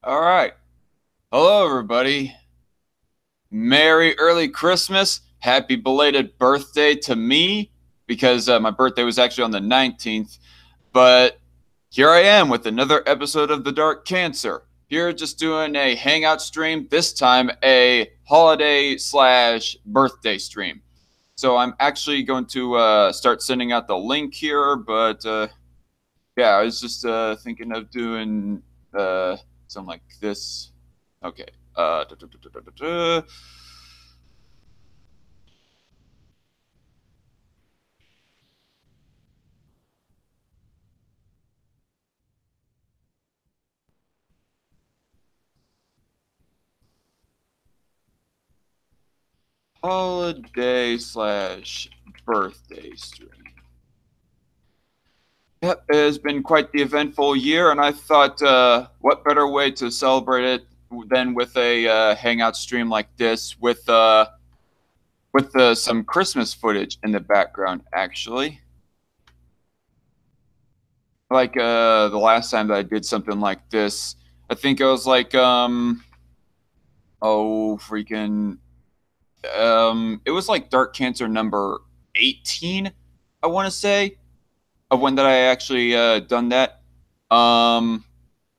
All right. Hello, everybody. Merry early Christmas. Happy belated birthday to me because my birthday was actually on the 19th. But here I am with another episode of The Dark Cancer. Here, just doing a hangout stream, this time a holiday slash birthday stream. So I'm actually going to start sending out the link here, but yeah, I was just thinking of doing something like this. Okay. Uh, da, da, da, da, da, da. Holiday slash birthday stream. Yep, it has been quite the eventful year, and I thought, what better way to celebrate it than with a hangout stream like this with some Christmas footage in the background, actually. Like the last time that I did something like this, I think I was like, oh freaking, it was like Dark Cancer number 18, I want to say, of when that I actually done that. Um,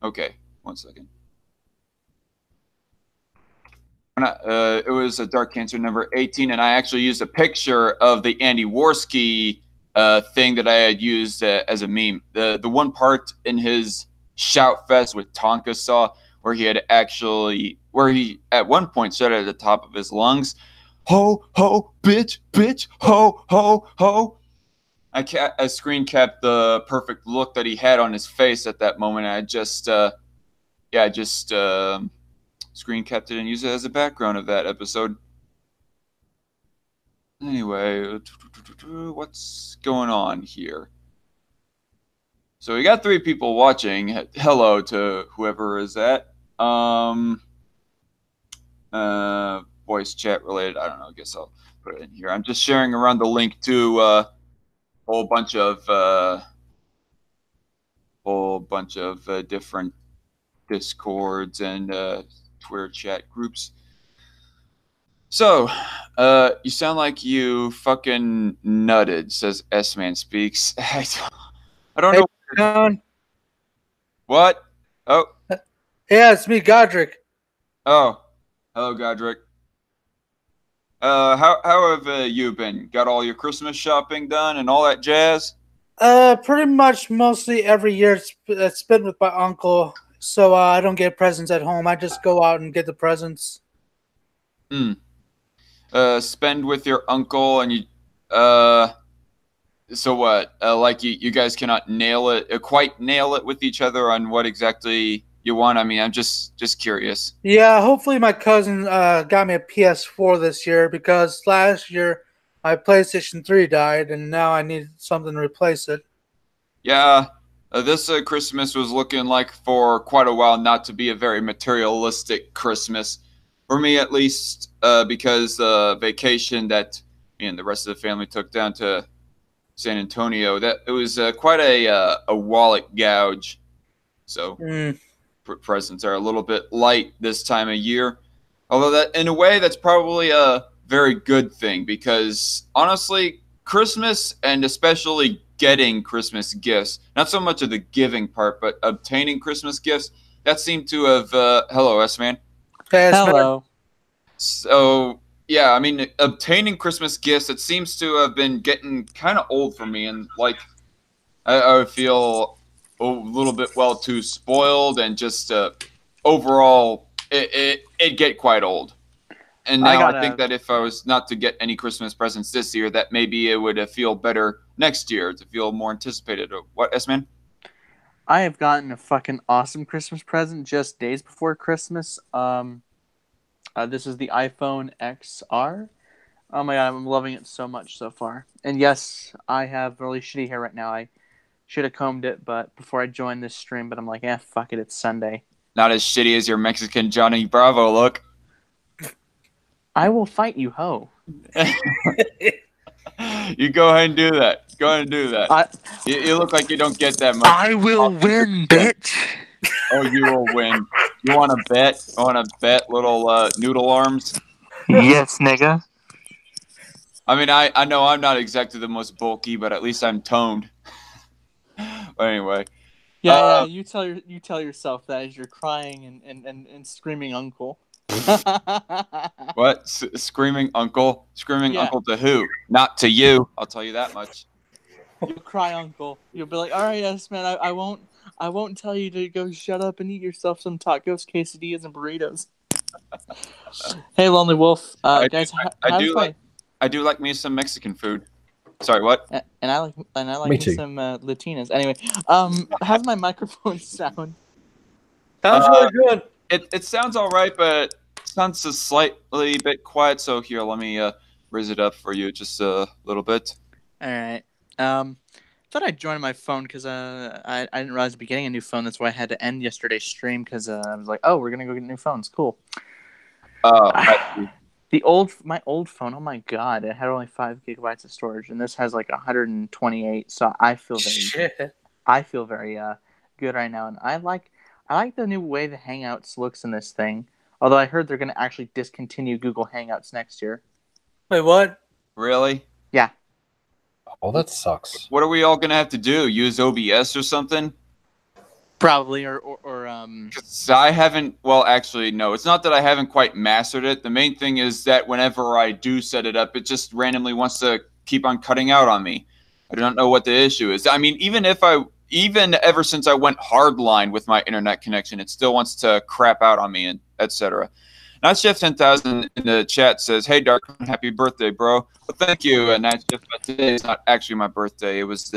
okay, one second. It was a Dark Cancer number 18, and I actually used a picture of the Andy Worski thing that I had used as a meme. The one part in his shout fest with Tonka Saw where where he at one point said at the top of his lungs, "Ho ho, bitch, bitch, ho ho ho." I screen capped the perfect look that he had on his face at that moment. And I just yeah, I just screen capped it and used it as a background of that episode. Anyway, what's going on here? So we got 3 people watching. Hello to whoever is that. Voice chat related. I don't know. I guess I'll put it in here. I'm just sharing around the link to a whole bunch of different Discords and Twitter chat groups. So, you sound like you fucking nutted, says S-Man Speaks. I don't Hey, know. John. What? Oh, Yeah, it's me, Godric. oh. Hello, Godric. How have you been? Got all your Christmas shopping done and all that jazz? Pretty much mostly every year it's spent with my uncle, so I don't get presents at home. I just go out and get the presents. Hmm. Spend with your uncle and you, uh, so what? Like you guys cannot nail it, quite nail it with each other on what exactly you want. I mean, I'm just curious. Yeah, hopefully my cousin got me a PS4 this year because last year my PlayStation 3 died and now I need something to replace it. Yeah, this Christmas was looking like for quite a while not to be a very materialistic Christmas, for me at least, because the vacation that me and the rest of the family took down to San Antonio, that it was quite a wallet gouge. So Mm. presents are a little bit light this time of year. Although that, in a way, that's probably a very good thing because honestly, Christmas and especially getting Christmas gifts, not so much of the giving part, but obtaining Christmas gifts, that seemed to have. Hello, S Man. Yes, man. Hello. So yeah, I mean, obtaining Christmas gifts, it seems to have been getting kind of old for me, and like I would feel a little bit well too spoiled, and just overall, it'd get quite old. And I now I got think a that if I was not to get any Christmas presents this year, that maybe it would feel better next year to feel more anticipated. What, S Man? I have gotten a fucking awesome Christmas present just days before Christmas. This is the iPhone XR. Oh my god, I'm loving it so much so far. And yes, I have really shitty hair right now. I should have combed it, but before I joined this stream, but I'm like, fuck it, it's Sunday. Not as shitty as your Mexican Johnny Bravo look. I will fight you, ho. You go ahead and do that. Go ahead and do that. You look like you don't get that much. I will win, bitch. Oh, you will win. You want to bet? I want to bet little noodle arms. Yes, nigga. I mean, I know I'm not exactly the most bulky, but at least I'm toned. But anyway, Yeah. You tell yourself that as you're crying and screaming, uncle. what? Screaming uncle? Screaming Yeah. uncle to who? Not to you. I'll tell you that much. You'll cry, uncle. You'll be like, all right, yes, man. I won't tell you to go shut up and eat yourself some tacos, quesadillas, and burritos. Hey, Lonely Wolf. Guys, I do like me some Mexican food. Sorry, what? And I like Me me too. some Latinas. Anyway, how's my microphone sound? Sounds really good. It sounds all right, but it sounds a slightly bit quiet. So here, let me raise it up for you just a little bit. All right. Thought I'd join my phone because I didn't realize I'd be getting a new phone. That's why I had to end yesterday's stream because I was like, oh, we're gonna go get new phones. Cool. My old phone. Oh my god, it had only 5 gigabytes of storage, and this has like 128. So I feel very good right now, and I like the new way the Hangouts looks in this thing. Although I heard they're gonna actually discontinue Google Hangouts next year. Wait, what? Really? Yeah. Oh, that sucks. What are we all gonna have to do? Use OBS or something? Probably, or 'Cause I haven't. Well, actually, no. It's not that I haven't quite mastered it. The main thing is that whenever I do set it up, it just randomly wants to keep on cutting out on me. I don't know what the issue is. I mean, even ever since I went hardline with my internet connection, it still wants to crap out on me and etc. Nightshift 10,000 in the chat says, "Hey Dark, happy birthday, bro." Well, thank you, Nightshift. But today is not actually my birthday. It was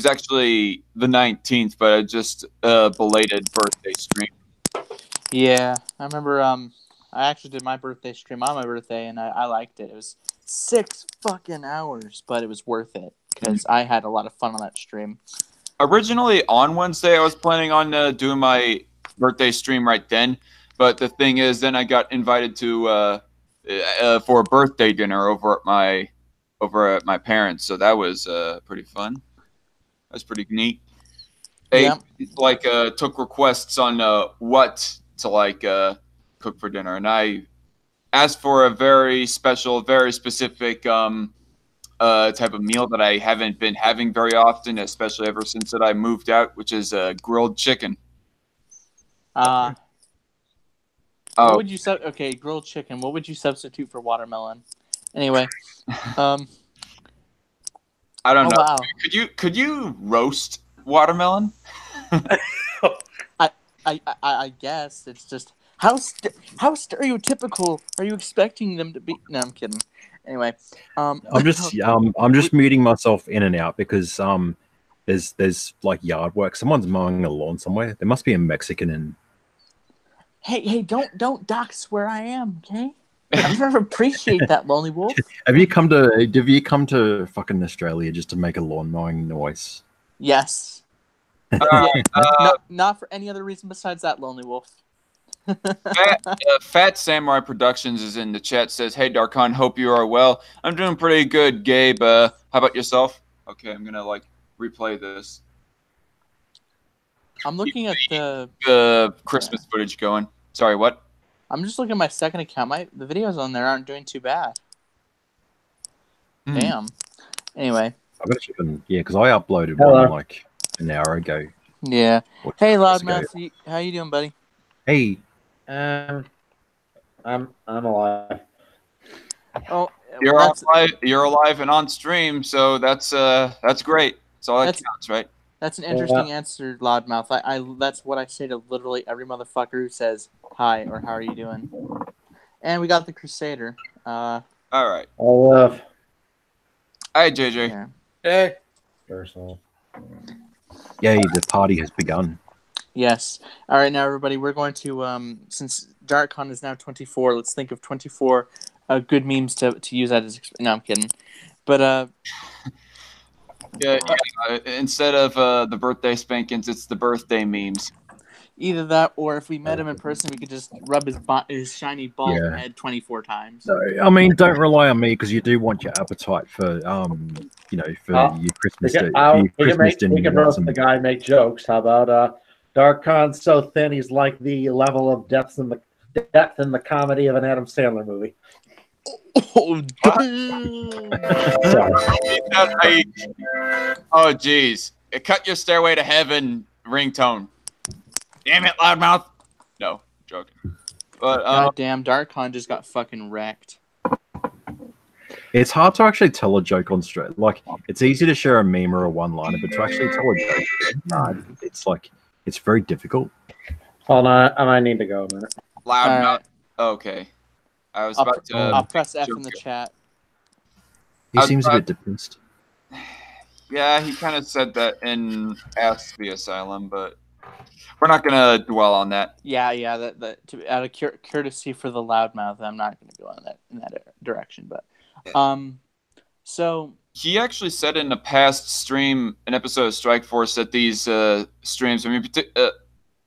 actually the 19th, but I just belated birthday stream. yeah. I remember. I actually did my birthday stream on my birthday, and I liked it. It was 6 fucking hours, but it was worth it because I had a lot of fun on that stream. Originally on Wednesday, I was planning on doing my birthday stream right then, but the thing is, then I got invited to for a birthday dinner over at my parents, so that was pretty fun. That's pretty neat. They took requests on what to cook for dinner, and I asked for a very special, very specific type of meal that I haven't been having very often, especially ever since that I moved out, which is grilled chicken. What would you grilled chicken. What would you substitute for watermelon? Anyway, I don't know. Wow. Could you roast watermelon? I guess it's just how stereotypical are you expecting them to be? No, I'm kidding. Anyway, I'm just muting myself in and out because there's like yard work. Someone's mowing a lawn somewhere. There must be a Mexican in. Hey, don't dox where I am, okay? I never appreciate that, Lonely Wolf. Have you come to fucking Australia just to make a lawn mowing noise? Yes. Not for any other reason besides that, Lonely Wolf. Fat Samurai Productions is in the chat. Says, "Hey Darkon, hope you are well. I'm doing pretty good, Gabe. How about yourself?" Okay, I'm gonna replay this. I'm looking at the Christmas footage going. Sorry, what? I'm just looking at my second account. The videos on there aren't doing too bad. Damn. Anyway. I better check on, because I uploaded one like an hour ago. Yeah. Hey, Loudmouth, how you doing, buddy? Hey. I'm alive. Oh, you're alive and on stream, so that's great. That's all that counts, right? That's an interesting answer, Loudmouth. I that's what I say to literally every motherfucker who says hi or how are you doing. And we got the Crusader. All right. Hi, JJ. Yeah. Hey. Personal. Yay, the party has begun. Yes. All right, now everybody, we're going to since DarkCon is now 24, let's think of 24 good memes to use that as. No, I'm kidding. But yeah. Instead of the birthday spankings, it's the birthday memes. Either that, or if we met him in person, we could just rub his shiny bald head 24 times. No, I mean, don't rely on me because you do want your appetite for your Christmas dinner. We can roast the guy, make jokes. How about Dark Khan's so thin he's like the level of depth in the comedy of an Adam Sandler movie. Oh, damn. Sorry. Oh, geez. Cut your Stairway to Heaven ringtone. Damn it, loudmouth. No, joking. But God damn, Dark Khan just got fucking wrecked. It's hard to actually tell a joke on straight. Like, it's easy to share a meme or a one-liner, but to actually tell a joke, it's very difficult. Hold on, I might need to go a minute. loudmouth. Alright. Okay. I was I'll, about to. I'll press F in the chat. He seems a bit depressed. Yeah, he kind of said that in Ask the Asylum, but we're not gonna dwell on that. Yeah. Out of courtesy for the loudmouth, I'm not going to go in that direction. But, so He actually said in a past stream, an episode of Strike Force, that these streams, I mean,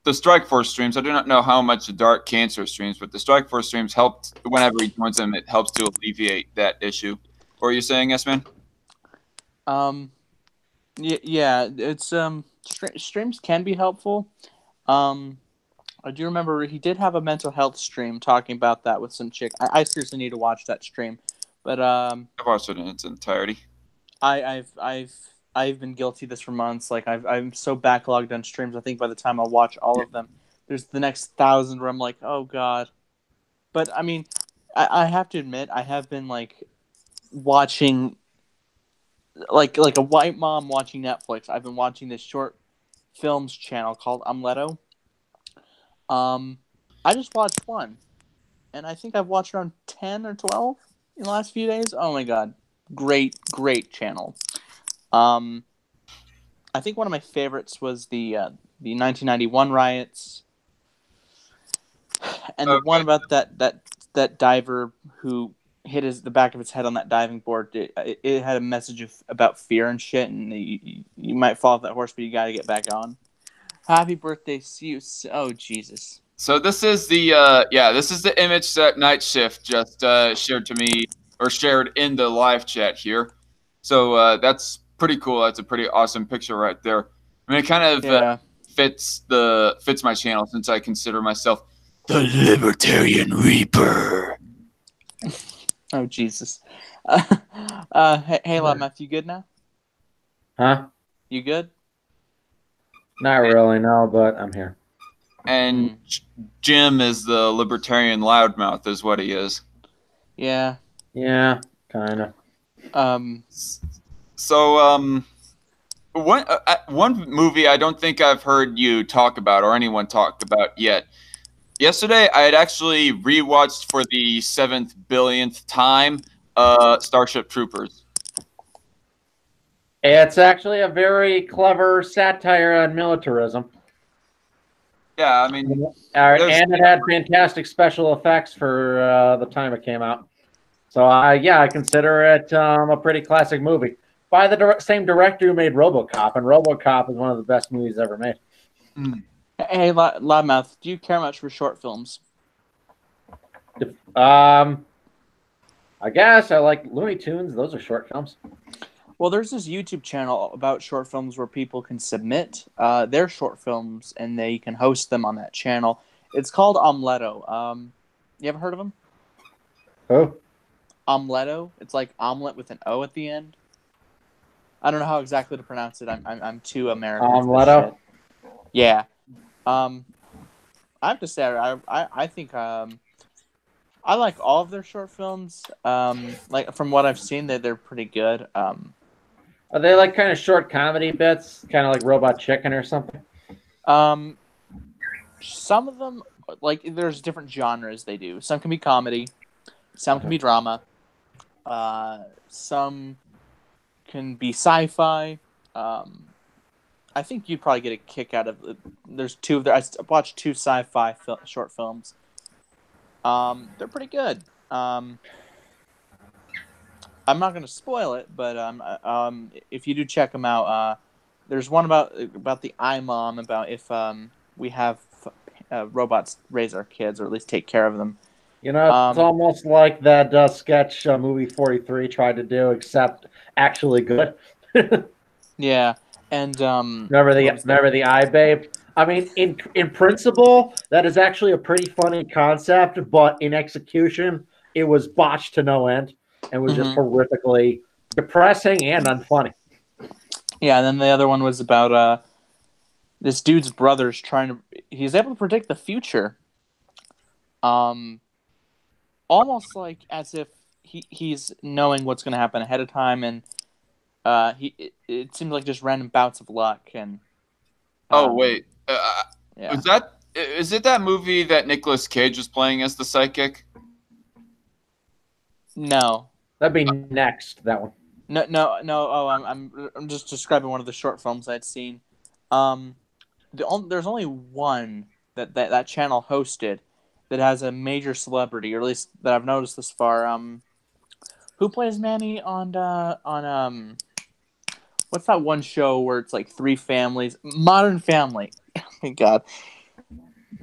the Strike Force streams, I do not know how much the Dark Cancer streams, but the Strike Force streams helped, whenever he joins them, it helps to alleviate that issue. What are you saying, S-Man? yeah, it's streams can be helpful. I do remember he did have a mental health stream talking about that with some chick. I seriously need to watch that stream, but I've watched it in its entirety. I've been guilty of this for months. Like I'm so backlogged on streams. I think by the time I watch all of them, there's the next 1,000 where I'm like, oh god. But I mean, I have to admit, I have been like watching like a white mom watching Netflix. I've been watching this short films channel called Umleto. I just watched one, and I think I've watched around 10 or 12 in the last few days. Oh my god, great channel. I think one of my favorites was the 1991 riots, and the one about that diver who hit the back of his head on that diving board. It had a message about fear and shit, and you might fall off that horse, but you got to get back on. Happy birthday, see you. Oh Jesus. So this is the this is the image that Nightshift just shared to me, or shared in the live chat here. So that's pretty cool. That's a pretty awesome picture right there. I mean, it kind of fits my channel, since I consider myself the Libertarian Reaper. Oh Jesus. Hey, Loudmouth, you good now? Huh? You good? Not really, no, but I'm here. And Jim is the Libertarian Loudmouth, is what he is. Yeah. Yeah, kind of. So, one movie I don't think I've heard you talk about, or anyone talk about yet. Yesterday, I had actually rewatched for the 7th billionth time Starship Troopers. It's actually a very clever satire on militarism. Yeah, I mean, and it had fantastic special effects for the time it came out. So, I consider it a pretty classic movie. By the same director who made RoboCop, and RoboCop is one of the best movies ever made. Hey, Loudmouth, do you care much for short films? I guess I like Looney Tunes. Those are short films. Well, there's this YouTube channel about short films where people can submit their short films, and they can host them on that channel. It's called Umleto. You ever heard of him? Who? Umleto. It's like omelet with an O at the end. I don't know how exactly to pronounce it. I'm too American. Umleto? Yeah. I have to say, I think I like all of their short films. Like from what I've seen, they're pretty good. Are they like kind of short comedy bits, kind of like Robot Chicken or something? Some of them, like there's different genres they do. Some can be comedy, some can be drama, some can be sci-fi. I think you'd probably get a kick out of. There's two of them. I watched two sci-fi short films. They're pretty good. I'm not going to spoil it, but if you do check them out, there's one about the iMom, about if we have robots raise our kids, or at least take care of them. You know, it's almost like that sketch movie 43 tried to do, except actually good. Yeah, and remember the iBabe? I mean, in principle, that is actually a pretty funny concept, but in execution, it was botched to no end and was just horrifically depressing and unfunny. Yeah, and then the other one was about this dude's brother's he's able to predict the future. Almost like as if he's knowing what's going to happen ahead of time, and it seemed like just random bouts of luck. And wait, yeah. is it that movie that Nicolas Cage was playing as the psychic? No, That'd be next. That one. no. Oh, I'm just describing one of the short films I'd seen. There's only one that channel hosted that has a major celebrity, or at least that I've noticed this far. Who plays Manny on what's that one show where it's like three families? Modern Family. Oh my God.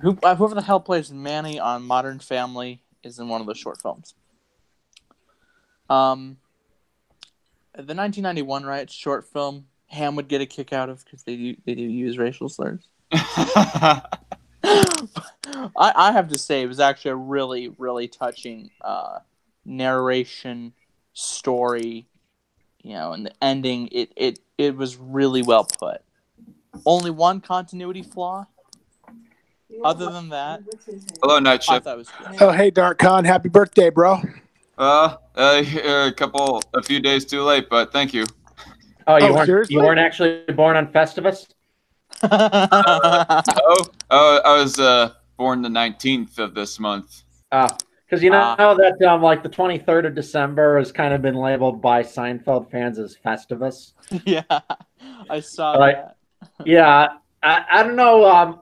Whoever the hell plays Manny on Modern Family is in one of the short films. The 1991 Riots short film, Ham would get a kick out of because they do use racial slurs. I have to say, it was actually a really, really touching narration story, and the ending. It was really well put. Only one continuity flaw. Other than that, Hello, I Nightshift. thought it was good. Oh, hey, Dark Khan. Happy birthday, bro. A few days too late, but thank you. Oh, Seriously? you weren't actually born on Festivus? No, I was born the 19th of this month. Because you know that like the 23rd of December has kind of been labeled by Seinfeld fans as Festivus. Yeah, I saw that. Yeah, I don't know if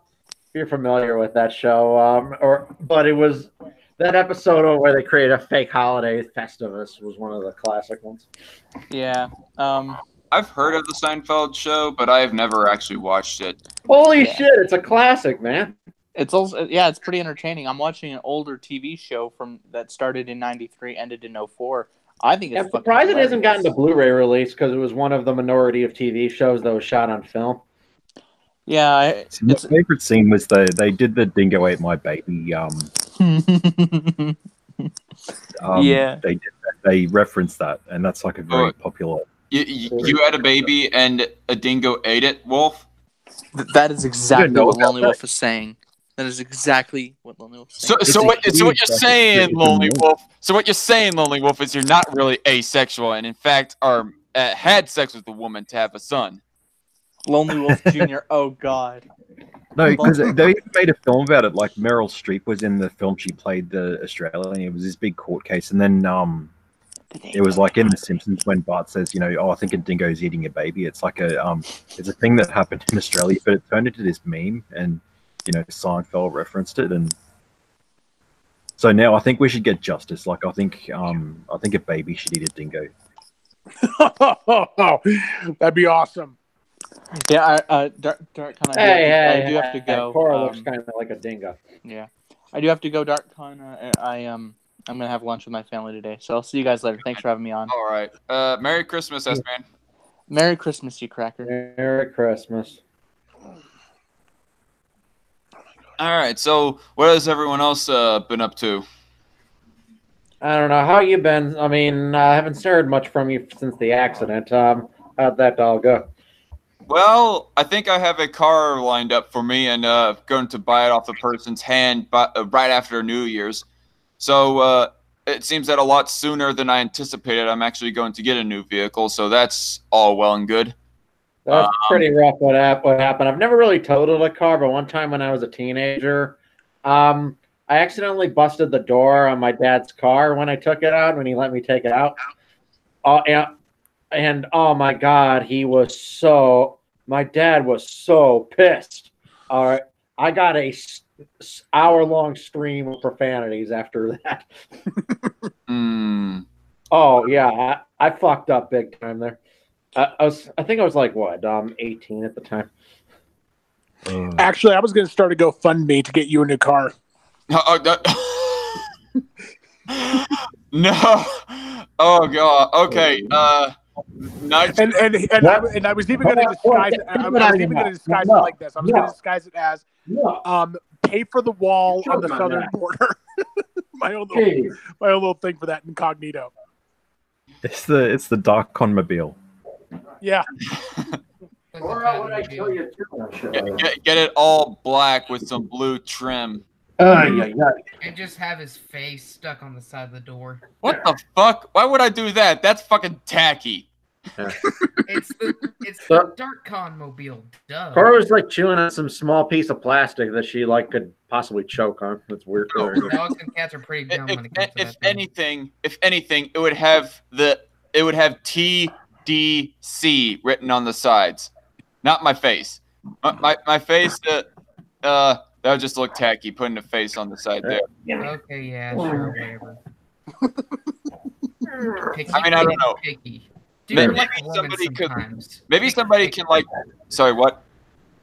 you're familiar with that show, but it was that episode where they created a fake holiday. Festivus was one of the classic ones. Yeah. I've heard of the Seinfeld show, but I've never actually watched it. Holy shit! It's a classic, man. It's also it's pretty entertaining. I'm watching an older TV show that started in '93, ended in '04. I think it's I'm surprised it hasn't gotten the Blu-ray release because it was one of the minority of TV shows that was shot on film. Yeah, my favorite scene was they did the Dingo Ate My Baby. yeah, They referenced that, and that's like a very popular. You had a baby and a dingo ate it, Wolf? That is exactly what Lonely Wolf is saying. That is exactly what Lonely Wolf is saying. So what you're saying, Lonely Wolf? So what you're saying, Lonely Wolf, is you're not really asexual, and in fact are had sex with a woman to have a son. Lonely Wolf Jr. Oh God. No, because they made a film about it. Like Meryl Streep was in the film; she played the Australian. It was this big court case, and then it was like in The Simpsons when Bart says, I think a dingo's eating a baby. It's like it's a thing that happened in Australia, but it turned into this meme, and Seinfeld referenced it, and so now I think we should get justice. Like I think a baby should eat a dingo. That'd be awesome. Yeah, Dark Khan. I do have to go. Cora looks kind of like a dingo. Yeah, I do have to go, Dark Khan. I'm gonna have lunch with my family today, so I'll see you guys later. Thanks for having me on. All right. Merry Christmas, S-Man. Merry Christmas, you cracker. Merry Christmas. All right. So, what has everyone else been up to? I don't know how you been. I mean, I haven't heard much from you since the accident. How'd that all go? Well, I think I have a car lined up for me, and going to buy it off the person's hand, right after New Year's. So it seems that a lot sooner than I anticipated, I'm actually going to get a new vehicle. So that's all well and good. That's pretty rough. What happened? I've never really totaled a car, but one time when I was a teenager, I accidentally busted the door on my dad's car when I took it out. When he let me take it out, and oh my God, my dad was so pissed. All right, I got a hour-long stream of profanities after that. Oh yeah, I fucked up big time there. I think I was like 18 at the time. Actually, I was going to start a GoFundMe to get you a new car. No. Oh God. Okay. Night And I was even going to disguise it. I was even going to disguise it like this. I was going to disguise it as pay for the wall on the southern border. my own little thing for that incognito. It's the dark conmobile. Yeah. Get it all black with some blue trim. And just have his face stuck on the side of the door. What the fuck? Why would I do that? That's fucking tacky. It's the Dark Con mobile. Duh. Cora was like chewing on some small piece of plastic that she like could possibly choke on. That's weird. Dogs and cats are pretty dumb when it comes to If anything, it would have TDC written on the sides, not my face. My face. That would just look tacky, putting a face on the side there. Okay, yeah, sure, whatever. I mean, I don't know. Dude, Maybe somebody can like. Sorry, what?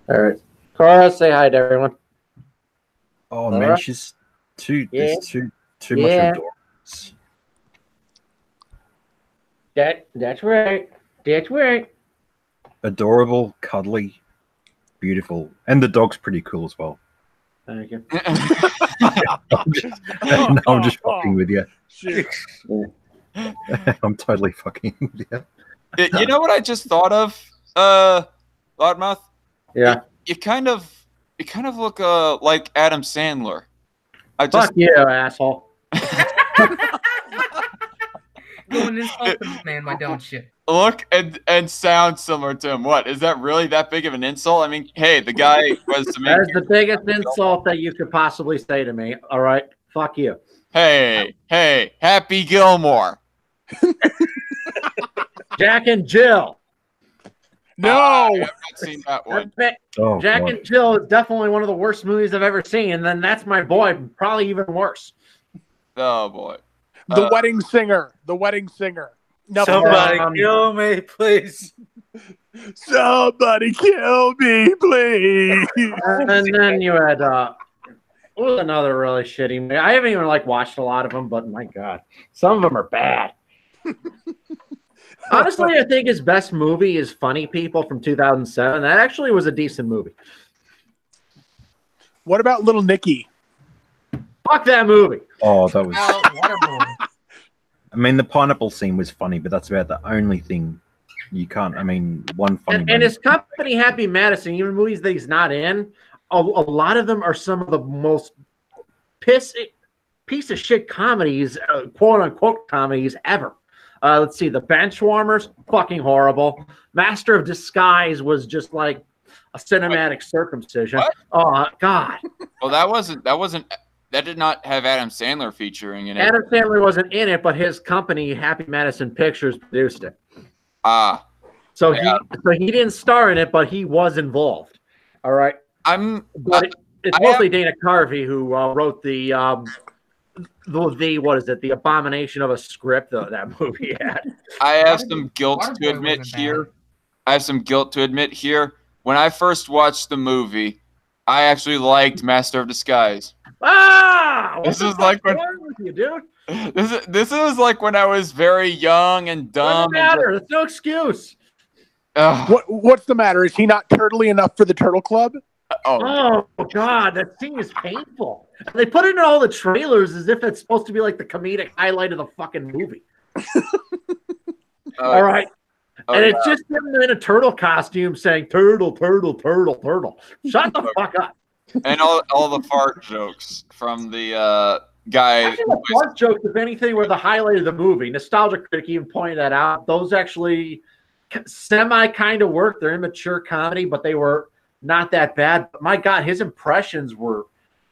All right, Cora, say hi to everyone. Oh man, she's too much adorable. That's right. That's right. Adorable, cuddly, beautiful, and the dog's pretty cool as well. Thank you. I'm just fucking with you. I'm totally fucking with you. You know what I just thought of, Loudmouth? Yeah. You kind of look like Adam Sandler. Fuck you, asshole. Go and insult the man, why don't you? Look and sound similar to him. What, is that really that big of an insult? I mean, hey, the guy was the main. That is the biggest insult that you could possibly say to me. All right, fuck you. Hey, Happy Gilmore. Jack and Jill. No, I have not seen that one. Jack and Jill is definitely one of the worst movies I've ever seen, and then That's My Boy, probably even worse. Oh boy. The Wedding Singer. The Wedding Singer. Somebody kill me, please. Somebody kill me, please. And then you had what was another really shitty movie? I haven't even watched a lot of them, but my god, some of them are bad. Honestly, I think his best movie is Funny People from 2007. That actually was a decent movie. What about Little Nicky? Fuck that movie. Oh, that was. Waterboy. I mean, the pineapple scene was funny, but that's about the only thing you can't. I mean, one funny. And his company, Happy Madison, even movies that he's not in, a lot of them are some of the most piece of shit comedies, quote unquote comedies ever. Let's see, The Benchwarmers, fucking horrible. Master of Disguise was just like a cinematic circumcision. What? Oh God. Well, that did not have Adam Sandler featuring in it. Adam Sandler wasn't in it, but his company, Happy Madison Pictures, produced it. So he didn't star in it, but he was involved. All right. It's mostly Dana Carvey who wrote the what is it? The abomination of a script that movie had. I have some guilt to admit here. When I first watched the movie, I actually liked Master of Disguise. This is like when with you, dude. This is like when I was very young and dumb. Doesn't matter. There's no excuse. What's the matter? Is he not turtly enough for the Turtle Club? Oh God, that scene is painful. They put it in all the trailers as if it's supposed to be like the comedic highlight of the fucking movie. All right. And it's just him in a turtle costume saying turtle, turtle, turtle, turtle. Shut the fuck up. And all the fart jokes from the guy. Actually, the fart jokes, if anything, were the highlight of the movie. Nostalgia Critic even pointed that out. Those actually semi kind of worked. They're immature comedy, but they were not that bad. But my God, his impressions were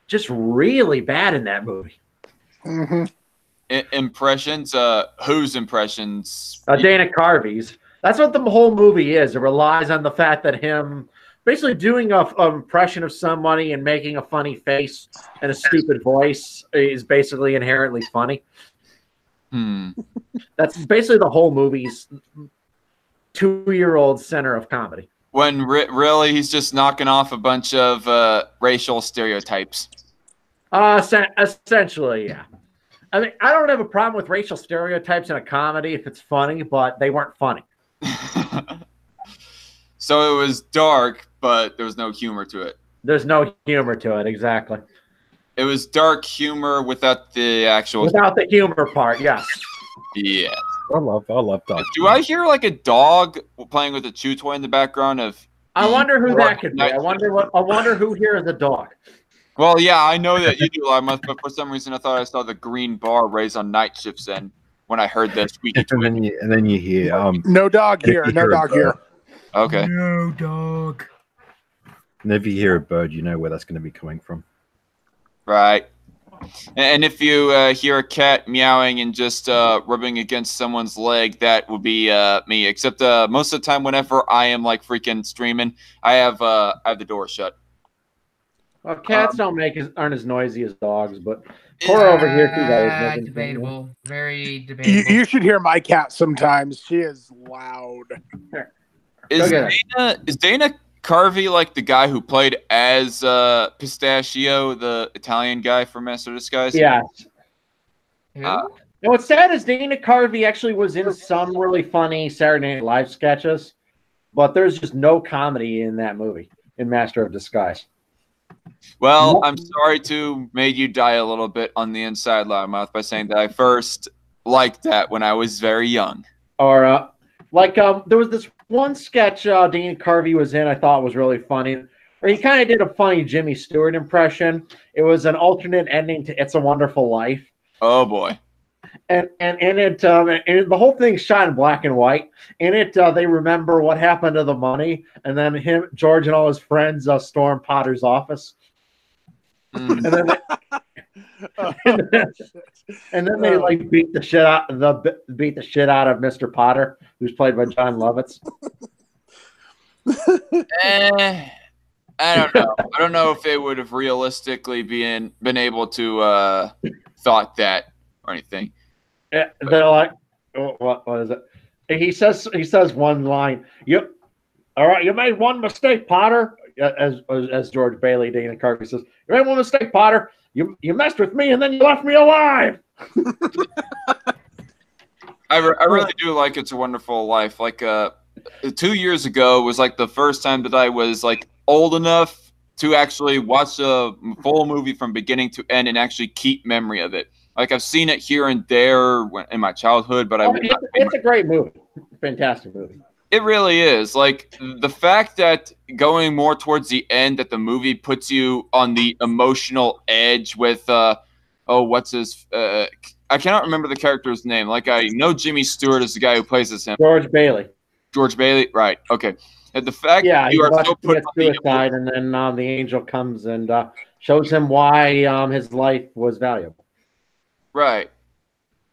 just really bad in that movie. Mm-hmm. Impressions? Whose impressions? Dana Carvey's. That's what the whole movie is. It relies on the fact that him basically doing an impression of somebody and making a funny face and a stupid voice is basically inherently funny. That's basically the whole movie's 2-year-old center of comedy. When really he's just knocking off a bunch of racial stereotypes. Essentially, yeah. I mean, I don't have a problem with racial stereotypes in a comedy if it's funny, but they weren't funny. So it was dark, but there was no humor to it. There's no humor to it, exactly. It was dark humor without the actual. Without the humor part, yes. Yeah. I love Dark. Do I hear like a dog playing with a chew toy in the background of? I wonder who that could be. I wonder who here is a dog. Well, yeah, I know that you do, but for some reason I thought I saw the green bar raised on Nightshift's end when I heard the squeaky toy. and then you hear No dog here. No dog here. Okay. No dog. and if you hear a bird, you know where that's going to be coming from. Right. And if you hear a cat meowing and just rubbing against someone's leg, that would be me. Except most of the time, whenever I am like freaking streaming, I have the door shut. Well, cats aren't as noisy as dogs, but Cora over here too. Debatable. Very debatable. You should hear my cat sometimes. She is loud. Is Dana Carvey like the guy who played as Pistachio, the Italian guy from Master of Disguise? Yeah. Who? What's sad is Dana Carvey actually was in some really funny Saturday Night Live sketches, but there's just no comedy in that movie, in Master of Disguise. Well, I'm sorry to make you die a little bit on the inside, Loudmouth, by saying that I first liked that when I was very young. Or there was this one sketch Dana Carvey was in I thought was really funny. Or he kind of did a funny Jimmy Stewart impression. It was an alternate ending to It's a Wonderful Life. Oh boy. And the whole thing's shot in black and white. In it, they remember what happened to the money, and then George, and all his friends storm Potter's office. And then they like beat the shit out of Mr. Potter, who's played by John Lovitz. I don't know. I don't know if they would have realistically been able to thought that or anything. Yeah, they're like, what is it? He says one line. All right, you made one mistake, Potter. As George Bailey, Dana Carvey says, you made one mistake, Potter. You messed with me and then you left me alive. I really do like It's a Wonderful Life. Like 2 years ago was like the first time that I was like old enough to actually watch a full movie from beginning to end and actually keep memory of it. Like I've seen it here and there in my childhood, but it's a great movie, fantastic movie. It really is. Like the fact that going more towards the end, that the movie puts you on the emotional edge with what's his? I cannot remember the character's name. Like I know Jimmy Stewart is the guy who plays as him. George Bailey. George Bailey, right? Okay. And the fact that you are so put on suicide, and then the angel comes and shows him why his life was valuable. Right.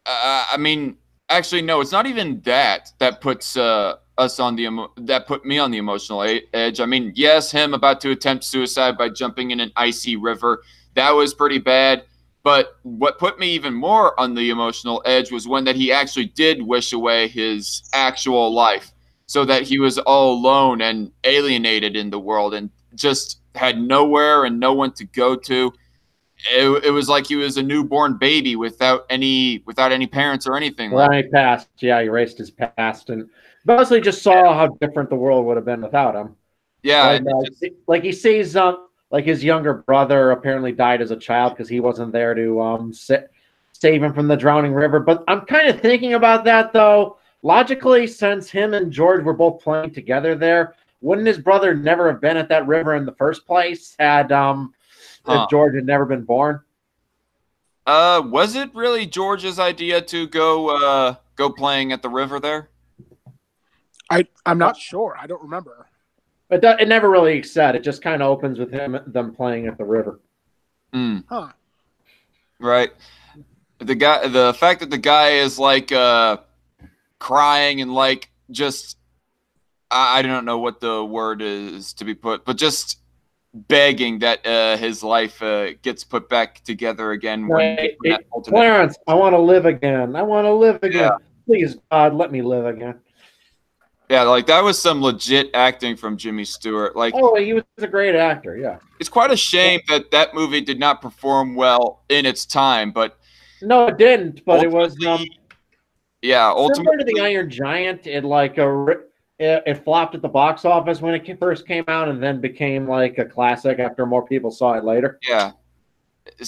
I mean, actually, no. It's not even that puts us on that put me on the emotional edge. I mean, yes, him about to attempt suicide by jumping in an icy river. That was pretty bad. But what put me even more on the emotional edge was when that he actually did wish away his actual life, so that he was all alone and alienated in the world and just had nowhere and no one to go to. It was like he was a newborn baby without any parents or anything. Well, he passed. Yeah, he erased his past and basically just saw how different the world would have been without him. Yeah, like he sees like his younger brother apparently died as a child because he wasn't there to save him from the drowning river. But I'm kind of thinking about that though. Logically, since him and George were both playing together there, wouldn't his brother never have been at that river in the first place had if George had never been born? Was it really George's idea to go playing at the river there? I'm not sure. I don't remember. But it never really said. It just kind of opens with them playing at the river. Huh. Right. The fact that the guy is like crying and like just I don't know what the word is to be put, but just begging that his life gets put back together again. Clarence, I want to live again. I want to live again. Yeah. Please, God, let me live again. Yeah, like that was some legit acting from Jimmy Stewart. Like, oh, he was a great actor. Yeah, it's quite a shame that movie did not perform well in its time, but No, it didn't. But it was yeah, similar ultimately to the Iron Giant. It flopped at the box office when it first came out, and then became like a classic after more people saw it later. yeah.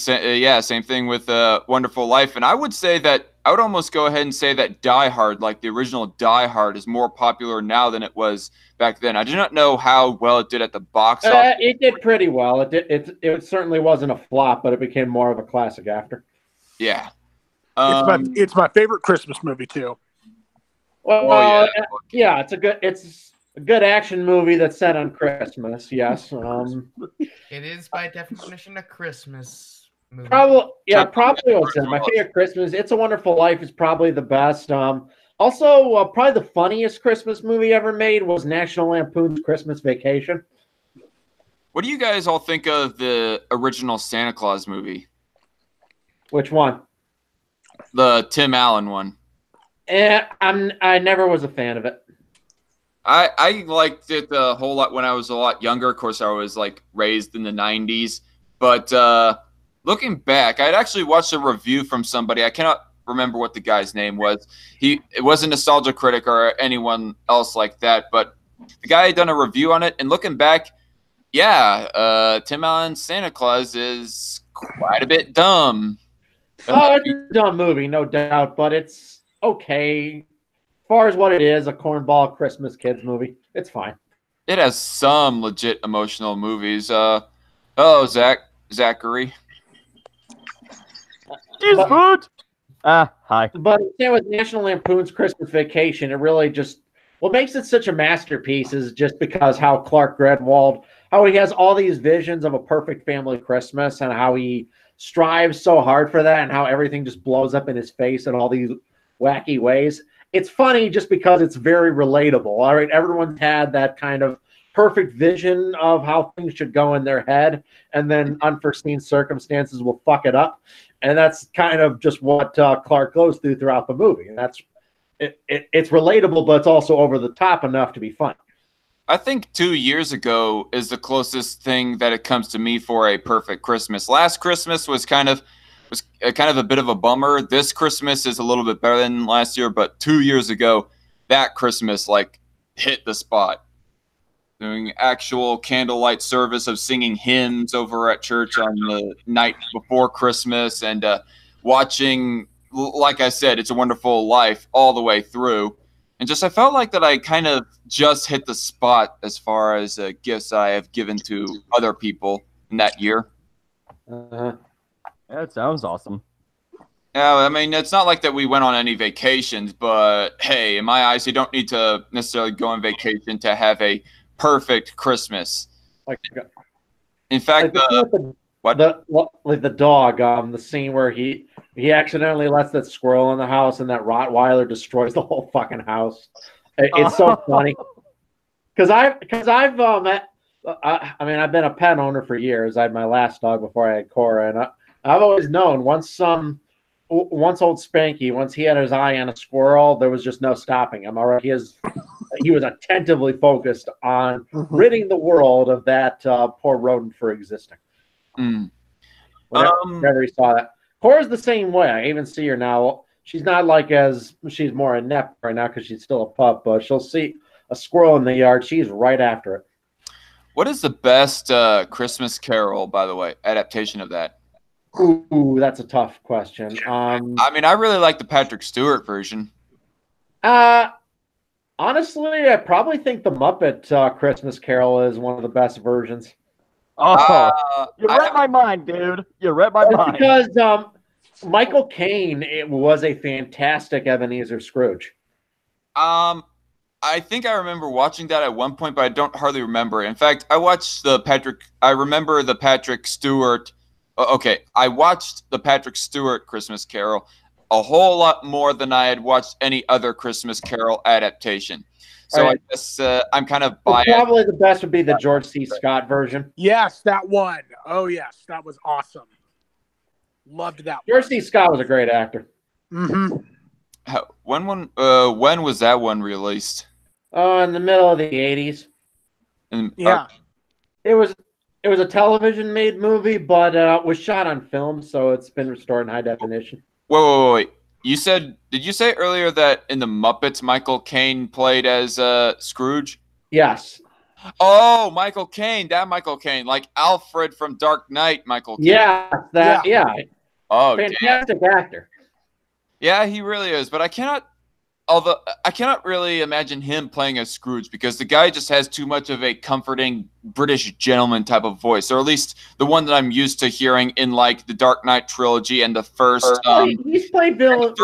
Yeah, same thing with Wonderful Life. And I would say that I would almost go ahead and say that Die Hard, like the original Die Hard, is more popular now than it was back then. I do not know how well it did at the box office. It did pretty well. It certainly wasn't a flop, but it became more of a classic after. Yeah. It's my favorite Christmas movie too. Well, yeah, it's a good action movie that's set on Christmas. Yes. It is by definition a Christmas movie. Probably was my favorite Christmas. It's a Wonderful Life is probably the best. Also, probably the funniest Christmas movie ever made was National Lampoon's Christmas Vacation. What do you guys all think of the original Santa Claus movie? Which one? The Tim Allen one. I never was a fan of it. I liked it a whole lot when I was a lot younger. Of course, I was like raised in the 90s. But looking back, I'd actually watched a review from somebody. I cannot remember what the guy's name was. It wasn't Nostalgia Critic or anyone else like that. But the guy had done a review on it. And looking back, yeah, Tim Allen's Santa Claus is quite a bit dumb. Oh, it's a dumb movie, no doubt. But it's okay. As far as what it is, a cornball Christmas kids movie, it's fine. It has some legit emotional movies. Hello, Zachary. Hi. But with National Lampoon's Christmas Vacation, it really just what makes it such a masterpiece is just because how Clark Griswold, how he has all these visions of a perfect family Christmas, and how he strives so hard for that, and how everything just blows up in his face in all these wacky ways. It's funny just because it's very relatable. All right, everyone's had that kind of perfect vision of how things should go in their head, and then unforeseen circumstances will fuck it up. And that's kind of just what Clark goes through throughout the movie. And it's relatable, but it's also over the top enough to be funny. I think 2 years ago is the closest thing that it comes to me for a perfect Christmas. Last Christmas was kind of a bit of a bummer. This Christmas is a little bit better than last year, but 2 years ago, that Christmas like hit the spot. Doing actual candlelight service of singing hymns over at church on the night before Christmas, and watching, like I said, It's a Wonderful Life all the way through. And just I felt like that I kind of just hit the spot as far as gifts I have given to other people in that year. That sounds awesome. Yeah, I mean, it's not like that we went on any vacations, but hey, in my eyes, you don't need to necessarily go on vacation to have a perfect Christmas. Like, in fact, the dog, the scene where he accidentally lets that squirrel in the house and that Rottweiler destroys the whole fucking house. It's so funny. Because I've been a pet owner for years. I had my last dog before I had Cora, and I've always known once old Spanky, once he had his eye on a squirrel, there was just no stopping him. All right, he was attentively focused on ridding the world of that poor rodent for existing. Whenever he saw that, Cora's the same way. I even see her now. She's not she's more inept right now because she's still a pup, but she'll see a squirrel in the yard. She's right after it. What is the best Christmas Carol, by the way, adaptation of that? Ooh, that's a tough question. I mean, I really like the Patrick Stewart version. Honestly, I probably think the Muppet Christmas Carol is one of the best versions. You read my mind, dude. You read my mind. Because Michael Caine was a fantastic Ebenezer Scrooge. I think I remember watching that at one point, but I don't hardly remember. In fact, I remember the Patrick Stewart. Okay, I watched the Patrick Stewart Christmas Carol a whole lot more than I had watched any other Christmas Carol adaptation. So right. I guess I'm kind of biased. Probably the best would be the George C. Scott version. Yes, that one. Oh, yes, that was awesome. Loved that George C. Scott was a great actor. Mm-hmm. When was that one released? In the middle of the 80s. Yeah. It was a television-made movie, but it was shot on film, so it's been restored in high definition. Wait. Did you say earlier that in the Muppets, Michael Caine played as Scrooge? Yes. Oh, Michael Caine, that Michael Caine, like Alfred from Dark Knight, Michael Caine. Yeah. Oh, fantastic actor. Yeah, he really is. But I cannot really imagine him playing as Scrooge because the guy just has too much of a comforting British gentleman type of voice, or at least the one that I'm used to hearing in like the Dark Knight trilogy and the first. He's played villain.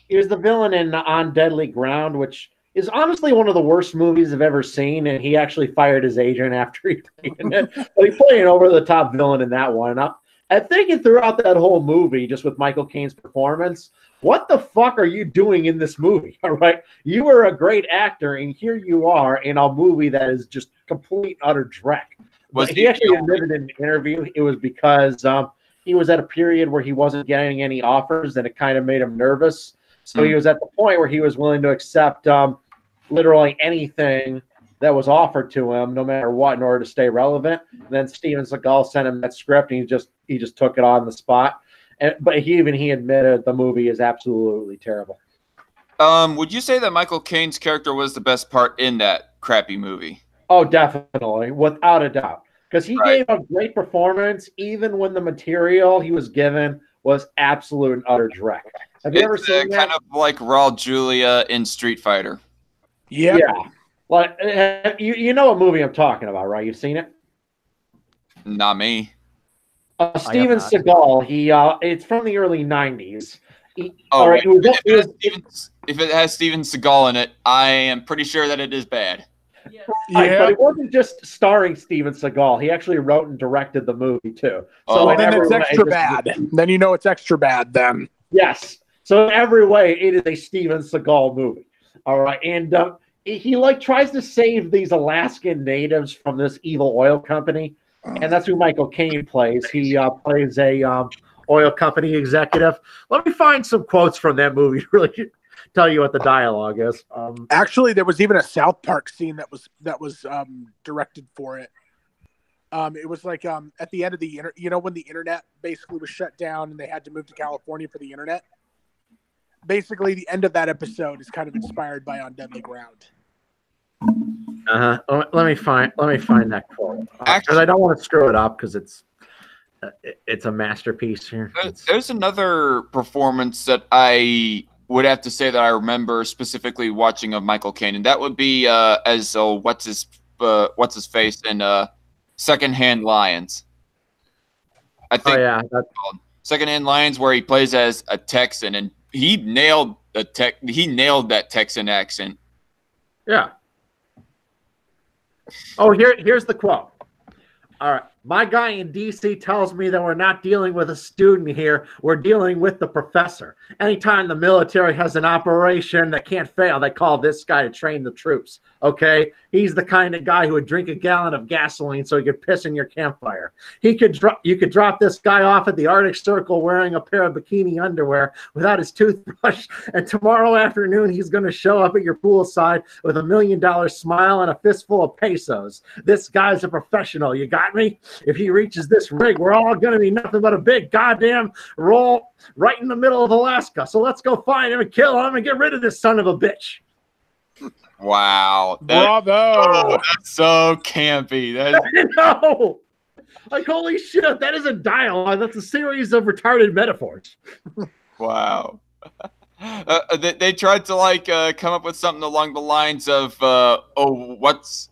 He was the villain in On Deadly Ground, which is honestly one of the worst movies I've ever seen. And he actually fired his agent after he played in it. But he played an over-the-top villain in that one. I'm thinking throughout that whole movie, just with Michael Caine's performance, what the fuck are you doing in this movie? All right, you were a great actor, and here you are in a movie that is just complete utter dreck. But he actually admitted in an interview it was because he was at a period where he wasn't getting any offers, and it kind of made him nervous. So he was at the point where he was willing to accept literally anything that was offered to him, no matter what, in order to stay relevant. And then Steven Seagal sent him that script, and he just took it on the spot. But he admitted the movie is absolutely terrible. Would you say that Michael Caine's character was the best part in that crappy movie? Oh, definitely, without a doubt, because he gave a great performance, even when the material he was given was absolute and utter dreck. Have you ever seen that? Kind of like Raul Julia in Street Fighter. Yep. Yeah. Like you know what movie I'm talking about, right? You've seen it? Not me. Steven Seagal. It's from the early '90s. If it has Steven Seagal in it, I am pretty sure that it is bad. Yeah. But it wasn't just starring Steven Seagal. He actually wrote and directed the movie too. So then it's extra bad. Then you know it's extra bad. Then yes. So in every way, it is a Steven Seagal movie. All right, and he tries to save these Alaskan natives from this evil oil company, and that's who Michael Caine plays. He plays a oil company executive. Let me find some quotes from that movie to really tell you what the dialogue is. Actually, there was even a South Park scene that was directed for it. It was like at the end of the when the internet basically was shut down and they had to move to California for the internet. Basically, the end of that episode is kind of inspired by On Deadly Ground. Let me find that quote because I don't want to screw it up because it's a masterpiece here. There's another performance that I would have to say that I remember specifically watching of Michael Caine, and that would be as what's his face in Secondhand Lions. I think that's called Secondhand Lions, where he plays as a Texan, and he nailed that Texan accent. Yeah. Oh, here's the quote. All right. My guy in DC tells me that we're not dealing with a student here. We're dealing with the professor. Anytime the military has an operation that can't fail, they call this guy to train the troops. Okay? He's the kind of guy who would drink a gallon of gasoline so he could piss in your campfire. You could drop this guy off at the Arctic Circle wearing a pair of bikini underwear without his toothbrush, and tomorrow afternoon he's going to show up at your poolside with $1 million smile and a fistful of pesos. This guy's a professional. You got me? If he reaches this rig, we're all going to be nothing but a big goddamn roll right in the middle of Alaska. So let's go find him and kill him and get rid of this son of a bitch. Wow. Bravo. That's so campy. I know. Like, holy shit, that isn't dialogue. That's a series of retarded metaphors. Wow. They tried to come up with something along the lines of what's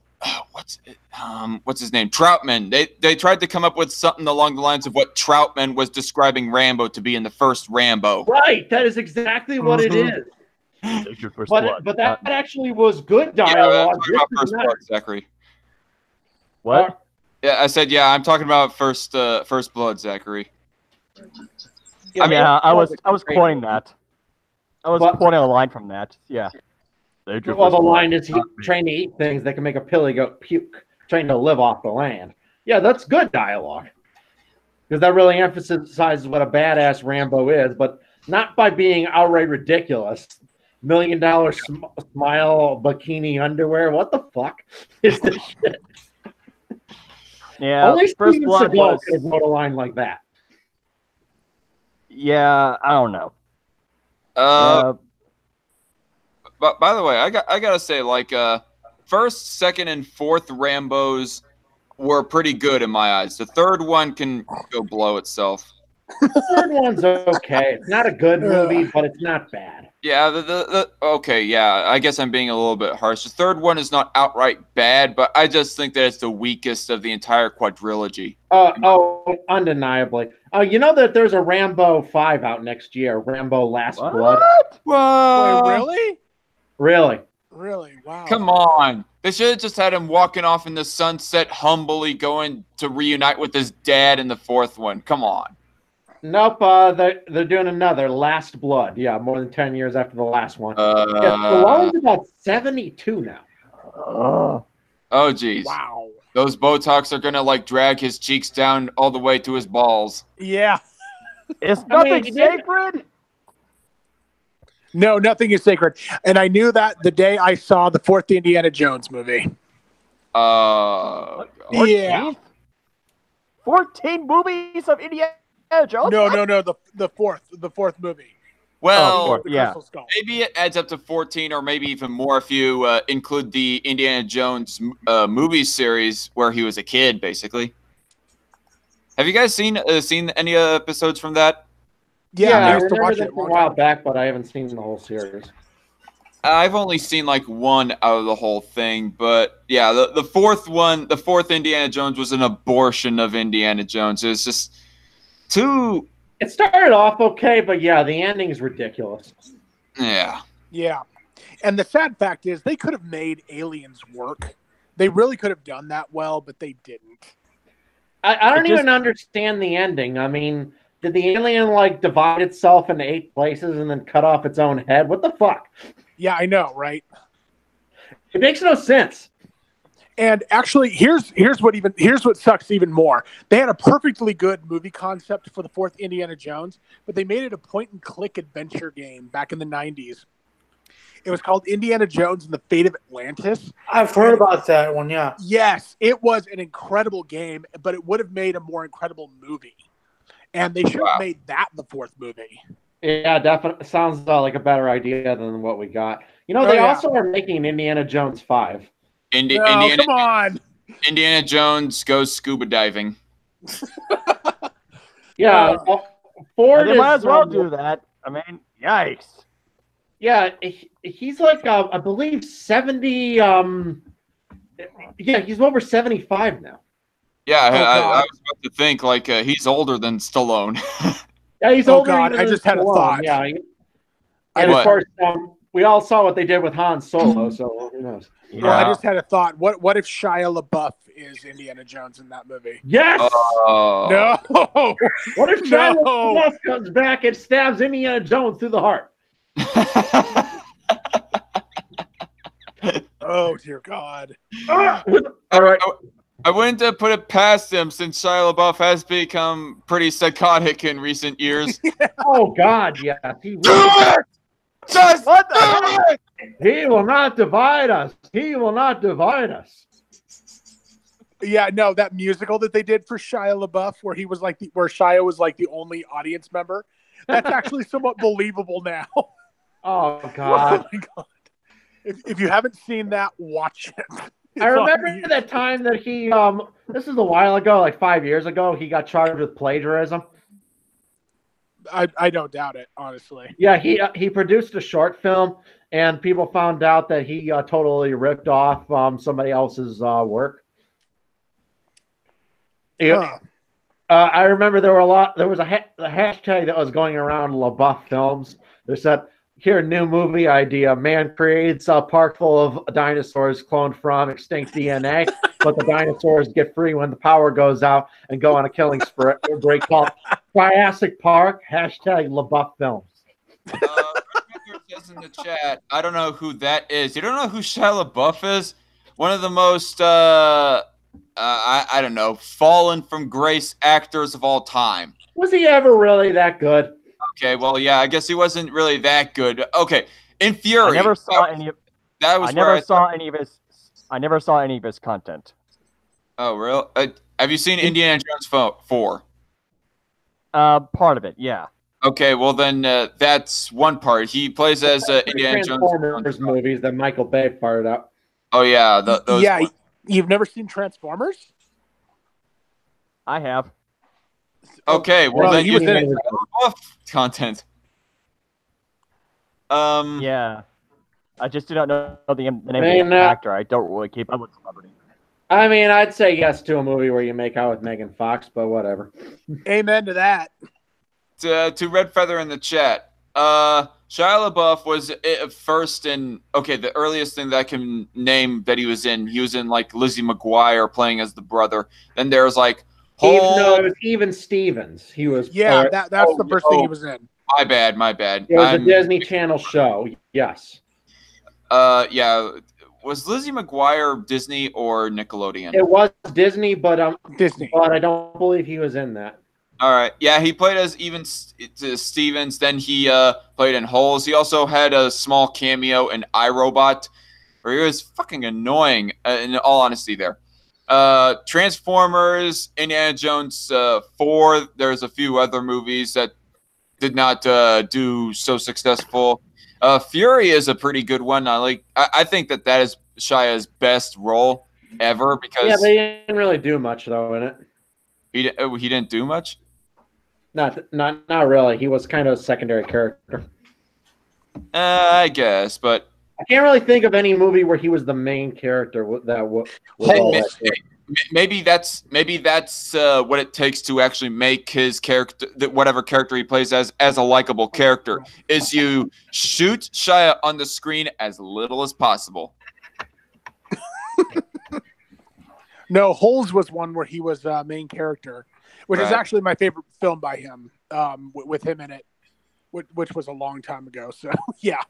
his name? Troutman. They tried to come up with something along the lines of what Troutman was describing Rambo to be in the first Rambo. Right. That is exactly what it is. But that actually was good dialogue. Yeah, First Blood, Zachary. What? Yeah, I said I'm talking about First Blood, Zachary. I was quoting that. I was quoting a line from that. Yeah. Well, the line is he's trying to eat things that can make a pilly go puke, trying to live off the land. Yeah, that's good dialogue. Because that really emphasizes what a badass Rambo is, but not by being outright ridiculous. $1 million smile, bikini underwear. What the fuck is this shit? Yeah, only First Steven Blood Seagal could have wrote a line like that. Yeah, I don't know. But by the way, I gotta say, like, first, second, and fourth Rambos were pretty good in my eyes. The third one can go blow itself. The third one's okay. It's not a good movie, but it's not bad. Yeah, okay, yeah, I guess I'm being a little bit harsh. The third one is not outright bad, but I just think that it's the weakest of the entire quadrilogy. Undeniably. You know that there's a Rambo 5 out next year, Rambo Last Blood? What? Wait, really? Really? Really? Wow. Come on. They should have just had him walking off in the sunset, humbly going to reunite with his dad in the fourth one. Come on. Nope, they're doing another Last Blood. Yeah, more than 10 years after the last one. Stallone's about 72 now. Oh, geez. Wow. Those Botox are gonna like drag his cheeks down all the way to his balls. Yeah. Is nothing sacred? No, nothing is sacred. And I knew that the day I saw the fourth Indiana Jones movie. Yeah. 14 movies of Indiana Jones? No, the fourth movie. Well, yeah. Maybe it adds up to 14 or maybe even more if you include the Indiana Jones movie series where he was a kid, basically. Have you guys seen any episodes from that? Yeah, I used to watch it a while back, but I haven't seen the whole series. I've only seen like one out of the whole thing, but yeah, the fourth Indiana Jones was an abortion of Indiana Jones. It was just too... It started off okay, but yeah, the ending is ridiculous. Yeah. Yeah. And the sad fact is they could have made Aliens work. They really could have done that well, but they didn't. I don't even understand the ending. I mean, did the alien like divide itself into 8 places and then cut off its own head? What the fuck? Yeah, I know, right? It makes no sense. And actually, here's what sucks even more. They had a perfectly good movie concept for the fourth Indiana Jones, but they made it a point-and-click adventure game back in the 90s. It was called Indiana Jones and the Fate of Atlantis. I've heard about that one, yeah. Yes, it was an incredible game, but it would have made a more incredible movie. And they should have made that the fourth movie. Yeah, definitely. Sounds like a better idea than what we got. You know, they also are making Indiana Jones 5. Indiana, come on. Indiana Jones goes scuba diving. Yeah, Ford they might as well do that. I mean, yikes. Yeah, he's like, I believe 70. Yeah, he's over 75 now. Yeah, I was about to think like he's older than Stallone. Yeah, he's older. God, I just had a thought. Yeah, and of course, we all saw what they did with Han Solo, so who knows? Yeah. Well, I just had a thought. What if Shia LaBeouf is Indiana Jones in that movie? Yes. No. What if Shia LaBeouf comes back and stabs Indiana Jones through the heart? Oh dear God! All right. I wouldn't put it past him since Shia LaBeouf has become pretty psychotic in recent years. Oh God, yeah. He will not divide us. He will not divide us. Yeah, no, that musical that they did for Shia LaBeouf, where Shia was like the only audience member, that's actually somewhat believable now. Oh God! Oh my God! If you haven't seen that, watch it. I remember that time that he this is a while ago, like 5 years ago, he got charged with plagiarism. I don't doubt it, honestly. Yeah, he produced a short film, and people found out that he totally ripped off somebody else's work. Yeah. I remember there was a hashtag that was going around LaBeouf Films. They said, "Here, new movie idea. Man creates a park full of dinosaurs cloned from extinct DNA, but the dinosaurs get free when the power goes out and go on a killing spree called Triassic Park, hashtag LaBeouf Films." Says in the chat, I don't know who that is. You don't know who Shia LaBeouf is? One of the most, I don't know, fallen from grace actors of all time. Was he ever really that good? Okay, well, yeah, I guess he wasn't really that good. Okay, in Fury, I never saw any of. That was I never saw any of his. I never saw any of his content. Oh, really? Have you seen Indiana Jones 4? Part of it, yeah. Okay, well then that's one part. He plays as Indiana Jones. Transformers movies that Michael Bay fired up. Oh yeah, those. Yeah, ones. you've never seen Transformers? I have. Okay, well Well, then he you was in it. off content. Yeah. I just do not know the name of mean, the actor. I don't really keep up with celebrity. I mean, I'd say yes to a movie where you make out with Megan Fox, but whatever. Amen to that. To Red Feather in the chat. Shia LaBeouf was first in the earliest thing that I can name that he was in. He was in like Lizzie McGuire playing as the brother. Then there was like No, it was Even Stevens. He was that's the first thing he was in. My bad. It was a Disney Channel show. Yes. Yeah. Was Lizzie McGuire Disney or Nickelodeon? It was Disney, but Disney. But I don't believe he was in that. All right. Yeah, he played as Even Stevens. Then he played in Holes. He also had a small cameo in iRobot, where he was fucking annoying, in all honesty there. Transformers, Indiana Jones 4. There's a few other movies that did not do so successful. Fury is a pretty good one. I think that is Shia's best role ever because they didn't really do much though in it. He didn't do much. Not really. He was kind of a secondary character. I guess, but I can't really think of any movie where he was the main character. Maybe that's what it takes to actually make his character, whatever character he plays as a likable character, is you shoot Shia on the screen as little as possible. No, Holes was one where he was main character, which is actually my favorite film by him, with him in it, which was a long time ago. So yeah.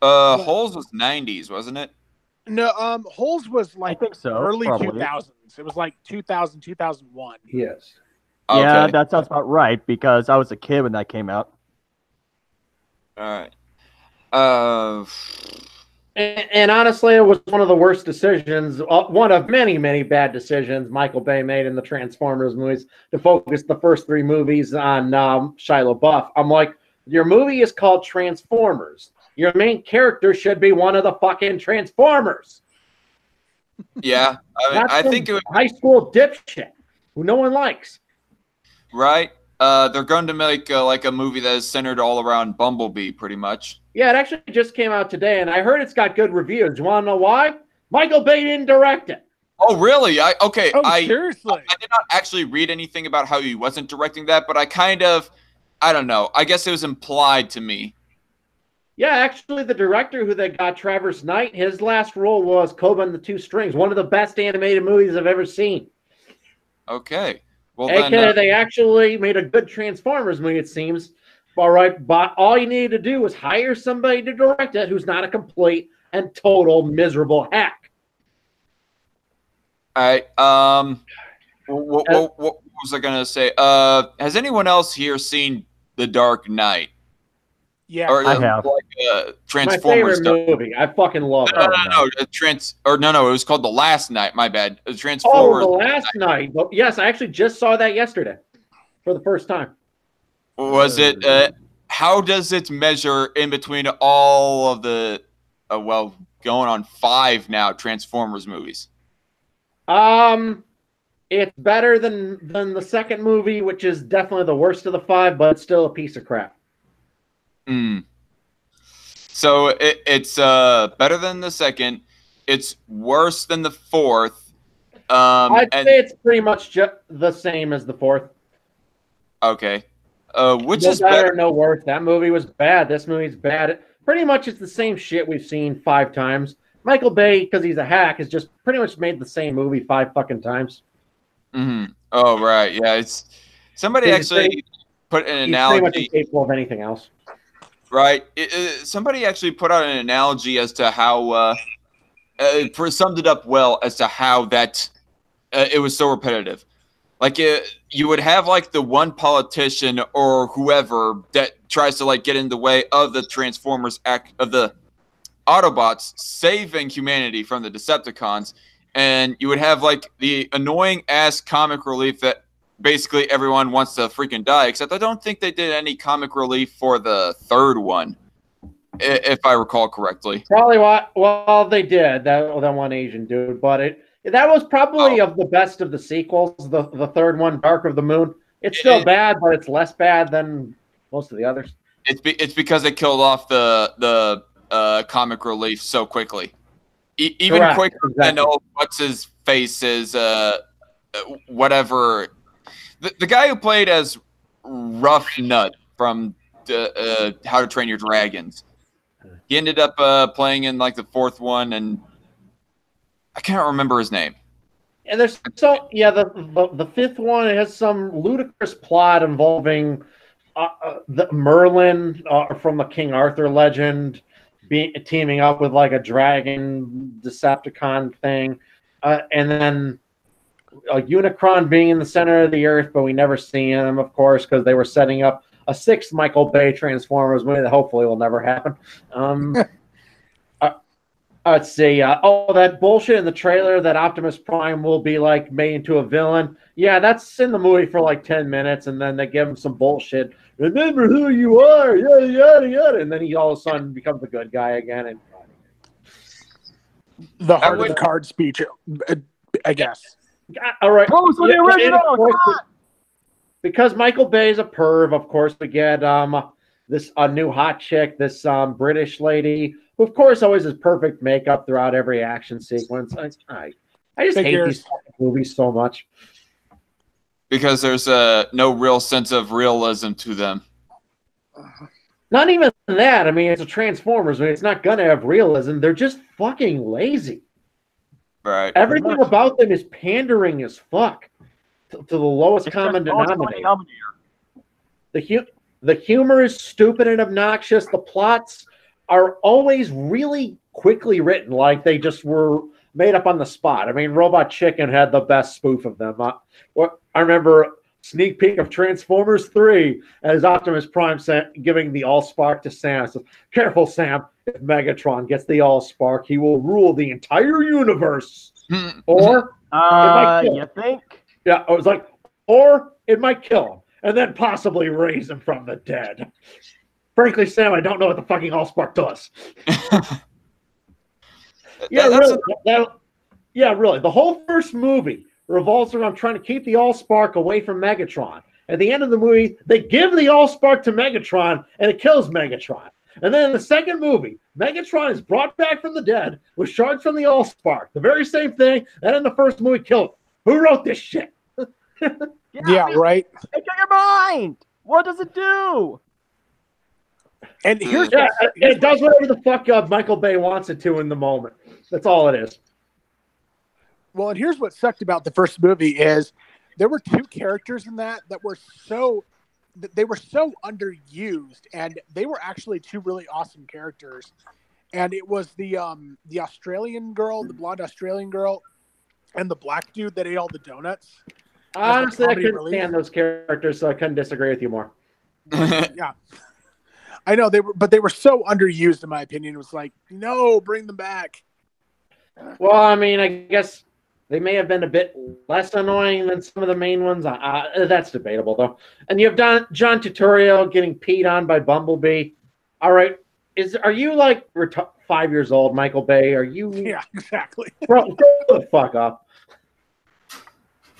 Holes was 90s, wasn't it? No, Holes was like I think so, early probably. 2000s. It was like 2000, 2001. Yes. Okay. Yeah, that sounds about right because I was a kid when that came out. All right. And honestly, it was one of the worst decisions, one of many, many bad decisions Michael Bay made in the Transformers movies to focus the first three movies on Shia LaBeouf. I'm like, your movie is called Transformers. Your main character should be one of the fucking Transformers. Yeah, I think it was high school dipshit who no one likes. Right. They're going to make like a movie that is centered all around Bumblebee, pretty much. Yeah, it actually just came out today, and I heard it's got good reviews. You want to know why? Michael Bay didn't direct it. Oh, really? Seriously? I did not actually read anything about how he wasn't directing that, but I don't know. I guess it was implied to me. Yeah, actually, the director who they got, Travis Knight, his last role was Koba and the Two Strings, one of the best animated movies I've ever seen. Okay. Well, they actually made a good Transformers movie, it seems. All right, but all you need to do is hire somebody to direct it who's not a complete and total miserable hack. All right. What was I gonna say? Has anyone else here seen The Dark Knight? Yeah, I have. Transformers. My favorite movie. I fucking love it. No. It was called The Last Night. My bad. Transformers. Oh, The Last Night. Yes, I actually just saw that yesterday for the first time. Was it? How does it measure in between all of the, going on 5 now Transformers movies? It's better than the second movie, which is definitely the worst of the 5, but it's still a piece of crap. So it's better than the second. It's worse than the fourth. I'd say it's pretty much just the same as the fourth. Okay. Which no is better? No worse. That movie was bad. This movie's bad. Pretty much it's the same shit we've seen 5 times. Michael Bay, because he's a hack, has just pretty much made the same movie 5 fucking times. Mm-hmm. Oh, right. Yeah. It's somebody put an analogy. He's pretty much incapable of anything else. Right. Somebody actually put out an analogy as to how summed it up well as to how that it was so repetitive. Like you would have like the one politician or whoever that tries to like get in the way of the Transformers of the Autobots saving humanity from the Decepticons, and you would have like the annoying ass comic relief that basically everyone wants to freaking die, except I don't think they did any comic relief for the third one, if I recall correctly. Probably well they did that one Asian dude, but that was probably of the best of the sequels. The third one, Dark of the Moon. It's still bad, but it's less bad than most of the others. It's because they killed off the comic relief so quickly, even Correct, quicker exactly. than what's his face is whatever. The guy who played as Rough Nut from How to Train Your Dragons, he ended up playing in like the fourth one, and I can't remember his name. And there's the fifth one, it has some ludicrous plot involving the Merlin from the King Arthur legend teaming up with like a dragon Decepticon thing, and then a Unicron being in the center of the earth, but we never see him, of course, because they were setting up a sixth Michael Bay Transformers movie that hopefully will never happen. Let's see. That bullshit in the trailer that Optimus Prime will be like made into a villain. Yeah, that's in the movie for like 10 minutes, and then they give him some bullshit. Remember who you are, yada yada yada, and then he all of a sudden becomes a good guy again. And the heart of the card speech, I guess. All right. Close with the original. Because Michael Bay is a perv, of course, we get this new hot chick, this British lady, who, of course, always has perfect makeup throughout every action sequence. I just hate these movies so much. Because there's no real sense of realism to them. Not even that. I mean, it's a Transformers movie. It's not going to have realism. They're just fucking lazy. Right. Everything about them is pandering as fuck to the lowest common denominator. The humor is stupid and obnoxious. The plots are always really quickly written, like they just were made up on the spot. I mean, Robot Chicken had the best spoof of them. I remember sneak peek of Transformers 3 as Optimus Prime giving the Allspark to Sam. Says, "Careful, Sam. If Megatron gets the Allspark, he will rule the entire universe." Or you think? Yeah, I was like, or it might kill him and then possibly raise him from the dead. Frankly, Sam, I don't know what the fucking Allspark does. Really. The whole first movie revolves around trying to keep the Allspark away from Megatron. At the end of the movie, they give the Allspark to Megatron, and it kills Megatron. And then in the second movie, Megatron is brought back from the dead with shards from the Allspark. The very same thing that in the first movie killed him. Who wrote this shit? Right. Take your mind. What does it do? And here's it does whatever the fuck Michael Bay wants it to in the moment. That's all it is. Well, and here's what sucked about the first movie is there were two characters in that were so underused, and they were actually two really awesome characters. And it was the Australian girl, the blonde Australian girl, and the black dude that ate all the donuts. Honestly, I couldn't stand those characters, so I couldn't disagree with you more. Yeah. I know they were so underused in my opinion. It was like, no, bring them back. Well, I mean, I guess they may have been a bit less annoying than some of the main ones. That's debatable, though. And you have John Turturro getting peed on by Bumblebee. All right, are you like 5 years old, Michael Bay? Are you? Yeah, exactly. Bro, grow the fuck up.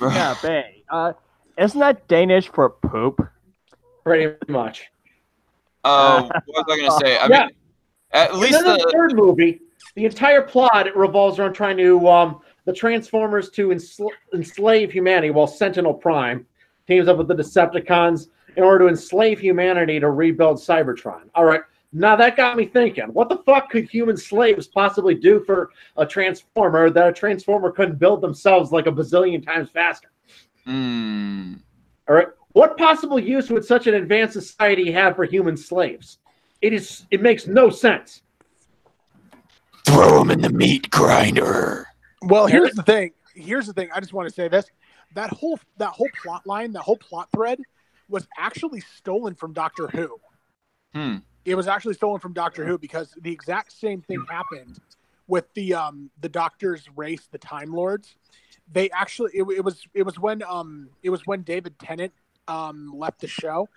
Yeah, Bay. Isn't that Danish for poop? Pretty much. What was I going to say? I mean, at least the third movie, the entire plot revolves around trying to the Transformers to enslave humanity, while Sentinel Prime teams up with the Decepticons in order to enslave humanity to rebuild Cybertron. All right, now that got me thinking, what the fuck could human slaves possibly do for a Transformer that a Transformer couldn't build themselves like a bazillion times faster? All right, what possible use would such an advanced society have for human slaves? It makes no sense. Throw them in the meat grinder. Well, here's the thing. I just want to say this. That whole plot line, that whole plot thread was actually stolen from Doctor Who. It was actually stolen from Doctor Who because the exact same thing happened with the Doctor's race, the Time Lords. they actually it was when David Tennant left the show,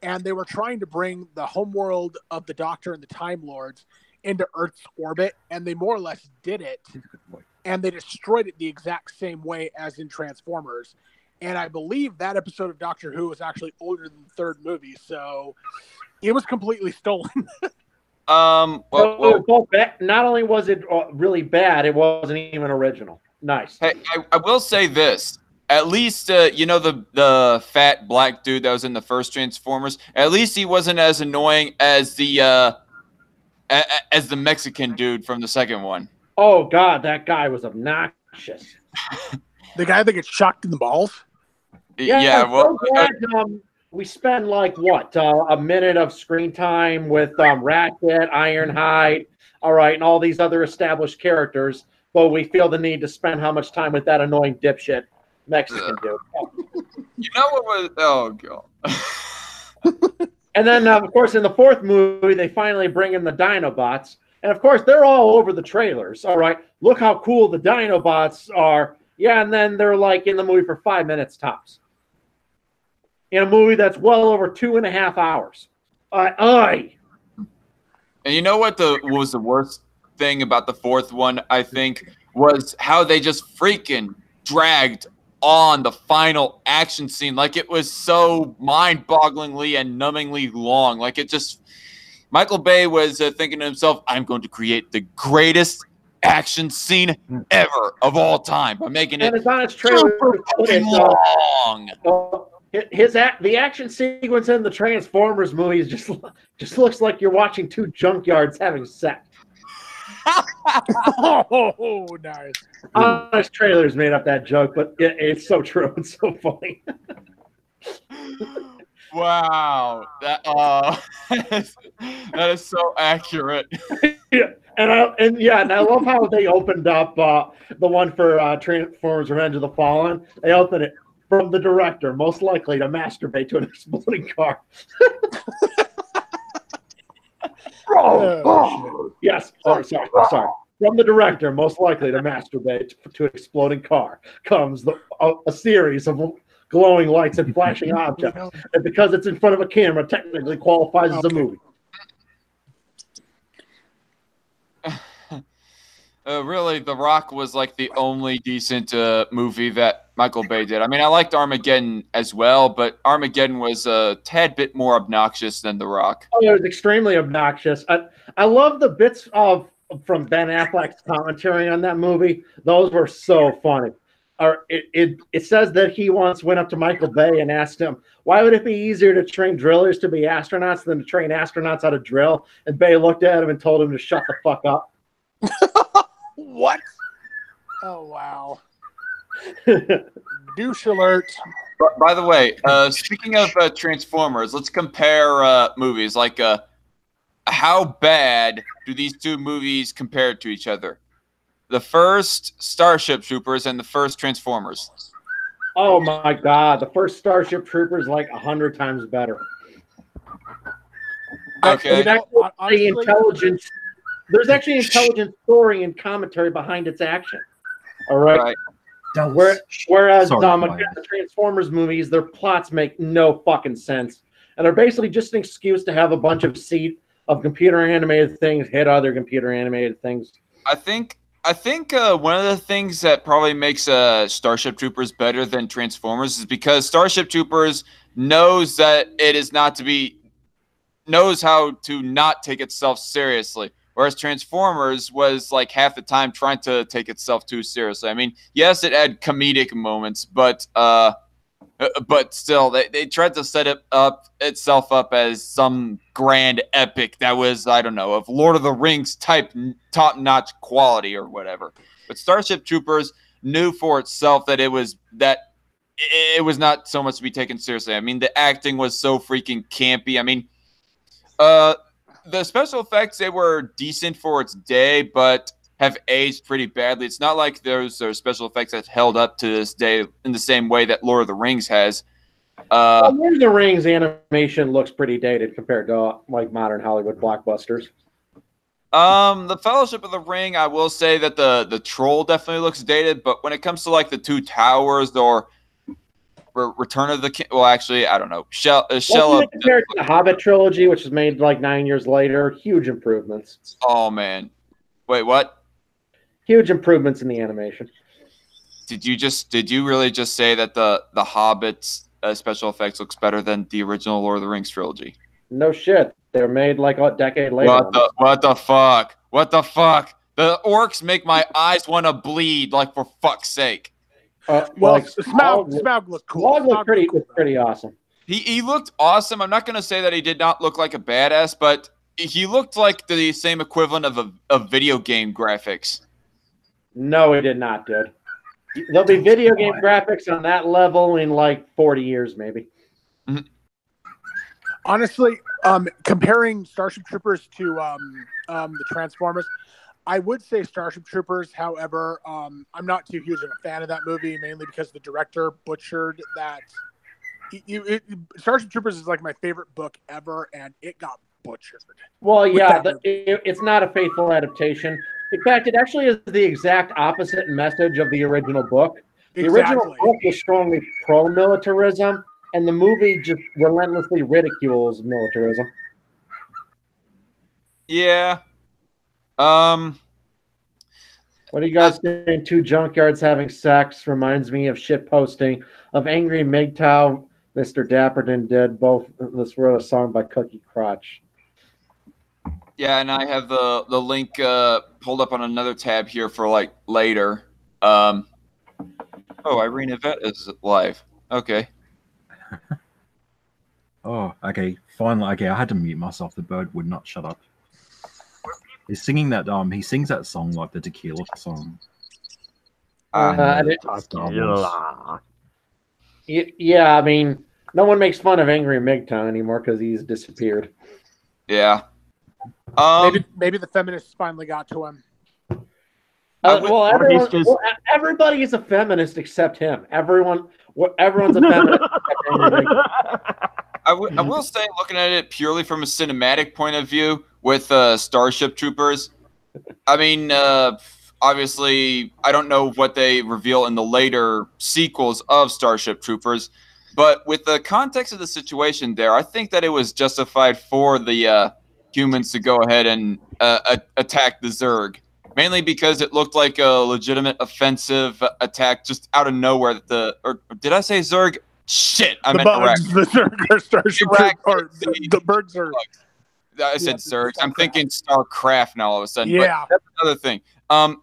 and they were trying to bring the homeworld of the Doctor and the Time Lords into Earth's orbit, and they more or less did it, and they destroyed it the exact same way as in Transformers. And I believe that episode of Doctor Who was actually older than the third movie, so it was completely stolen. Not only was it really bad, it wasn't even original. Nice. Hey, I will say this. At least, the fat black dude that was in the first Transformers, at least he wasn't as annoying as the Mexican dude from the second one. Oh, God, that guy was obnoxious. The guy that gets shocked in the balls? Yeah, well... we spend, like, what, a minute of screen time with Ratchet, Ironhide, all right, and all these other established characters, but we feel the need to spend how much time with that annoying dipshit Mexican dude. You know what was... Oh, God. And then, of course, in the fourth movie, they finally bring in the Dinobots. And, of course, they're all over the trailers, all right? Look how cool the Dinobots are. Yeah, and then they're, like, in the movie for 5 minutes tops. In a movie that's well over 2.5 hours. And you know what was the worst thing about the fourth one, I think, was how they just freaking dragged on the final action scene. Like, it was so mind-bogglingly and numbingly long. Like, it just... Michael Bay was thinking to himself, I'm going to create the greatest action scene ever of all time by making it super fucking long. The action sequence in the Transformers movies just looks like you're watching two junkyards having sex. Oh, nice. Honest Trailers made up that joke, but it's so true. It's so funny. Wow, that is so accurate. Yeah, and I love how they opened up the one for Transformers: Revenge of the Fallen. They opened it from the director, most likely to masturbate to an exploding car. Yes. Sorry. From the director, most likely to masturbate to an exploding car, comes a series of glowing lights and flashing objects. And because it's in front of a camera, technically qualifies as a movie. Really, The Rock was like the only decent movie that Michael Bay did. I mean, I liked Armageddon as well, but Armageddon was a tad bit more obnoxious than The Rock. Oh, it was extremely obnoxious. I love the bits from Ben Affleck's commentary on that movie. Those were so funny. It says that he once went up to Michael Bay and asked him, why would it be easier to train drillers to be astronauts than to train astronauts how to drill? And Bay looked at him and told him to shut the fuck up. What? Oh, wow. Douche alert. By the way, speaking of Transformers, let's compare movies. Like, how bad do these two movies compare to each other? The first Starship Troopers and the first Transformers. Oh my God! The first Starship Troopers like 100 times better. Okay. There's actually intelligent story and commentary behind its action. All right. Whereas the Transformers movies, their plots make no fucking sense, and they're basically just an excuse to have a bunch of computer animated things hit other computer animated things. I think one of the things that probably makes Starship Troopers better than Transformers is because Starship Troopers knows how to not take itself seriously, whereas Transformers was like half the time trying to take itself too seriously. I mean, yes, it had comedic moments, but still, they tried to set itself up as some grand epic that was, I don't know, of Lord of the Rings type top-notch quality or whatever. But Starship Troopers knew for itself that it was not so much to be taken seriously. I mean, the acting was so freaking campy. I mean, the special effects, they were decent for its day, but have aged pretty badly. It's not like those are special effects that held up to this day in the same way that Lord of the Rings has. Lord of the Rings animation looks pretty dated compared to like modern Hollywood blockbusters. The Fellowship of the Ring, I will say that the troll definitely looks dated, but when it comes to like the Two Towers or Return of the King, well, actually, I don't know. Shell of compared to the Hobbit trilogy, which was made like 9 years later, huge improvements. Oh man, wait, what? Huge improvements in the animation. Did you really just say that the Hobbit's special effects looks better than the original Lord of the Rings trilogy? No shit. They're made like a decade later. What the fuck? What the fuck? The orcs make my eyes want to bleed, like, for fuck's sake. Well, like, Smaug looked cool. Smaug looked pretty awesome. He looked awesome. I'm not going to say that he did not look like a badass, but he looked like the same equivalent of video game graphics. No, he did not, dude. There'll be video game graphics on that level in like 40 years, maybe. Mm-hmm. Honestly, comparing Starship Troopers to the Transformers, I would say Starship Troopers. However, I'm not too huge of a fan of that movie, mainly because the director butchered that. Starship Troopers is like my favorite book ever, and it got butchered. Well, yeah, it's not a faithful adaptation. In fact, it actually is the exact opposite message of the original book. The original book was strongly pro-militarism, and the movie just relentlessly ridicules militarism. Yeah. What do you guys think? Two junkyards having sex reminds me of shit posting of Angry MGTOW. Mr. Dapperton did both. Let's wrote a song by Cookie Crotch. Yeah, and I have the link pulled up on another tab here for like later. Oh, Irene Yvette is live. Okay. Oh, okay. Finally, okay. I had to mute myself. The bird would not shut up. He's singing that. He sings that song like the Tequila song. Yeah, I mean, no one makes fun of Angry MGTOW anymore because he's disappeared. Yeah. Maybe the feminists finally got to him. Everybody is a feminist except him. Everyone's a feminist. I will say, looking at it purely from a cinematic point of view with Starship Troopers, I mean, obviously, I don't know what they reveal in the later sequels of Starship Troopers, but with the context of the situation there, I think that it was justified for the humans to go ahead and attack the Zerg, mainly because it looked like a legitimate offensive attack just out of nowhere. Or did I say Zerg? Shit, I meant the Zerg or Starship or the bird Zerg. I said Zerg. I'm thinking StarCraft now all of a sudden. Yeah, but that's another thing.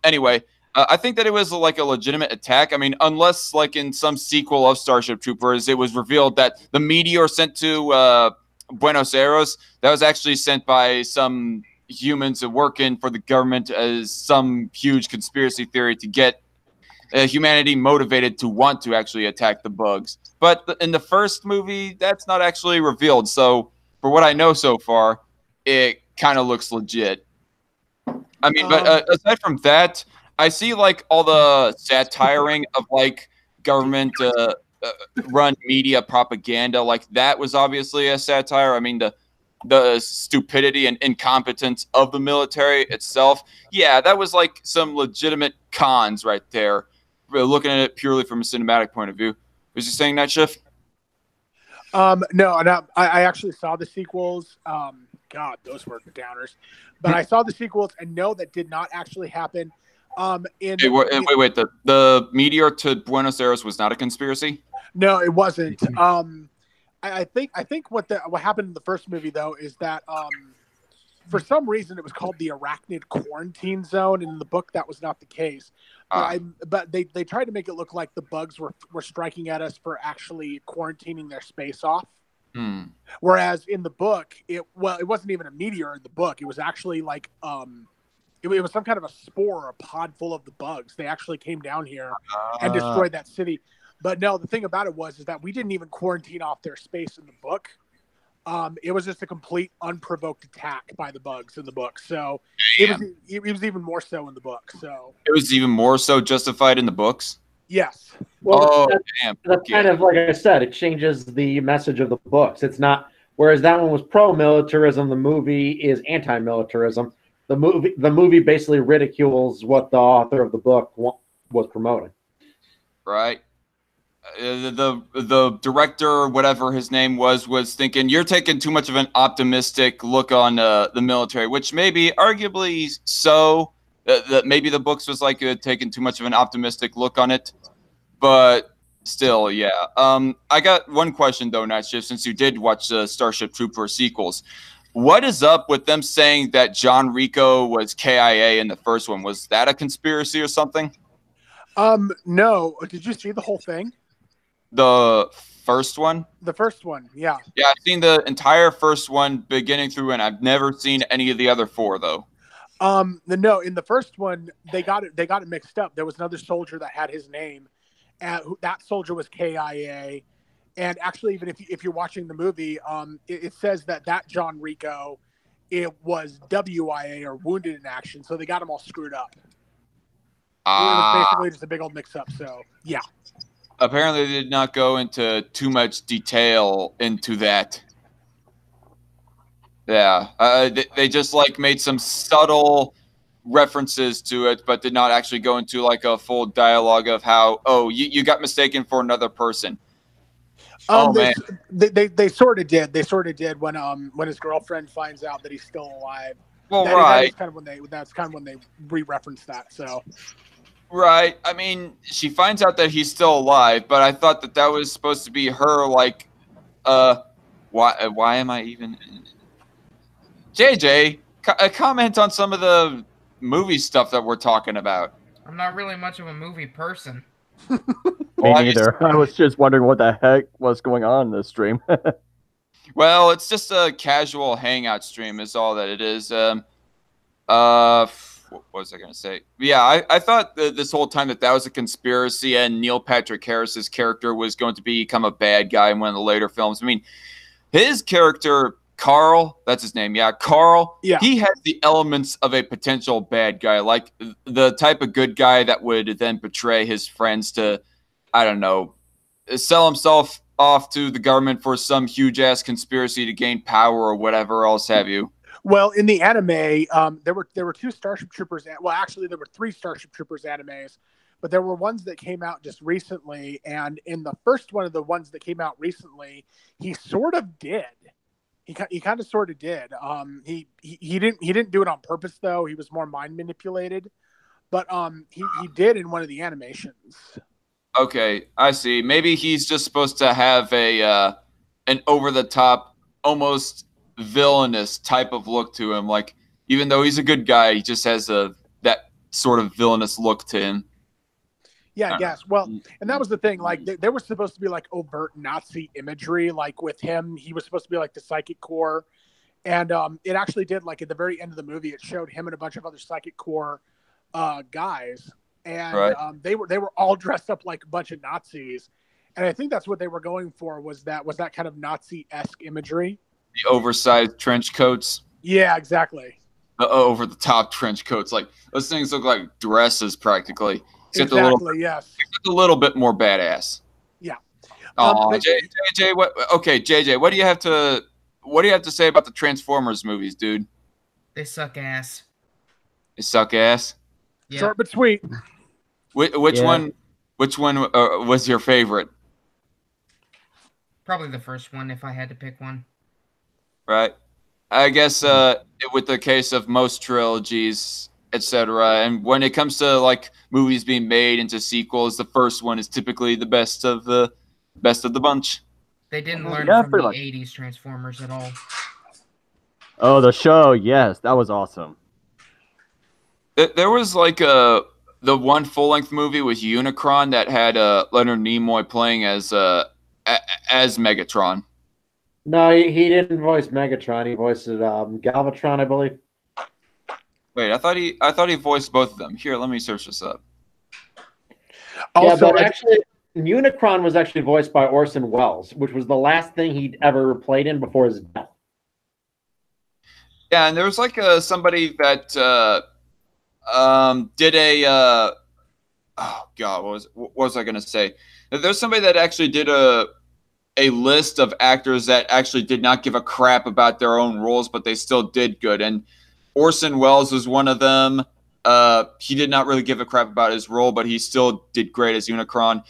Anyway, I think that it was like a legitimate attack. I mean, unless like in some sequel of Starship Troopers, it was revealed that the meteor sent to Buenos Aires, that was actually sent by some humans working for the government as some huge conspiracy theory to get humanity motivated to want to actually attack the bugs. But in the first movie, that's not actually revealed. So for what I know so far, it kind of looks legit. I mean, but aside from that, I see like all the satiring of like government run media propaganda. Like that was obviously a satire. I mean, the stupidity and incompetence of the military itself. Yeah, that was like some legitimate cons right there. Looking at it purely from a cinematic point of view. Was you saying Nightshift? No, I actually saw the sequels. God, those were downers. But I saw the sequels and no, that did not actually happen. Wait. The meteor to Buenos Aires was not a conspiracy? No, it wasn't. I think what happened in the first movie though is that for some reason it was called the Arachnid Quarantine Zone, and in the book that was not the case. But they tried to make it look like the bugs were striking at us for actually quarantining their space off. Whereas in the book, it wasn't even a meteor in the book. It was actually like it was some kind of a spore or a pod full of the bugs. They actually came down here and destroyed that city. But no, the thing about it is that we didn't even quarantine off their space in the book. It was just a complete unprovoked attack by the bugs in the book. So it was even more so in the book. So it was even more so justified in the books. Yes. Well, that's kind of like I said. It changes the message of the books. It's not. Whereas that one was pro-militarism, the movie is anti-militarism. The movie basically ridicules what the author of the book was promoting. Right. The director, whatever his name was thinking you're taking too much of an optimistic look on the military, which maybe arguably so. That maybe the books was like taking too much of an optimistic look on it, but still, yeah. I got one question though, Nightshift, since you did watch the Starship Trooper sequels. What is up with them saying that John Rico was KIA in the first one? Was that a conspiracy or something? No. Did you see the whole thing? The first one? The first one, yeah. Yeah, I've seen the entire first one beginning through, and I've never seen any of the other four though. No, in the first one, they got it mixed up. There was another soldier that had his name, and that soldier was KIA. And actually, even if you're watching the movie, it says that John Rico, it was WIA or Wounded in Action. So they got them all screwed up. It was basically just a big old mix-up. So yeah. Apparently, they did not go into too much detail into that. Yeah, they just like made some subtle references to it, but did not actually go into like a full dialogue of how, oh, you got mistaken for another person. Man, they sort of did. They sort of did when his girlfriend finds out that he's still alive. Well, right. That's kind of when they re-referenced that. So. Right. I mean, she finds out that he's still alive, but I thought that was supposed to be her. Like, why am I even? JJ, comment on some of the movie stuff that we're talking about. I'm not really much of a movie person. Me neither. I was just wondering what the heck was going on in this stream. Well, it's just a casual hangout stream is all that it is. What was I going to say? Yeah, I thought this whole time that was a conspiracy and Neil Patrick Harris's character was going to become a bad guy in one of the later films. I mean, his character, Carl, that's his name. Yeah, Carl. Yeah. He has the elements of a potential bad guy, like the type of good guy that would then betray his friends to, I don't know, sell himself off to the government for some huge-ass conspiracy to gain power or whatever else have you. Well, in the anime, there were two Starship Troopers. Well, actually, there were three Starship Troopers animes, but there were ones that came out just recently. And in the first one of the ones that came out recently, he sort of did. He kind of sort of did. He didn't do it on purpose though. He was more mind manipulated, but he did in one of the animations. Okay, I see. Maybe he's just supposed to have an over the top, almost villainous type of look to him. Like, even though he's a good guy, he just has that sort of villainous look to him. Yeah, I guess. Well, and that was the thing. Like, there was supposed to be like overt Nazi imagery. Like with him, he was supposed to be like the Psychic Corps, and it actually did. Like at the very end of the movie, it showed him and a bunch of other Psychic Corps guys, and right. They were all dressed up like a bunch of Nazis, and I think that's what they were going for was that kind of Nazi-esque imagery. The oversized trench coats. Yeah, exactly. The over the top trench coats, like those things look like dresses practically. Exactly. Yes. A little bit more badass. Yeah. JJ, what? Okay, JJ, what do you have to say about the Transformers movies, dude? They suck ass. They suck ass. Yeah. Short but sweet. Which one? Which one was your favorite? Probably the first one, if I had to pick one. Right. I guess with the case of most trilogies, etc. And when it comes to like movies being made into sequels, the first one is typically the best of the bunch. They didn't learn from the 80s Transformers at all. Oh, the show, yes, that was awesome. There was like the one full-length movie with Unicron that had Leonard Nimoy playing as Megatron. No, he didn't voice Megatron. He voiced Galvatron, I believe. Wait, I thought he voiced both of them. Here, let me search this up. Also, yeah, but actually, Unicron was actually voiced by Orson Welles, which was the last thing he'd ever played in before his death. Yeah, and there was like somebody that did a oh god, what was I gonna say? There's somebody that actually did a list of actors that actually did not give a crap about their own roles, but they still did good. And Orson Welles was one of them. He did not really give a crap about his role, but he still did great as Unicron.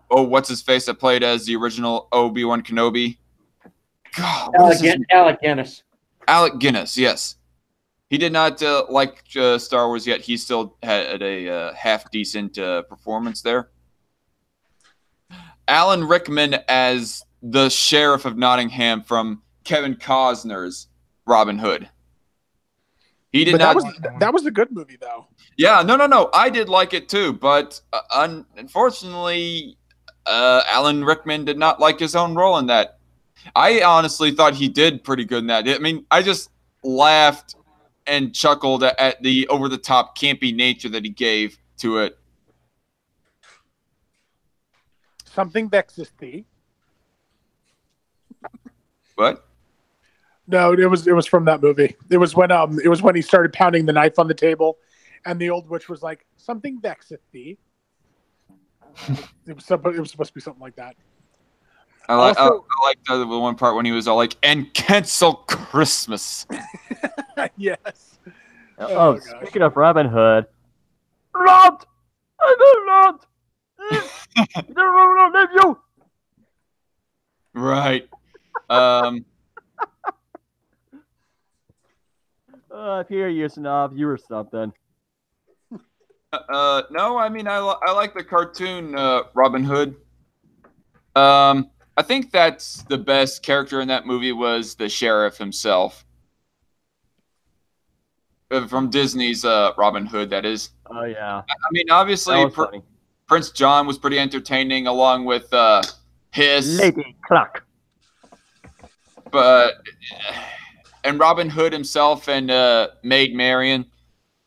What's his face that played as the original Obi-Wan Kenobi? God, Alec Guinness. Alec Guinness, yes. He did not like Star Wars yet. He still had a half-decent performance there. Alan Rickman as the Sheriff of Nottingham from Kevin Costner's Robin Hood. He did not. That was a good movie, though. Yeah, no. I did like it too, but unfortunately, Alan Rickman did not like his own role in that. I honestly thought he did pretty good in that. I mean, I just laughed and chuckled at the over-the-top campy nature that he gave to it. Something vexes thee. What? No, it was from that movie. It was when he started pounding the knife on the table, and the old witch was like, "Something vexeth thee." It was supposed to be something like that. I like the one part when he was all like, "And cancel Christmas." Yes. Oh, speaking of Robin Hood, Rod, I will not. I will not leave you. Right. If you're a snob, you or something. No, I mean I like the cartoon Robin Hood. I think that's the best character in that movie was the sheriff himself. From Disney's Robin Hood, that is. Oh yeah. I mean, obviously, Prince John was pretty entertaining, along with Hiss, Lady Cluck. And Robin Hood himself and Maid Marian,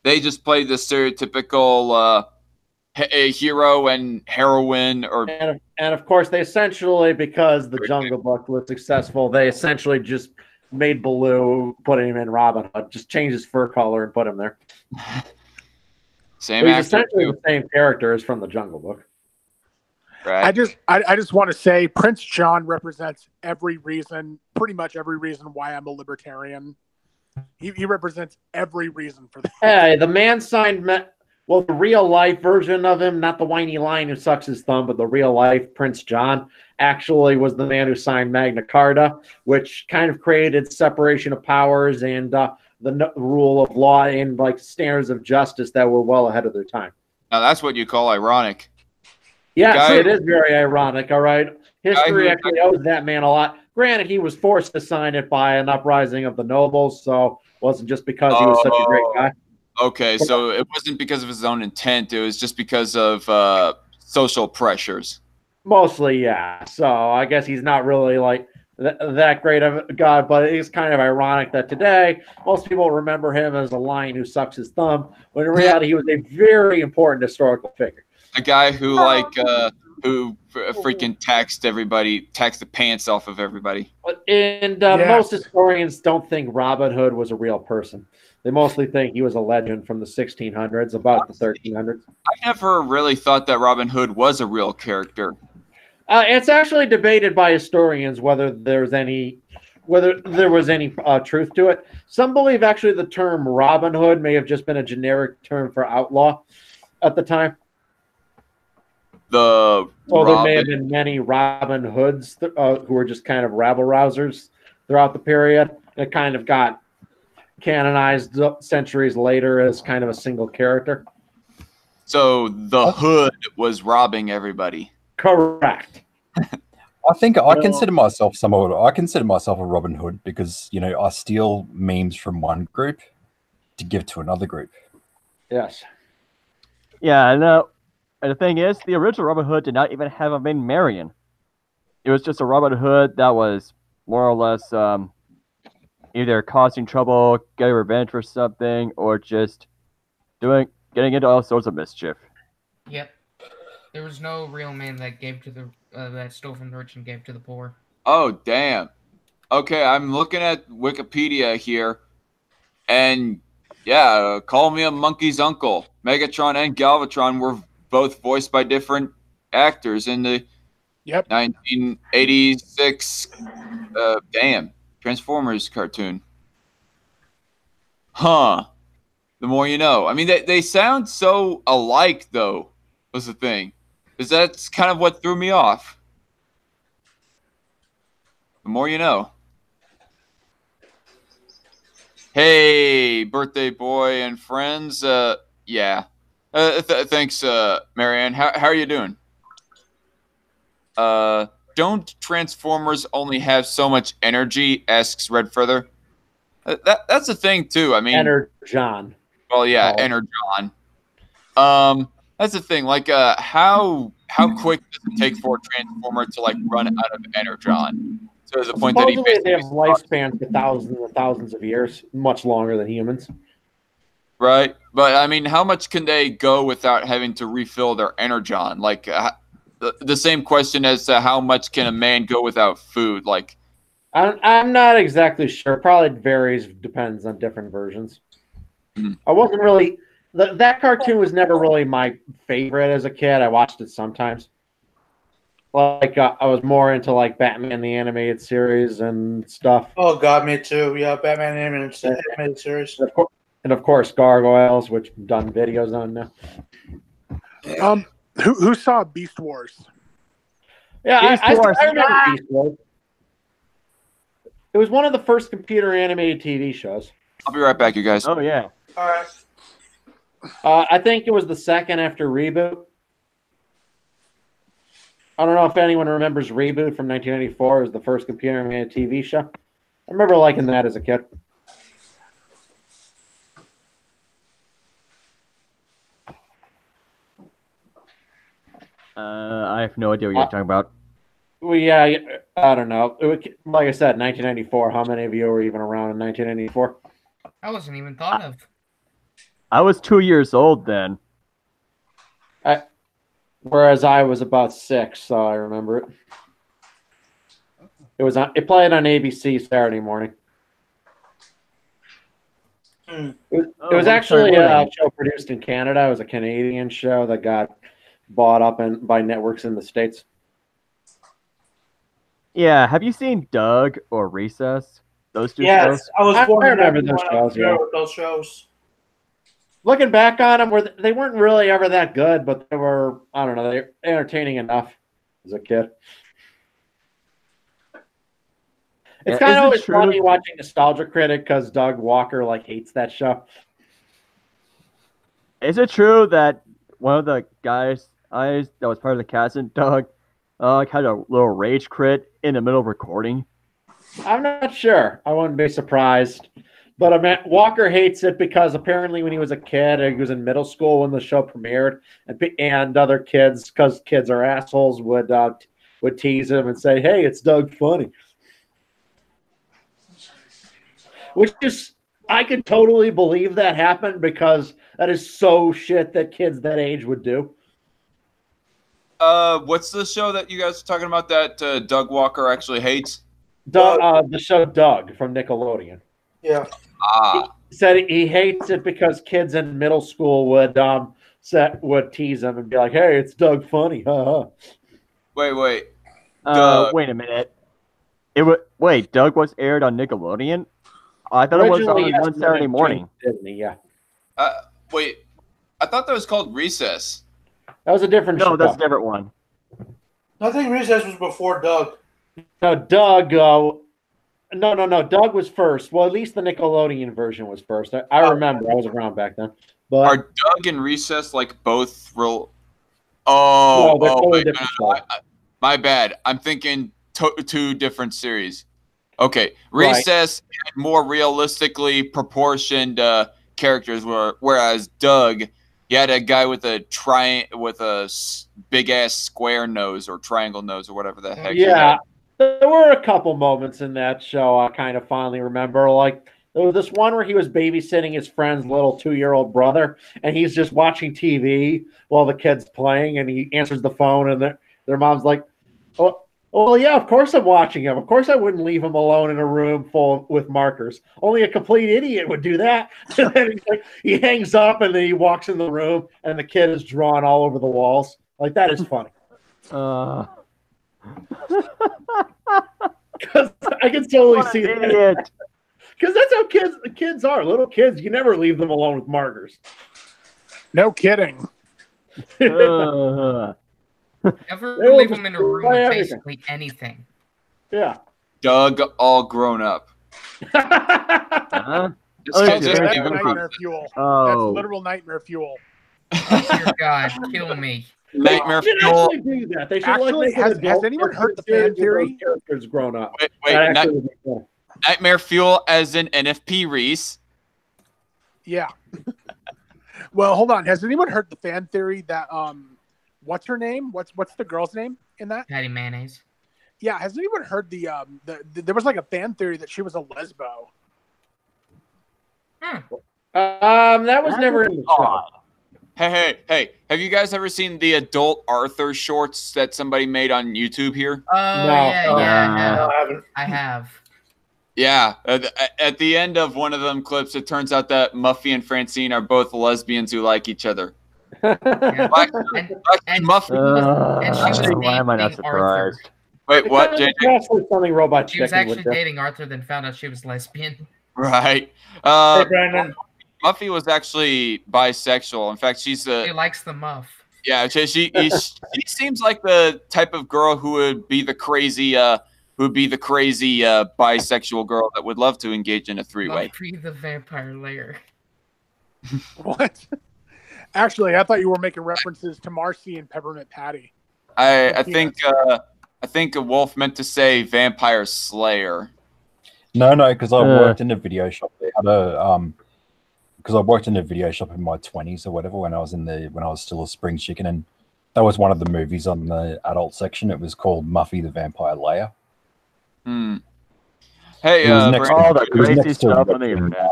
they just played the stereotypical hero and heroine, and of course they essentially, because the Jungle Book was successful, they essentially just made Baloo, put him in Robin Hood, just changed his fur color and put him there. Same. He's essentially the same character as from the Jungle Book. Right. I just want to say Prince John represents pretty much every reason why I'm a libertarian. He represents every reason for that. Hey, the man signed. Well, the real life version of him, not the whiny lion who sucks his thumb, but the real life Prince John actually was the man who signed Magna Carta, which kind of created separation of powers and the rule of law and like standards of justice that were well ahead of their time. Now that's what you call ironic. Yes, it is very ironic. All right, history actually owes that man a lot. Granted, he was forced to sign it by an uprising of the nobles, so it wasn't just because he was such a great guy. Okay, so it wasn't because of his own intent. It was just because of social pressures. Mostly, yeah. So I guess he's not really like that great of a god, but it's kind of ironic that today most people remember him as a lion who sucks his thumb, when in reality he was a very important historical figure. A guy who freaking taxed the pants off of everybody. And most historians don't think Robin Hood was a real person. They mostly think he was a legend from the 1600s, about the 1300s. I never really thought that Robin Hood was a real character. It's actually debated by historians whether there was any truth to it. Some believe actually the term Robin Hood may have just been a generic term for outlaw at the time. There may have been many Robin Hoods who were just kind of rabble-rousers throughout the period. It kind of got canonized centuries later as kind of a single character. So the Hood was robbing everybody. Correct. I think I consider myself a Robin Hood because, I steal memes from one group to give to another group. Yes. Yeah, and the thing is, the original Robin Hood did not even have a main Marion. It was just a Robin Hood that was more or less either causing trouble, getting revenge for something, or just getting into all sorts of mischief. Yep. There was no real man that gave to the that stole from the rich and gave to the poor. Oh, damn. Okay, I'm looking at Wikipedia here, and yeah, call me a monkey's uncle. Megatron and Galvatron were both voiced by different actors in the 1986 Transformers cartoon. Huh. The more you know. I mean, they sound so alike, though, was the thing. Because that's kind of what threw me off. The more you know. Hey, birthday boy and friends. Yeah. Thanks, Marianne. How are you doing? Don't Transformers only have so much energy? Asks Red Further. That's the thing too. I mean, Energon. Well, yeah, Energon. That's the thing. Like, how quick does it take for a Transformer to like run out of Energon? So there's a point that he Supposedly they have basically lifespans for thousands and thousands of years, much longer than humans. right? But I mean, how much can they go without having to refill their Energon? Like, the same question as to how much can a man go without food? Like, I'm not exactly sure. Probably varies, depends on different versions. I wasn't really that cartoon was never really my favorite as a kid. I watched it sometimes. Like I was more into like Batman the animated series and stuff. Oh God, me too. Yeah, Batman animated series. And of course, Gargoyles, which I've done videos on now. Who saw Beast Wars? Yeah, Beast I Wars. remember Beast Wars. It was one of the first computer animated TV shows. I'll be right back, you guys. Oh yeah. All right. I think it was the second after Reboot. I don't know if anyone remembers Reboot from 1994. It was the first computer animated TV show. I remember liking that as a kid. I have no idea what you're talking about. Well, yeah, I don't know. Like I said, 1994. How many of you were even around in 1994? I wasn't even thought of. I was 2 years old then. Whereas I was about 6, so I remember it. It played on ABC Saturday morning. It was actually a show produced in Canada. It was a Canadian show that got bought up by networks in the States. Yeah, have you seen Doug or Recess? Those two Yes, shows? I remember those shows. Yeah. Those shows. Looking back on them, they weren't really ever that good, but they were, I don't know, they were entertaining enough as a kid. It's kind of always funny watching Nostalgia Critic because Doug Walker hates that show. Is it true that one of the guys that was part of the cast and Doug had a little rage crit in the middle of recording? I'm not sure. I wouldn't be surprised. But Walker hates it because apparently when he was a kid, he was in middle school when the show premiered, and other kids, because kids are assholes, would tease him and say, "Hey, it's Doug funny," which is I could totally believe that happened because that is so shit that kids that age would do. What's the show that you guys are talking about that Doug Walker actually hates? The show Doug from Nickelodeon. Yeah. He said he hates it because kids in middle school would tease him and be like, "Hey, it's Doug funny." Wait. Wait a minute. Wait, Doug was aired on Nickelodeon? I thought it was on one Saturday morning. Disney, yeah. Wait, I thought that was called Recess. That was a different show. No, that's a different one. I think Recess was before Doug. No, Doug. No. Doug was first. Well, at least the Nickelodeon version was first. I remember. I was around back then. But are Doug and Recess both real? Oh, no, they're totally different. My bad. I'm thinking two different series. Okay, Recess had more realistically proportioned characters, whereas Doug, he had a guy with a big ass square nose or triangle nose or whatever the heck. Yeah. There were a couple moments in that show I kind of fondly remember. Like, there was this one where he was babysitting his friend's little 2-year-old brother, and he's just watching TV while the kid's playing, and he answers the phone, and their mom's like, "Oh, well, yeah, of course I'm watching him. Of course I wouldn't leave him alone in a room with markers. Only a complete idiot would do that." And then he hangs up, and then he walks in the room, and the kid is drawn all over the walls. Like, that is funny. Because I can totally see that. Because that's how kids are. Little kids, you never leave them alone with martyrs. No kidding. Never leave them in a room with basically anything. Yeah. Doug, all grown up. Huh? That's Just nightmare fuel. That's literal nightmare fuel. Oh, dear God, kill me. Nightmare They should fuel. actually do that. They should Actually, has anyone heard the fan theory? Characters grown up. Wait, Nightmare fuel as in NFP Reese. Yeah. Well, hold on. Has anyone heard the fan theory that what's her name? What's the girl's name in that? Patty Mayonnaise. Yeah. Has anyone heard the there was like a fan theory that she was a lesbo? That was never in the show. Hey! Have you guys ever seen the adult Arthur shorts that somebody made on YouTube here? Oh, yeah, I have. Yeah, at the end of one of them clips, it turns out that Muffy and Francine are both lesbians who like each other. Yeah. And Muffy. And she was why am I not dating Arthur. surprised? Wait, what, JJ? Something robot She was chicken actually dating Arthur, then found out she was lesbian. Right. Hey, Brandon. Muffy was actually bisexual. In fact, She likes the muff. Yeah, she seems like the type of girl who would be the crazy bisexual girl that would love to engage in a three-way. Muffy the Vampire Lair. What? Actually, I thought you were making references to Marcy and Peppermint Patty. I think a wolf meant to say Vampire Slayer. No, because I worked in a video shop. They had because I worked in a video shop in my 20s or whatever when I was still a spring chicken, and that was one of the movies on the adult section. It was called Muffy the Vampire Lair. Hey, the crazy stuff on the internet.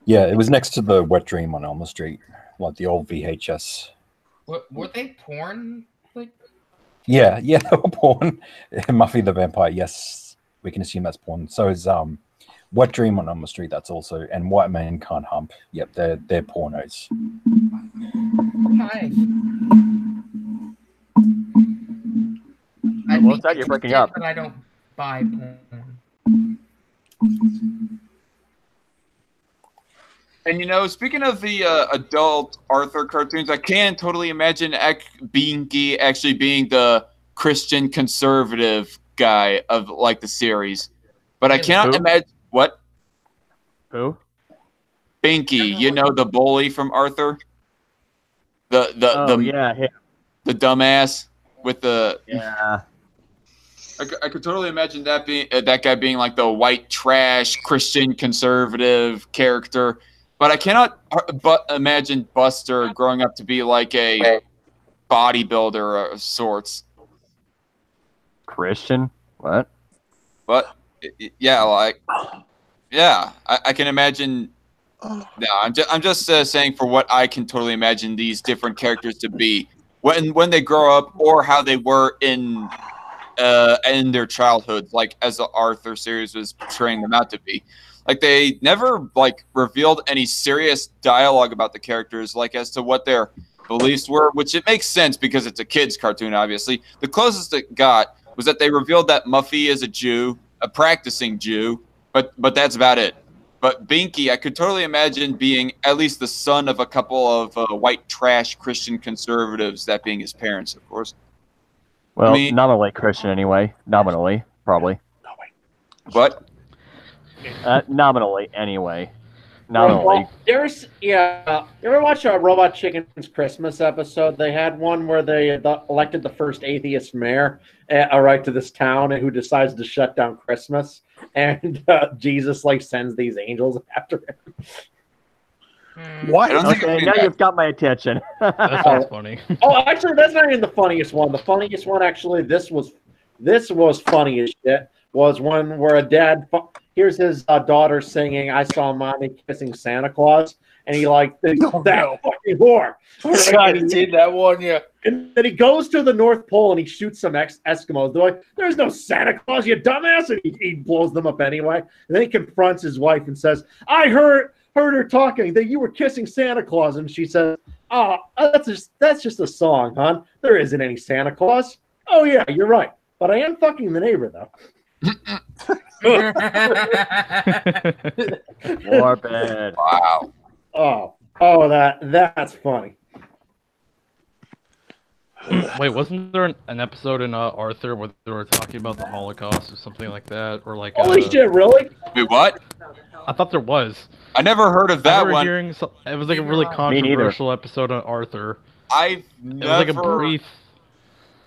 Yeah, it was next to the Wet Dream on Elm Street, like the old VHS. Were they porn? Like? Yeah, they were porn. Muffy the Vampire, yes, we can assume that's porn. So is Wet Dream on Elm Street. That's also, and White Man Can't Hump. Yep, they're pornos. Hi. What's that? You're breaking up. But I don't buy porn. And speaking of the adult Arthur cartoons, I can totally imagine Binky actually being the Christian conservative guy of like the series, but I cannot imagine what. Who? Binky, the bully from Arthur. The dumbass with the I could totally imagine that guy being like the white trash Christian conservative character. But I cannot but imagine Buster growing up to be like a bodybuilder of sorts. Christian? What? But yeah, I can imagine. No, I'm just saying for what I can totally imagine these different characters to be when they grow up, or how they were in their childhood, like as the Arthur series was portraying them out to be. Like they never revealed any serious dialogue about the characters, like as to what their beliefs were, which it makes sense because it's a kid's cartoon, obviously. The closest it got was that they revealed that Muffy is a Jew, a practicing Jew, but that's about it. But Binky, I could totally imagine being at least the son of a couple of white trash Christian conservatives, that being his parents, of course. Well, nominally Christian anyway. Nominally, probably. What? Nominally, anyway. Nominally. You ever watch Robot Chicken's Christmas episode? They had one where they elected the first atheist mayor right to this town, and who decides to shut down Christmas, and Jesus sends these angels after him. What? Okay, now you've got my attention. That sounds funny. Oh, actually, that's not even the funniest one. The funniest one, actually, this was funny as shit. Was one where a dad hears his daughter singing "I Saw Mommy Kissing Santa Claus," and he thinks, that fucking whore. I didn't see that one, yeah. And then he goes to the North Pole and he shoots some Eskimos. They're like, "There's no Santa Claus, you dumbass!" And he blows them up anyway. And then he confronts his wife and says, "I heard her talking that you were kissing Santa Claus," and she says, "Oh, that's just a song, hon. There isn't any Santa Claus." "Oh yeah, you're right. But I am fucking the neighbor, though." Morbid. Wow. Oh, that's funny. Wait, wasn't there an episode in Arthur where they were talking about the Holocaust or something like that, or like? Holy shit! Really? Wait, what? I thought there was. I never heard of that one. Hearing it was like a really controversial episode on Arthur. I've never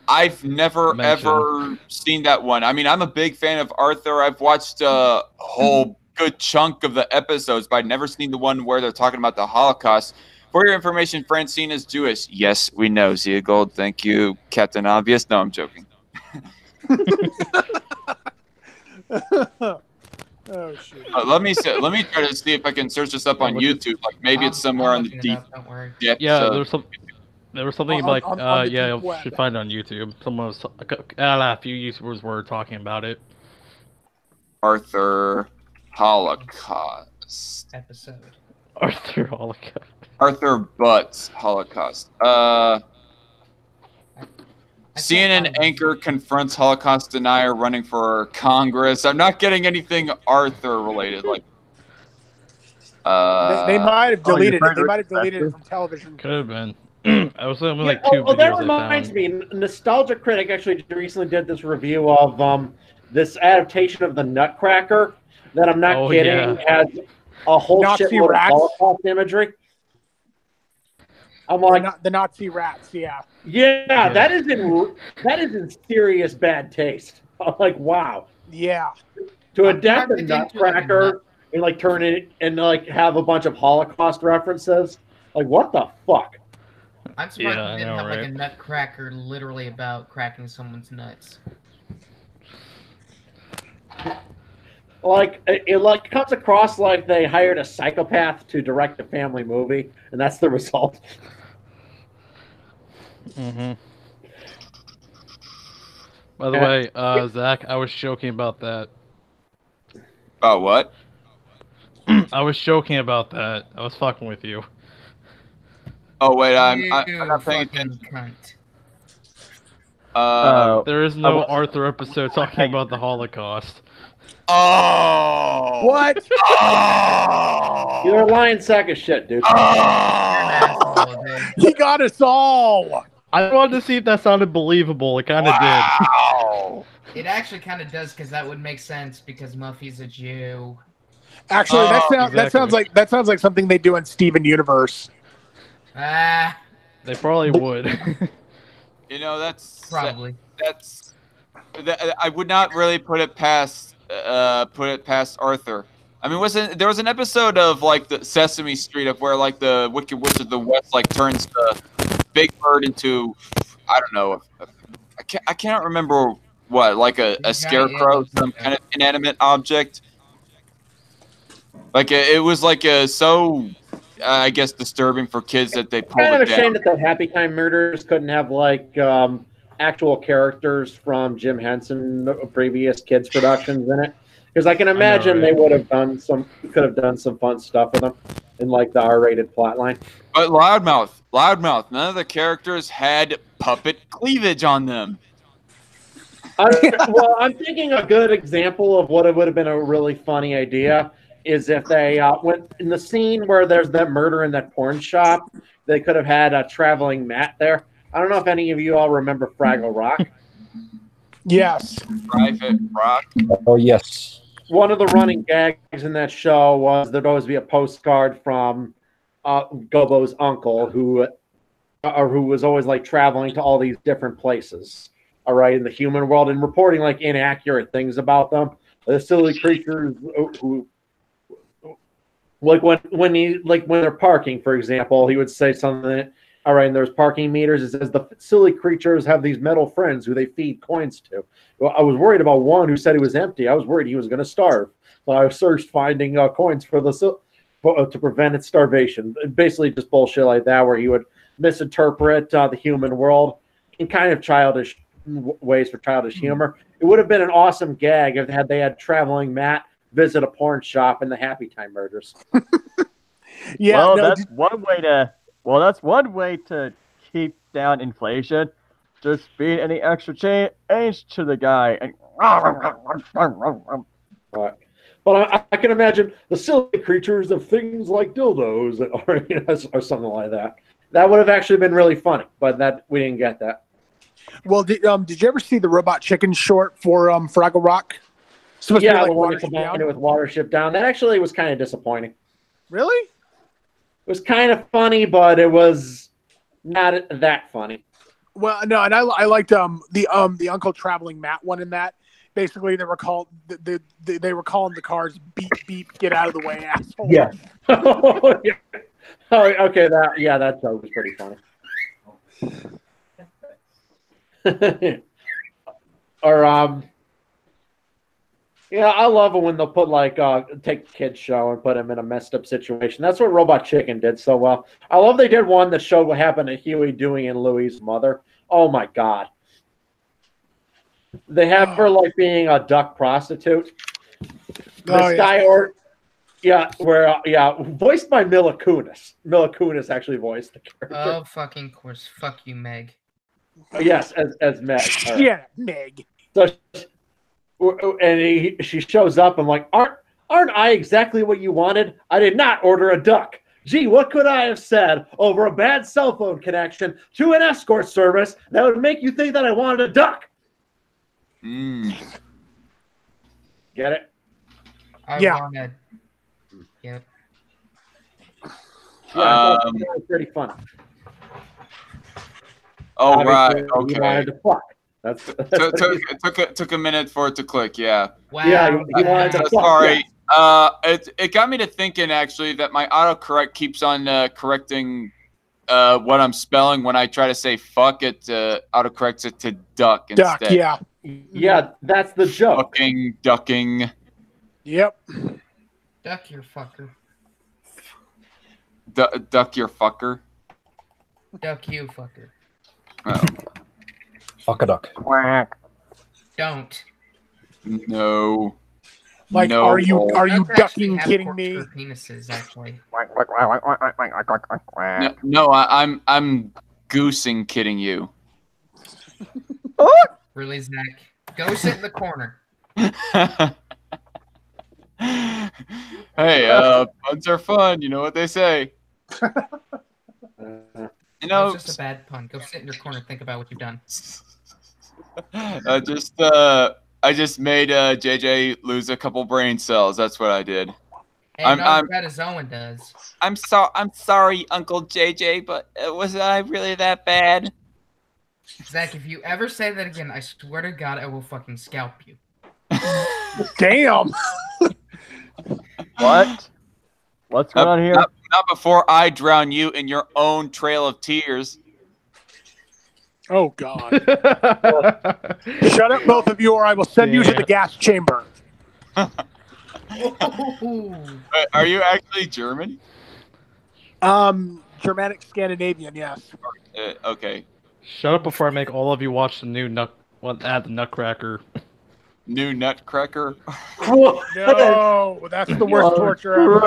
ever seen that one. I mean, I'm a big fan of Arthur. I've watched a whole good chunk of the episodes, but I've never seen the one where they're talking about the Holocaust. For your information, Francine is Jewish. Yes, we know. Zia Gold, thank you, Captain Obvious. No, I'm joking. Oh shit. Let me try to see if I can search this up on YouTube. Like maybe it's somewhere on the deep. Yeah, there was something like you should find it on YouTube. Someone was a few YouTubers were talking about it. Arthur Holocaust episode. Arthur Holocaust. Arthur Butts Holocaust. CNN anchor confronts Holocaust denier running for Congress. I'm not getting anything Arthur related. Like, they might have deleted it. They might have deleted it from television. Could have been. I was only like two videos. That reminds me. Nostalgia Critic actually recently did this review of this adaptation of the Nutcracker. That I'm not kidding has a whole shitload of Holocaust imagery. I'm like the Nazi rats, yeah. Yeah, that is in serious bad taste. I'm like, wow. Yeah. To adapt the Nutcracker and like turn it and like have a bunch of Holocaust references, like what the fuck? I'm surprised they didn't have like a Nutcracker literally about cracking someone's nuts. Like it like comes across like they hired a psychopath to direct a family movie, and that's the result. Mm-hmm. By the way, Zach, I was joking about that. Oh, what? I was joking about that. I was fucking with you. Oh wait, I'm not paying attention. There is no Arthur episode talking about the Holocaust. Oh! What? Oh! You're a lying sack of shit, dude. Oh! He got us all. I wanted to see if that sounded believable. It kind of did. It actually kind of does, because that would make sense because Muffy's a Jew. Actually, that sounds like something they do in Steven Universe. They probably would. You know, that's probably I would not really put it past Arthur. I mean, there was an episode of like the Sesame Street of where like the Wicked Witch of the West like turns the Big Bird into, I don't know, I can't remember what, like a scarecrow, some kind of inanimate object. Like it was like so, I guess, disturbing for kids that they pulled it down. Kind of a shame that the Happy Time Murders couldn't have like actual characters from Jim Henson previous kids productions in it, because I can imagine they could have done some fun stuff with them in like the R-rated plotline. But Loudmouth, none of the characters had puppet cleavage on them. Well, I'm thinking a good example of what it would have been a really funny idea is if they went in the scene where there's that murder in that porn shop, they could have had a traveling Matt there. I don't know if any of you all remember Fraggle Rock. Yes. Private Rock. Oh, yes. One of the running gags in that show was there'd always be a postcard from Gobo's uncle who was always like traveling to all these different places, all right, in the human world and reporting like inaccurate things about them. The silly creatures who like when they're parking, for example, he would say something. All right, and there's parking meters. It says the silly creatures have these metal friends who they feed coins to. Well, I was worried about one who said he was empty. I was worried he was going to starve. So I searched finding coins for to prevent its starvation. Basically, just bullshit like that, where he would misinterpret the human world in kind of childish ways for childish humor. It would have been an awesome gag if they had traveling Matt visit a porn shop in the Happy Time Murders. Yeah, that's one way to keep down inflation. Just feed any extra change to the guy. And But I can imagine the silly creatures of things like dildos or something like that. That would have actually been really funny, but that we didn't get that. Well, did you ever see the Robot Chicken short for Fraggle Rock? Supposed to be like the one that combined it with Watership Down. That actually was kind of disappointing. Really? It was kind of funny, but it was not that funny. Well, no, and I liked the Uncle Traveling Matt one in that. Basically, they were calling the cars beep beep, get out of the way, asshole. Yeah. Oh, yeah. Oh, okay. That joke was pretty funny. Or yeah, I love it when they'll put take a kid's show and put him in a messed up situation. That's what Robot Chicken did so well. I love they did one that showed what happened to Huey, Dewey, and Louie's mother. Oh my God. They have her being a duck prostitute. Voiced by Mila Kunis. Mila Kunis actually voiced the character. Oh, fucking course. Fuck you, Meg. Yes, as Meg. Right. Yeah, Meg. So, she shows up. I'm like, aren't I exactly what you wanted? I did not order a duck. Gee, what could I have said over a bad cell phone connection to an escort service that would make you think that I wanted a duck? Get it? I wanted. Yep. Yeah, pretty fun. Oh, obviously, right. Okay. You wanted to fuck. Took a minute for it to click. Yeah. Wow. Yeah, he wanted to fuck. Sorry. Yeah. It got me to thinking actually that my autocorrect keeps on correcting what I'm spelling when I try to say fuck. It autocorrects it to duck instead. Duck. Yeah. Yeah, that's the joke. Ducking. Yep. Duck your fucker. Duck your fucker. Duck you fucker. Oh. Fuck a duck. Quack. Don't. No. Like, no. are you Ducks ducking actually kidding have me? penises, actually. No, I'm goosing kidding you. Really, Zach? Go sit in the corner. Hey, puns are fun. You know what they say. You know, It's just a bad pun. Go sit in your corner. Think about what you've done. I just made JJ lose a couple brain cells. That's what I did. Hey, not as bad as Owen does. I'm sorry, Uncle JJ, but was I really that bad? Zach, if you ever say that again, I swear to God, I will fucking scalp you. Damn. What? What's going on here? Not before I drown you in your own trail of tears. Oh, God. Shut up, both of you, or I will send you to the gas chamber. Are you actually German? Germanic Scandinavian, yes. Okay. Shut up before I make all of you watch the new the Nutcracker. New Nutcracker? No, that's the worst torture ever.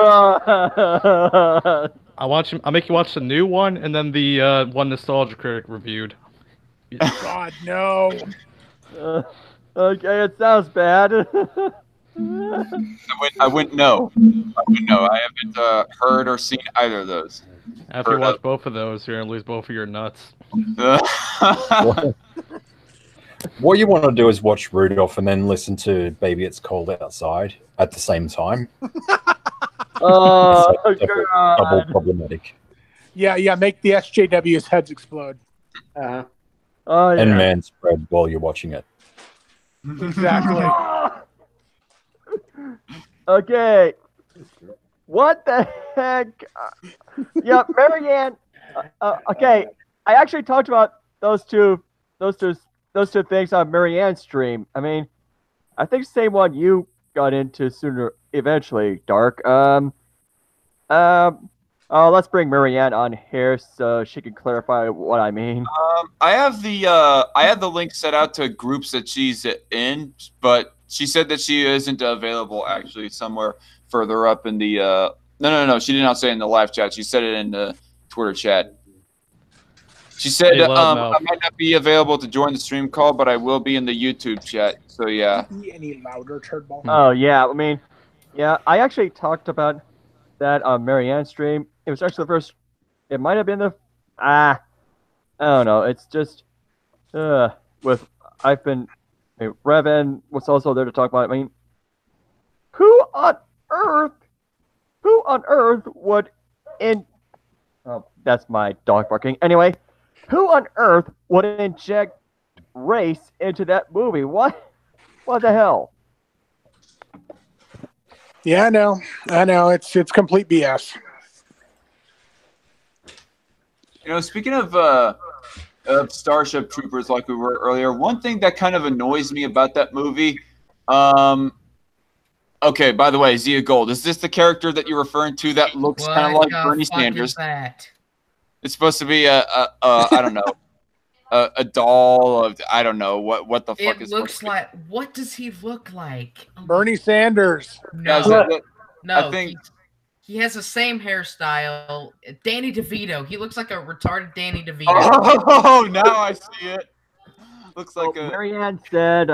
I'll make you watch the new one and then the one Nostalgia Critic reviewed. God, no. Okay, it sounds bad. I wouldn't know. I haven't heard or seen either of those. After you watch both of those, you're gonna lose both of your nuts. What you want to do is watch Rudolph and then listen to Baby It's Cold Outside at the same time. Oh, double problematic. Yeah, make the SJW's heads explode. Oh, yeah. And man spread while you're watching it. Exactly. Okay. What the heck? Yeah, Marianne. Okay, I actually talked about those two things on Marianne's stream. I mean, I think the same one you got into sooner, eventually, Dark. Let's bring Marianne on here so she can clarify what I mean. I have the link set out to groups that she's in, but she said that she isn't available actually somewhere further up in the No, she did not say it in the live chat. She said it in the Twitter chat. She said, Hey, loud mouth. I might not be available to join the stream call, but I will be in the YouTube chat. So yeah. Any louder, turd ball? Oh yeah, I mean, yeah, I actually talked about that on Marianne's stream. It was actually the first. It might have been the. I don't know. It's just with I've been. I mean, Revan was also there to talk about it. I mean, who on earth would in? Oh, that's my dog barking. Anyway, who on earth would inject race into that movie? What the hell? Yeah, I know. It's complete BS. You know, speaking of Starship Troopers, like we were earlier, one thing that kind of annoys me about that movie. Okay, by the way, Zia Gold, is this the character that you're referring to that looks kind of like Bernie Sanders? Is that? It's supposed to be I don't know, a doll of, I don't know what the fuck is. It looks like. What does he look like? Bernie Sanders. No, I think he has the same hairstyle. Danny DeVito. He looks like a retarded Danny DeVito. Oh, now I see it. Looks like a. Marianne said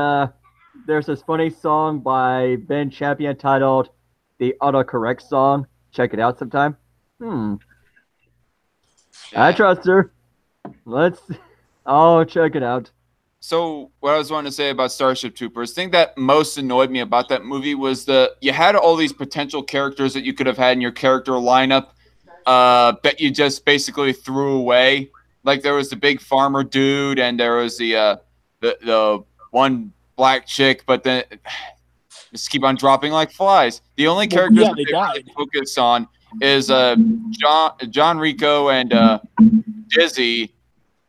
there's this funny song by Ben Champion titled "The Autocorrect Song." Check it out sometime. I trust her. I'll check it out. So what I was wanting to say about Starship Troopers, the thing that most annoyed me about that movie was you had all these potential characters that you could have had in your character lineup that you just basically threw away. Like there was the big farmer dude, and there was the one black chick, but then just keep on dropping like flies. The only characters that they really focus on is John Rico and Dizzy.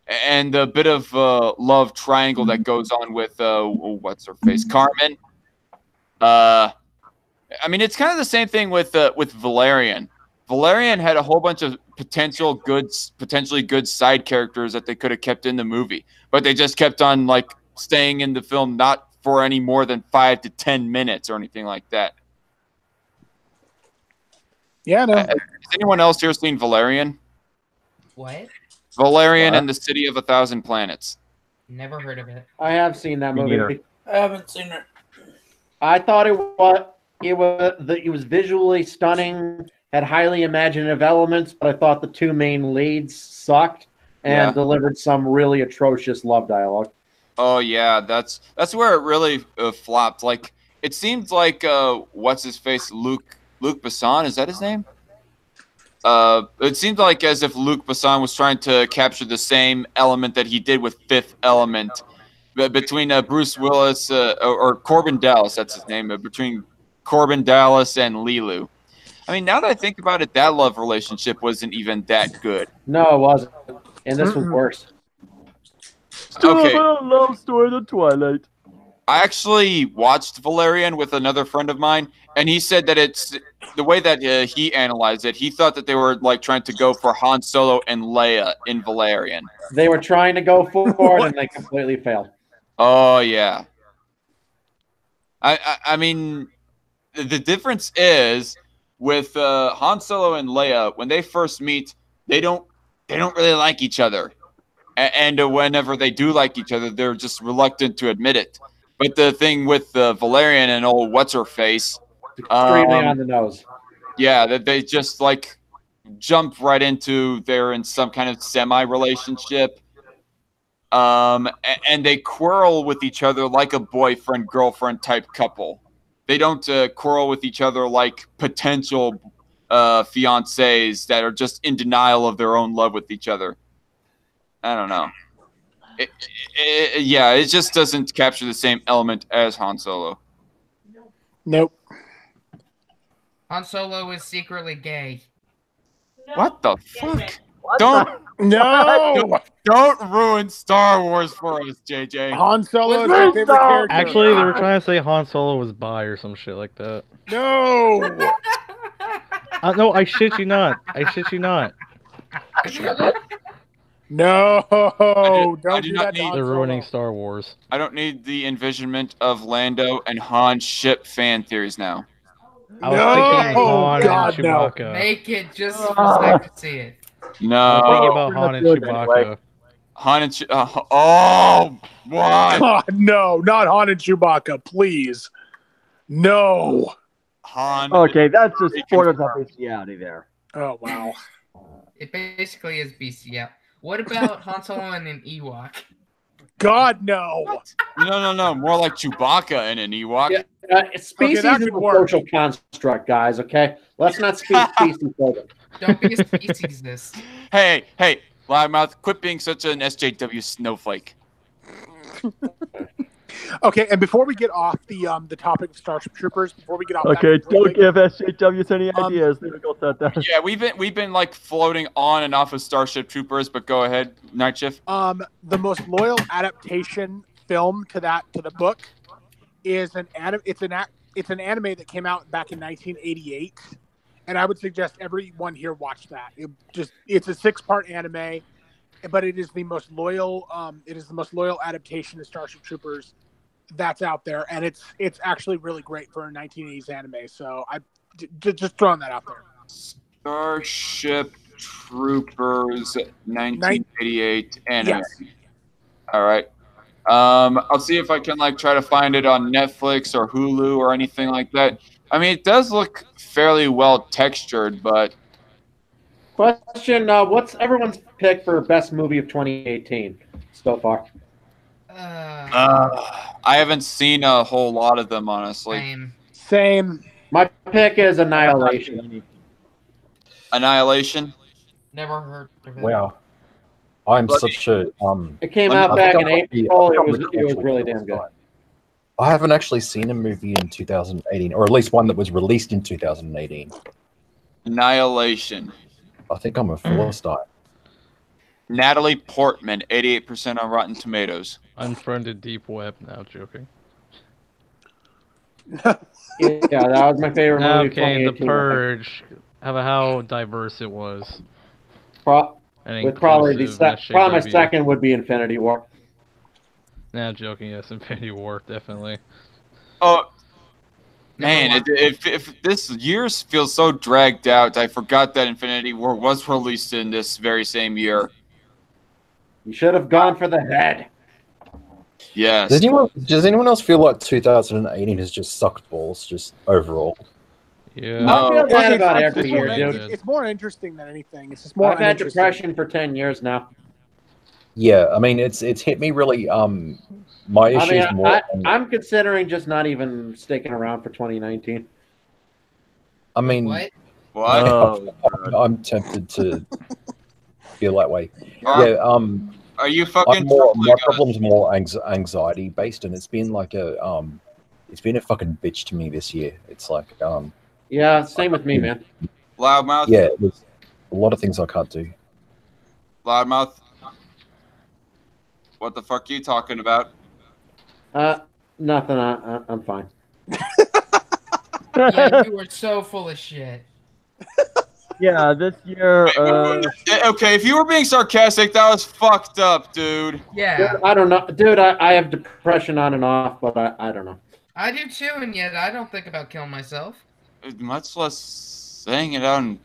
And the bit of love triangle that goes on with what's her face, Carmen. I mean, it's kind of the same thing with Valerian. Valerian had a whole bunch of potentially good side characters that they could have kept in the movie, but they just kept on like staying in the film, not for any more than 5 to 10 minutes or anything like that. Yeah, no. Has anyone else here seen Valerian? What? Valerian and the City of a Thousand Planets. Never heard of it. I have seen that movie. I haven't seen it. I thought it was visually stunning, had highly imaginative elements, but I thought the two main leads sucked and delivered some really atrocious love dialogue. Oh yeah, that's where it really flopped. Like it seemed like what's his face, Luc Besson, is that his name? It seemed like as if Luc Besson was trying to capture the same element that he did with Fifth Element, between Bruce Willis or Corbin Dallas, that's his name, between Corbin Dallas and Lilu. I mean, now that I think about it, that love relationship wasn't even that good. No, it wasn't, and this was worse. Okay. Love story of Twilight. I actually watched Valerian with another friend of mine, and he said that it's the way that he analyzed it. He thought that they were like trying to go for Han Solo and Leia in Valerian. They were trying to go forward, and they completely failed. Oh yeah. I mean, the difference is with Han Solo and Leia, when they first meet, they don't really like each other, and whenever they do like each other, they're just reluctant to admit it. But the thing with Valerian and old what's-her-face, extremely on the nose. Yeah, that they just like jump right into they're in some kind of semi-relationship, and they quarrel with each other like a boyfriend-girlfriend type couple. They don't quarrel with each other like potential fiancés that are just in denial of their own love with each other. I don't know. It just doesn't capture the same element as Han Solo. Nope. Han Solo is secretly gay. What the fuck? No! Don't ruin Star Wars for us, JJ. Han Solo is my favorite character. Actually, they were trying to say Han Solo was bi or some shit like that. No! No, I shit you not. I shit you not. No! I do not need. They're ruining Star Wars. I don't need the envisionment of Lando and Han ship fan theories now. I was thinking Han God, and Chewbacca. Make it just for a second to see it. No. I was thinking about Han and Chewbacca. Han and oh, what? God, no, not Han and Chewbacca, please. No. Han. Okay, that's just sort of bestiality there. Oh, wow. It basically is bestiality. What about Han Solo and an Ewok? God, no. No. More like Chewbacca and an Ewok. Yeah, species is a social construct, guys, okay? Let's not speak species over. Don't be a speciesist. Hey, Loudmouth, quit being such an SJW snowflake. Okay, and before we get off the topic of Starship Troopers, before we get off, okay, don't give SJWs any ideas. Yeah, we've been like floating on and off of Starship Troopers, but go ahead, Nightshift. The most loyal adaptation film to the book is an anime that came out back in 1988, and I would suggest everyone here watch that. It's a 6-part anime, but it is the most loyal adaptation of Starship Troopers that's out there, and it's actually really great for a 1980s anime. So I just throwing that out there. Starship Troopers 1988 anime. Yes. All right. I'll see if I can try to find it on Netflix or Hulu or anything like that. I mean, it does look fairly well textured, but. Question: what's everyone's pick for best movie of 2018 so far? I haven't seen a whole lot of them, honestly. Same. My pick is Annihilation. Annihilation? Never heard of it. Wow. I'm such a It came out back in April. It was really damn good. I haven't actually seen a movie in 2018, or at least one that was released in 2018. Annihilation. I think I'm a Philistine. Natalie Portman, 88% on Rotten Tomatoes. Unfriended Deep Web. Now joking. Yeah, that was my favorite movie. Okay, The Purge. How diverse it was. With probably my second would be Infinity War. Now joking, yes, Infinity War, definitely. Oh, man, if this year feels so dragged out, I forgot that Infinity War was released in this very same year. You should have gone for the head. Yes. Does anyone else feel like 2018 has just sucked balls, just overall? Yeah. I feel bad about every year, dude. It's more interesting than anything. It's just more. I've had depression for 10 years now. Yeah, I mean it's hit me really. My issue is more. I'm considering just not even sticking around for 2019. I mean, what? What? I'm tempted to feel that way. Yeah. Are you fucking? My problem's more anxiety based, and it's been like it's been a fucking bitch to me this year. It's like Yeah, same with me, man. Loudmouth. Yeah, there's a lot of things I can't do. Loudmouth. What the fuck are you talking about? Nothing. I'm fine. Yeah, you were so full of shit. Yeah, this year. Okay, if you were being sarcastic, that was fucked up, dude. Yeah. Dude, I don't know, dude. I have depression on and off, but I don't know. I do too, and yet I don't think about killing myself. Much less saying it out.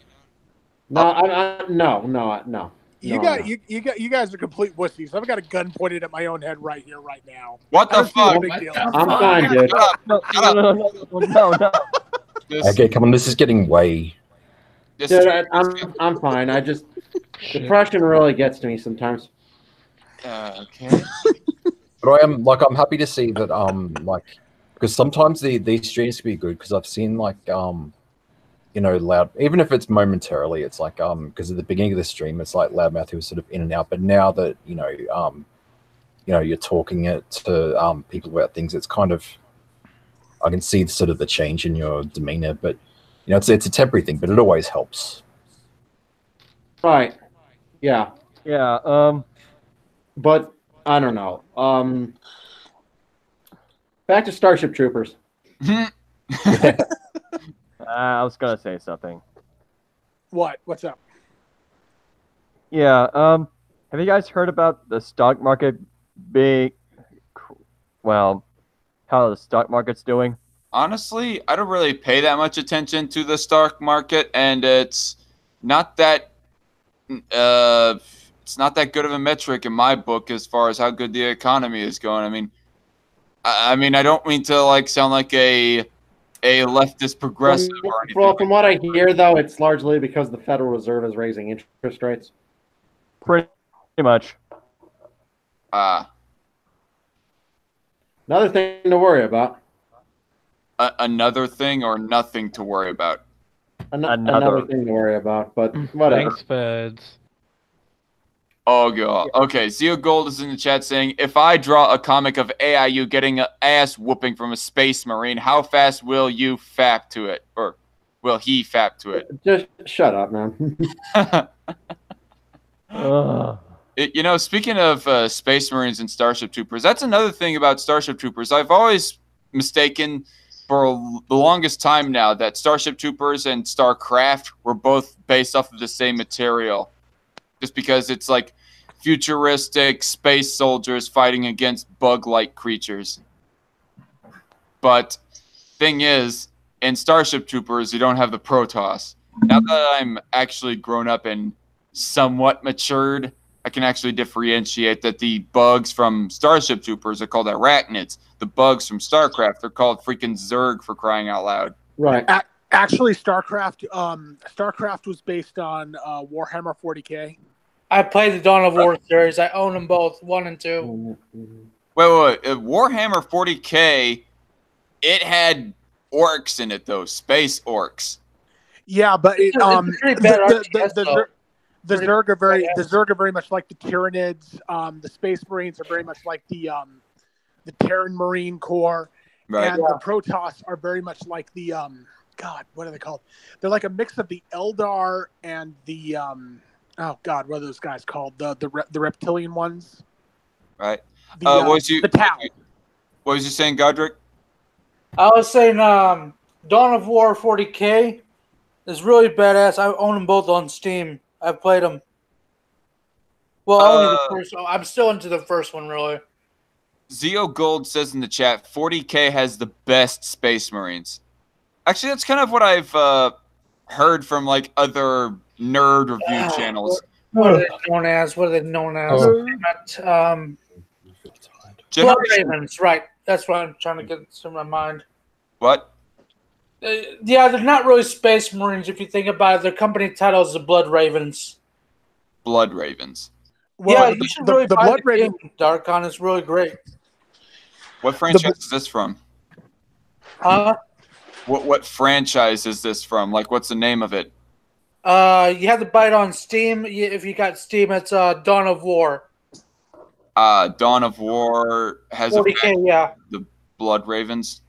No. You guys are complete wussies. I've got a gun pointed at my own head right here, right now. What the fuck? I'm fine, dude. No. Okay, come on. This is getting way. Dude, I'm fine. Depression really gets to me sometimes. Okay. But I'm happy to see that because sometimes these streams can be good because I've seen Loud, even if it's momentarily, it's because at the beginning of the stream it's like Loudmouth who was sort of in and out, but now that you're talking it to people about things, it's kind of I can see sort of the change in your demeanor, but it's a temporary thing, but it always helps. Right. Yeah. Yeah. But I don't know. Back to Starship Troopers. I was gonna say something. What? What's up? Yeah. Have you guys heard about the stock market being? Well, how the stock market's doing? Honestly, I don't really pay that much attention to the stock market, and it's not that it's not that good of a metric in my book as far as how good the economy is going. I mean, I don't mean to like sound like a leftist progressive or anything. Well, from what I hear, though, it's largely because the Federal Reserve is raising interest rates. Pretty much. Another thing to worry about. Another thing or nothing to worry about? Another thing to worry about, but whatever. Thanks, Feds. Oh, God. Okay, Zio Gold is in the chat saying, if I draw a comic of AIU getting an ass whooping from a space marine, how fast will you fap to it? Or will he fap to it? Just shut up, man. You know, speaking of Space Marines and Starship Troopers, that's another thing about Starship Troopers. I've always mistaken for the longest time now that Starship Troopers and StarCraft were both based off of the same material. Just because it's like futuristic space soldiers fighting against bug-like creatures. But thing is, in Starship Troopers, you don't have the Protoss. Now that I'm actually grown up and somewhat matured, I can actually differentiate that the bugs from Starship Troopers are called arachnids. The bugs from StarCraft are called freaking Zerg, for crying out loud. Right. Actually, StarCraft was based on Warhammer 40K. I played the Dawn of War series. I own them both, 1 and 2. Wait. Warhammer 40K, it had orcs in it, though. Space orcs. Yeah, but It's pretty bad RTS, the Zerg are very much like the Tyranids. The Space Marines are very much like the Terran Marine Corps. Right. And the Protoss are very much like the God, what are they called? They're like a mix of the Eldar and the oh God, what are those guys called? The reptilian ones. Right. The Tau. What was you saying, Godric? I was saying Dawn of War 40K is really badass. I own them both on Steam. I've played them. Well, only the first. I'm still into the first one, really. Zio Gold says in the chat, 40K has the best Space Marines. Actually, that's kind of what I've heard from like other nerd review channels. What are they known as? Blood Ravens, right? That's what I'm trying to get to my mind. What? Yeah, they're not really Space Marines if you think about it. Their company title is the Blood Ravens. Blood Ravens. Well, yeah, you should really buy the game, Darkon. It's really great. What franchise is this from? What franchise is this from? Like, what's the name of it? You have to buy it on Steam. If you got Steam, it's Dawn of War. Dawn of War has 40K, yeah. The Blood Ravens.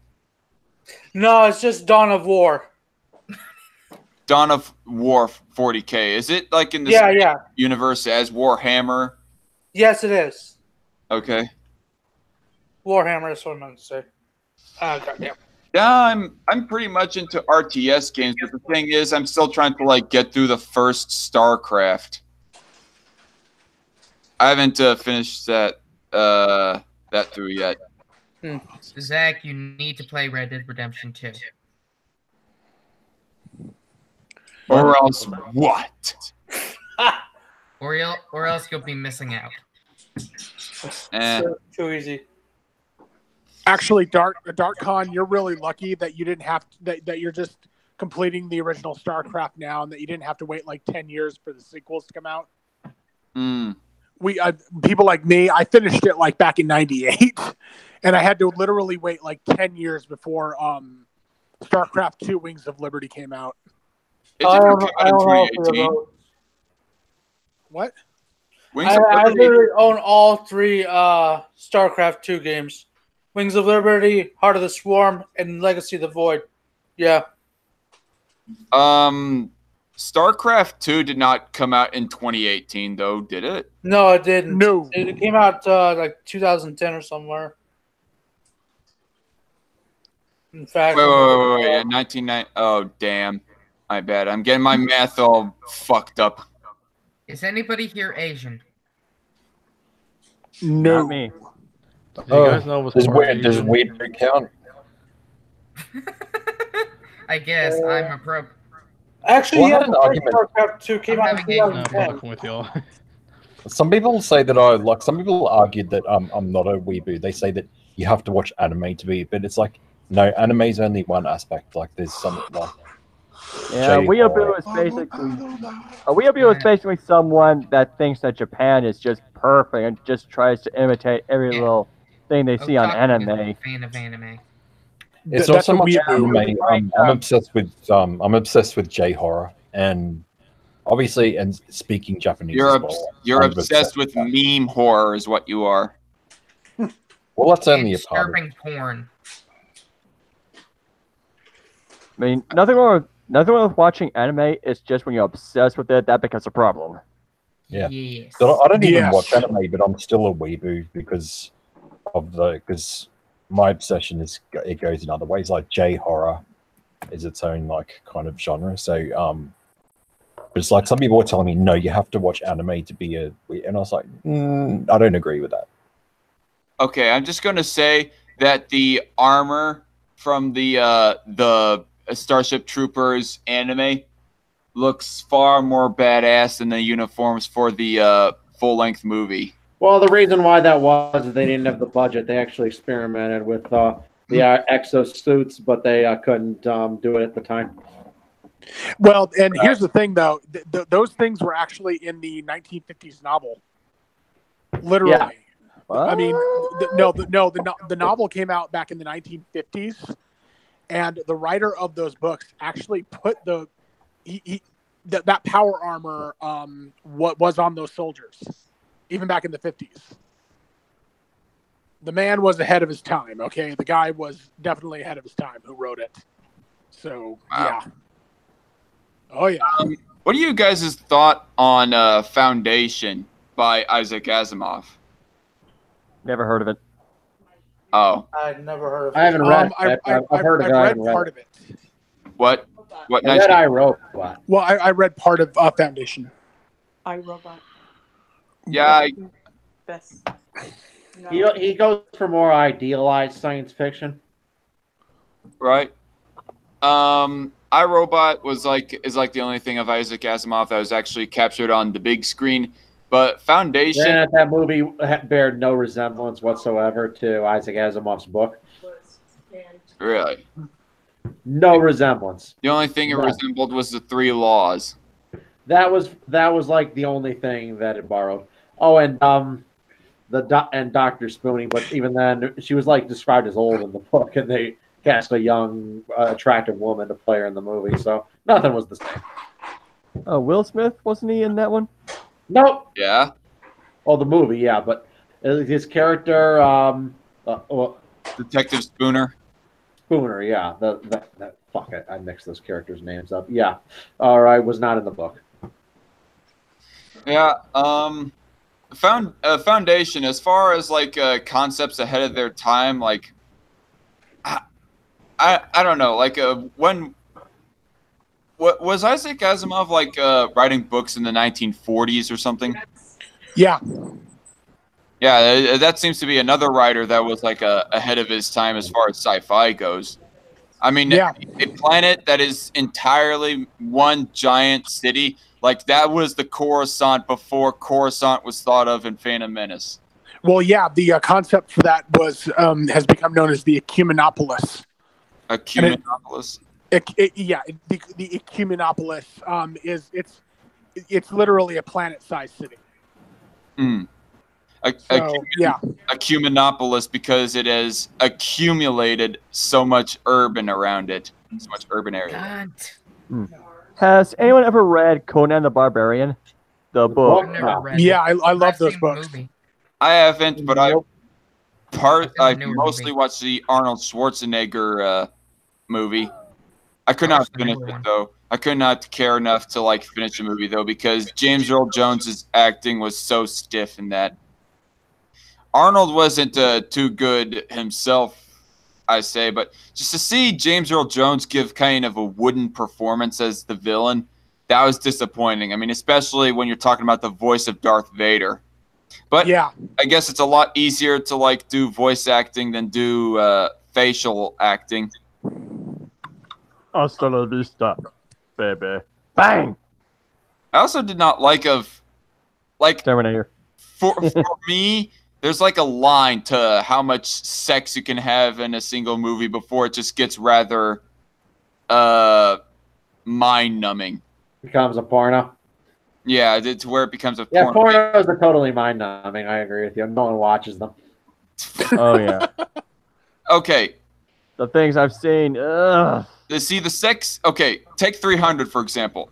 No, it's just Dawn of War. Dawn of War 40K. Is it like in this universe as Warhammer? Yes, it is. Okay. Warhammer is what I meant to say. Goddamn. Yeah, I'm pretty much into RTS games, but the thing is, I'm still trying to like get through the first StarCraft. I haven't finished that through yet. Zach, you need to play Red Dead Redemption 2. Or else what? or else you'll be missing out. Too easy. Actually, DarkCon, you're really lucky that you didn't have to, that you're just completing the original StarCraft now, and that you didn't have to wait like 10 years for the sequels to come out. People like me, I finished it like back in '98, and I had to literally wait like 10 years before StarCraft 2: Wings of Liberty came out. It didn't come out in 2018. What? I literally own all 3 StarCraft 2 games. Wings of Liberty, Heart of the Swarm, and Legacy of the Void. Yeah. StarCraft 2 did not come out in 2018, though, did it? No, it didn't. No. It came out like 2010 or somewhere. In fact. Wait. Yeah, 1990. Oh, damn. My bad. I'm getting my math all fucked up. Is anybody here Asian? No. Not me. Do you guys know what's does weed count? I guess I'm a pro. Actually, Well, I yeah, had an argument. StarCraft 2 came out in I'm 2010. fucking with y'all. Some people say that I like. Some people argued that I'm not a weeboo. They say that you have to watch anime to be, but it's like no, anime is only one aspect. Like there's some like Yeah, weeaboo is basically a weeaboo is basically someone that thinks that Japan is just perfect and just tries to imitate every little thing they see on anime. Fan of anime. It's not so much anime. I'm obsessed with J horror and obviously and speaking Japanese. You're obsessed with meme horror, is what you are. Well, that's only a part of it. Disturbing porn. I mean, nothing wrong with watching anime. It's just when you're obsessed with it that becomes a problem. Yeah. Yes. So I don't even watch anime, but I'm still a weeboo because my obsession it goes in other ways. Like J horror is its own like kind of genre. So it's like some people were telling me, no, you have to watch anime to be and I was like, I don't agree with that. Okay, I'm just gonna say that the armor from the Starship Troopers anime looks far more badass than the uniforms for the full-length movie. Well, the reason why that was is they didn't have the budget. They actually experimented with the exosuits, but they couldn't do it at the time. Well, and here's the thing, though. Those things were actually in the 1950s novel. Literally. Yeah. I mean, the novel came out back in the 1950s, and the writer of those books actually put that power armor what was on those soldiers, even back in the 50s. The man was ahead of his time. Okay, the guy was definitely ahead of his time who wrote it. So yeah. Oh yeah. What are you guys' thought on Foundation by Isaac Asimov? Never heard of it. Oh. I've never heard of it. I haven't read it. I've heard of it. I haven't read part of it. What? What? I read iRobot. Well, I read part of Foundation. iRobot. Yeah. Best. No. He goes for more idealized science fiction. Right. iRobot is like the only thing of Isaac Asimov that was actually captured on the big screen. But Foundation... Yeah, that movie bared no resemblance whatsoever to Isaac Asimov's book. Really? No resemblance. The only thing it resembled was the 3 laws. That was like the only thing that it borrowed. Oh, and Dr. Spoonie, but even then, she was like described as old in the book, and they cast a young, attractive woman to play her in the movie, so nothing was the same. Oh, Will Smith, wasn't he in that one? Nope. Yeah. Oh, the movie, yeah, but his character, Detective Spooner. Spooner, yeah. Fuck it, I mixed those characters' names up. Yeah, all right, was not in the book. Yeah. Foundation, as far as like concepts ahead of their time, like I don't know, like when. What was Isaac Asimov like writing books in the 1940s or something? Yeah. Yeah, that seems to be another writer that was like ahead of his time as far as sci-fi goes. I mean, a planet that is entirely one giant city, like that was the Coruscant before Coruscant was thought of in Phantom Menace. Well, yeah, the concept for that was has become known as the Ecumenopolis. Ecumenopolis? The Ecumenopolis it's literally a planet-sized city. Ecumenopolis because it has accumulated so much urban around it, so much urban area. Has anyone ever read Conan the Barbarian, the book? Yeah, I love those books. I haven't, but I mostly watched the Arnold Schwarzenegger movie. I could not finish it though. I could not care enough to like finish the movie though because James Earl Jones's acting was so stiff in that. Arnold wasn't too good himself, I say, but just to see James Earl Jones give kind of a wooden performance as the villain, that was disappointing. I mean, especially when you're talking about the voice of Darth Vader. But yeah, I guess it's a lot easier to like do voice acting than do facial acting. Hasta la vista, baby. Bang! I also did not like of Like Terminator. For me, there's like a line to how much sex you can have in a single movie before it just gets rather mind numbing. Becomes a porno. Yeah, it's where it becomes a Yeah, porno. pornos are totally mind numbing. I agree with you. No one watches them. Oh yeah. Okay. The things I've seen. Ugh. See the sex. Okay, take 300 for example.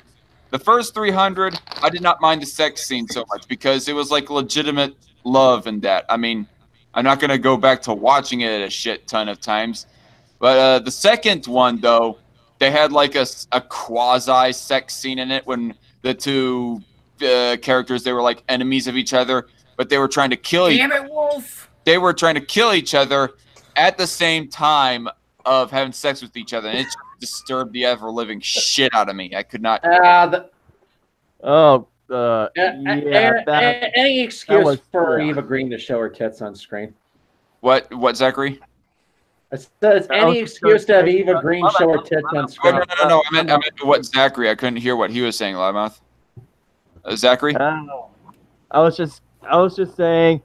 The first 300, I did not mind the sex scene so much because it was like legitimate love in that. I mean, I'm not gonna go back to watching it a shit ton of times, but the second one though, they had like a quasi sex scene in it when the two characters, they were like enemies of each other, but they were trying to kill each. Damn it, Wolf! They were trying to kill each other at the same time of having sex with each other, and it just disturbed the ever living shit out of me. I could not. Any excuse for Eva Green to show her tits on screen. What, Zachary? It's any excuse to have Eva Green show her tits on screen. No. I meant what Zachary. I couldn't hear what he was saying, Loudmouth. Zachary? I was just saying,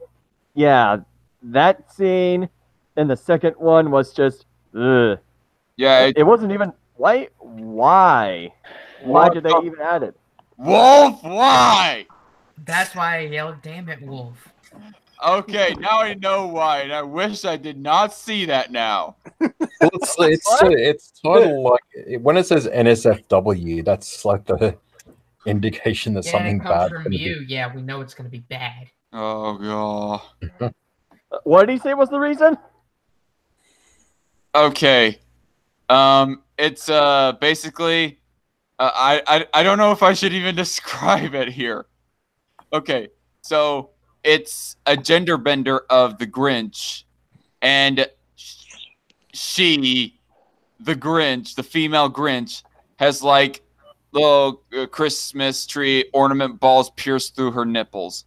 yeah, that scene in the second one was just, ugh. Yeah, it wasn't even. Why did they even add it? Wolf, why? That's why I yelled, "Damn it, Wolf!" Okay, now I know why, and I wish I did not see that now. Well, it's total like when it says NSFW, that's like the indication that something it comes bad. from you. Yeah, we know it's gonna be bad. Oh god. What did he say was the reason? Okay. It's basically I don't know if I should even describe it here. Okay, so it's a gender bender of the Grinch, and she, the Grinch, the female Grinch, has like little Christmas tree ornament balls pierced through her nipples.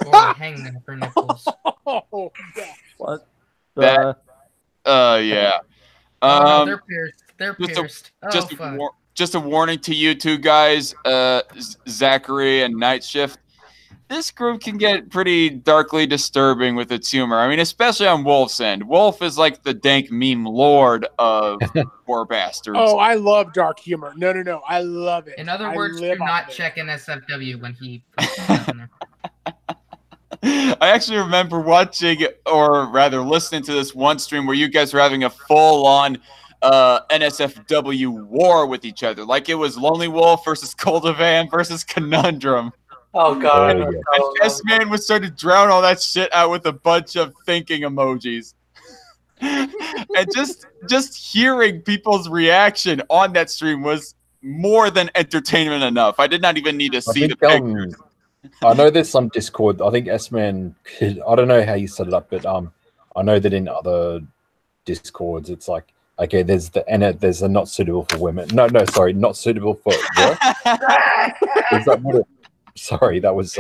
Or hanging her nipples. What? Yeah. No, they're pierced. They're pierced. Just a warning to you two guys, Zachary and Nightshift. This group can get pretty darkly disturbing with its humor. I mean, especially on Wolf's end. Wolf is like the dank meme lord of poor bastards. Oh, I love dark humor. No. I love it. In other words, do not check NSFW when he puts stuff in there. I actually remember watching, or rather listening to this one stream where you guys were having a full-on NSFW war with each other. Like it was Lonely Wolf versus Coldivan versus Conundrum. Oh god. And S-Man was starting to drown all that shit out with a bunch of thinking emojis. And just hearing people's reaction on that stream was more than entertainment enough. I did not even need to see the pictures. I know there's some Discord. I think S-Man, I don't know how you set it up, but I know that in other Discords, it's like, okay, there's a not suitable for women. No, sorry, not suitable for work. Is that what it? Sorry, that was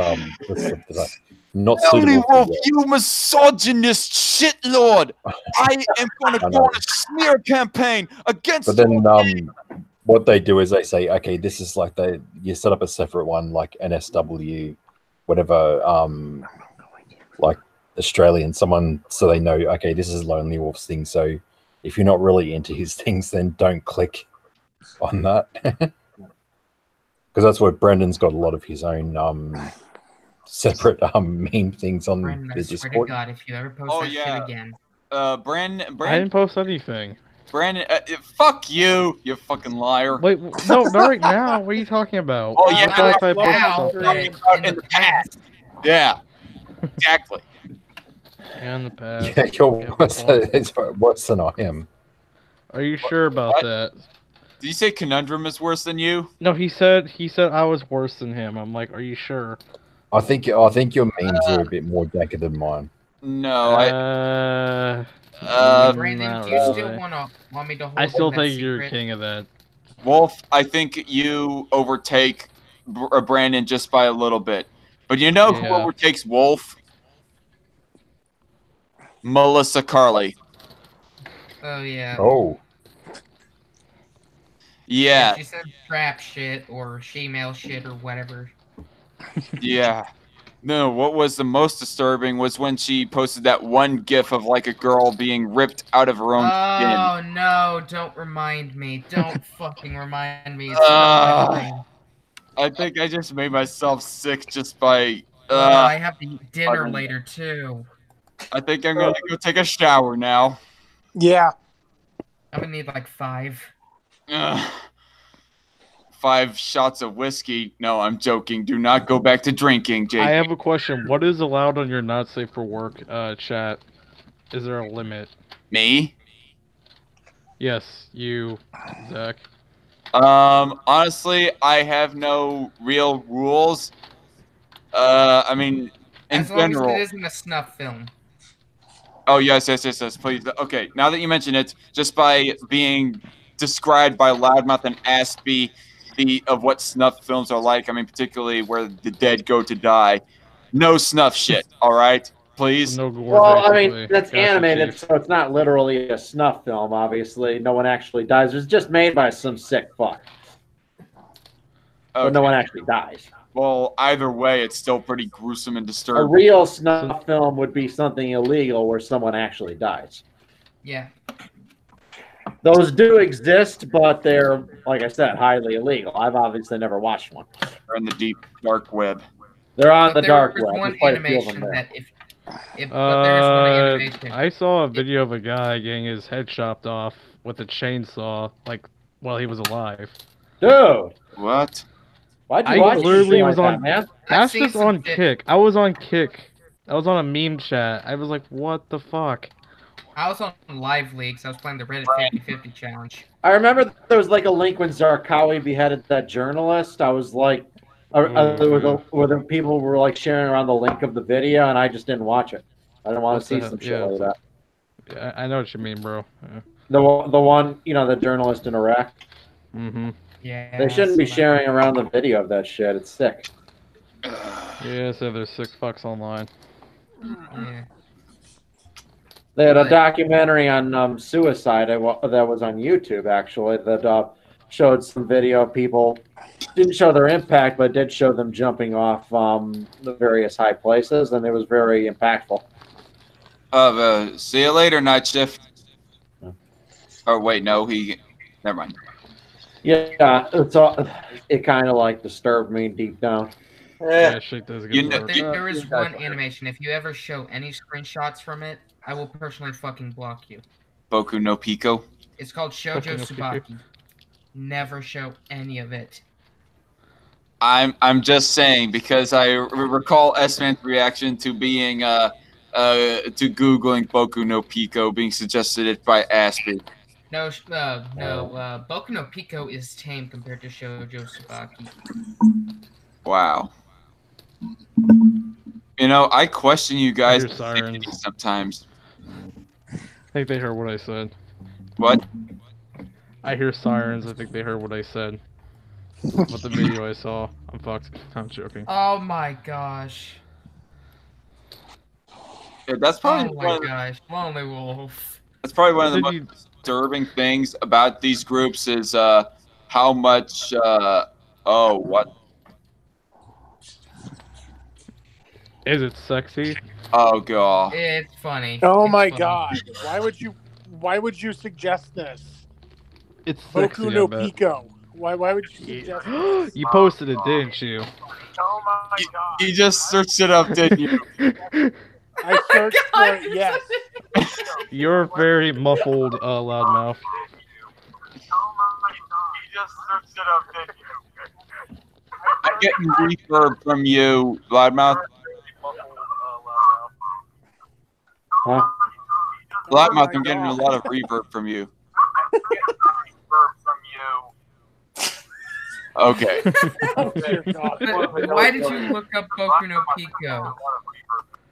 not suitable. Wolf, you misogynist shitlord! I am going to go on a smear campaign against. But then, what they do is they say, okay, this is like you set up a separate one, like NSW, whatever, like Australian, someone, so they know, okay, this is Lonely Wolf's thing. So if you're not really into his things, then don't click on that. Because that's where Brendan's got a lot of his own separate meme things on Brandon, the I swear Discord. to God, if you ever post that shit again. Brandon, I didn't post anything. Brandon, fuck you, you fucking liar. Wait, no, not right now. What are you talking about? Oh yeah, I thought I posted something. in the past. Yeah, exactly. In the past. Yeah, you're worse than I am. Are you sure about that? Did you say Conundrum is worse than you? No, he said I was worse than him. I'm like, are you sure? I think your memes are a bit more danker than mine. No, Brandon, do you still want me to hold I still that think secret? you're king of that. Wolf, I think you overtake Brandon just by a little bit. But you know who overtakes Wolf? Melissa Carley. Oh, yeah. Oh. Yeah. She said trap shit or shemale shit or whatever. Yeah. No, what was the most disturbing was when she posted that one gif of like a girl being ripped out of her own skin. Oh no! Don't remind me. Don't fucking remind me. It's not my brain. I think I just made myself sick just by. I have to eat dinner later too. I think I'm gonna go take a shower now. Yeah. I'm gonna need like 5. 5 shots of whiskey. No, I'm joking. Do not go back to drinking, Jake. I have a question. What is allowed on your not safe for work chat? Is there a limit? Me? Yes, you, Zach. Honestly, I have no real rules. I mean, in As long general. as it isn't a snuff film. Oh, yes, please. Okay, now that you mention it, just by being described by Loudmouth and Aspie of what snuff films are like, I mean, particularly where the dead go to die, no snuff shit, all right? Please? No gore, Well, I basically. mean, that's animated, so it's not literally a snuff film, obviously. No one actually dies. It's just made by some sick fuck. But no one actually dies. Well, either way, it's still pretty gruesome and A disturbing. real snuff film would be something illegal where someone actually dies. Yeah. Those do exist, but they're, like I said, highly illegal. I've obviously never watched one. They're in the deep, dark web. They're on the But dark there was web. one There's quite a few of them animation there. that but there was one animation. I saw a video of a guy getting his head chopped off with a chainsaw, like, while he was alive. Dude! What? Why'd you I watch literally shit was like on. that, man? That's just on Kick. I was on Kick. I was on a meme chat. I was like, what the fuck? I was on Live Leagues. I was playing the Reddit 50-50 challenge. I remember there was like a link when Zarqawi beheaded that journalist. I was like, where the people were like sharing around the link of the video, and I just didn't watch it. I didn't want to see some shit like that. Yeah, I know what you mean, bro. Yeah. The one, you know, the journalist in Iraq. Mm-hmm. Yeah. They shouldn't be sharing around the video of that shit. It's sick. Yeah, so there's 6 fucks online. Yeah. They had a documentary on suicide that was on YouTube, actually, that showed some video of people. Didn't show their impact, but did show them jumping off the various high places, and it was very impactful. See you later, Nightshift. Oh, wait, no, never mind. Yeah, it kind of like disturbed me deep down. Yeah, shit does get worse. There is one animation. If you ever show any screenshots from it, I will personally fucking block you. Boku no Pico. It's called Shoujo Tsubaki. Never show any of it. I'm just saying because I recall S-Man's reaction to being to googling Boku no Pico being suggested it by Aspie. No, Boku no Pico is tame compared to Shoujo Tsubaki. Wow. You know, I question you guys sometimes. I think they heard what I said. What? I hear sirens. I think they heard what I said. What the video I saw. I'm fucked. I'm joking. Oh my gosh. Yeah, that's probably Lonely Wolf. That's probably one of the most disturbing things about these groups is how much what? Is it sexy? Oh god. It's funny. Oh it's my funny. god. Why would you suggest this? It's sexy, Boku no Pico. Why would you suggest this? You posted it, didn't you? Oh my god. You just searched it up, didn't you? I searched for it, yes. You're very muffled, loudmouth. I'm getting reverb from you, loudmouth. Huh? Loudmouth, I'm getting a lot of reverb from you. Okay. Oh, dear God. Why did you look up Boku no Pico?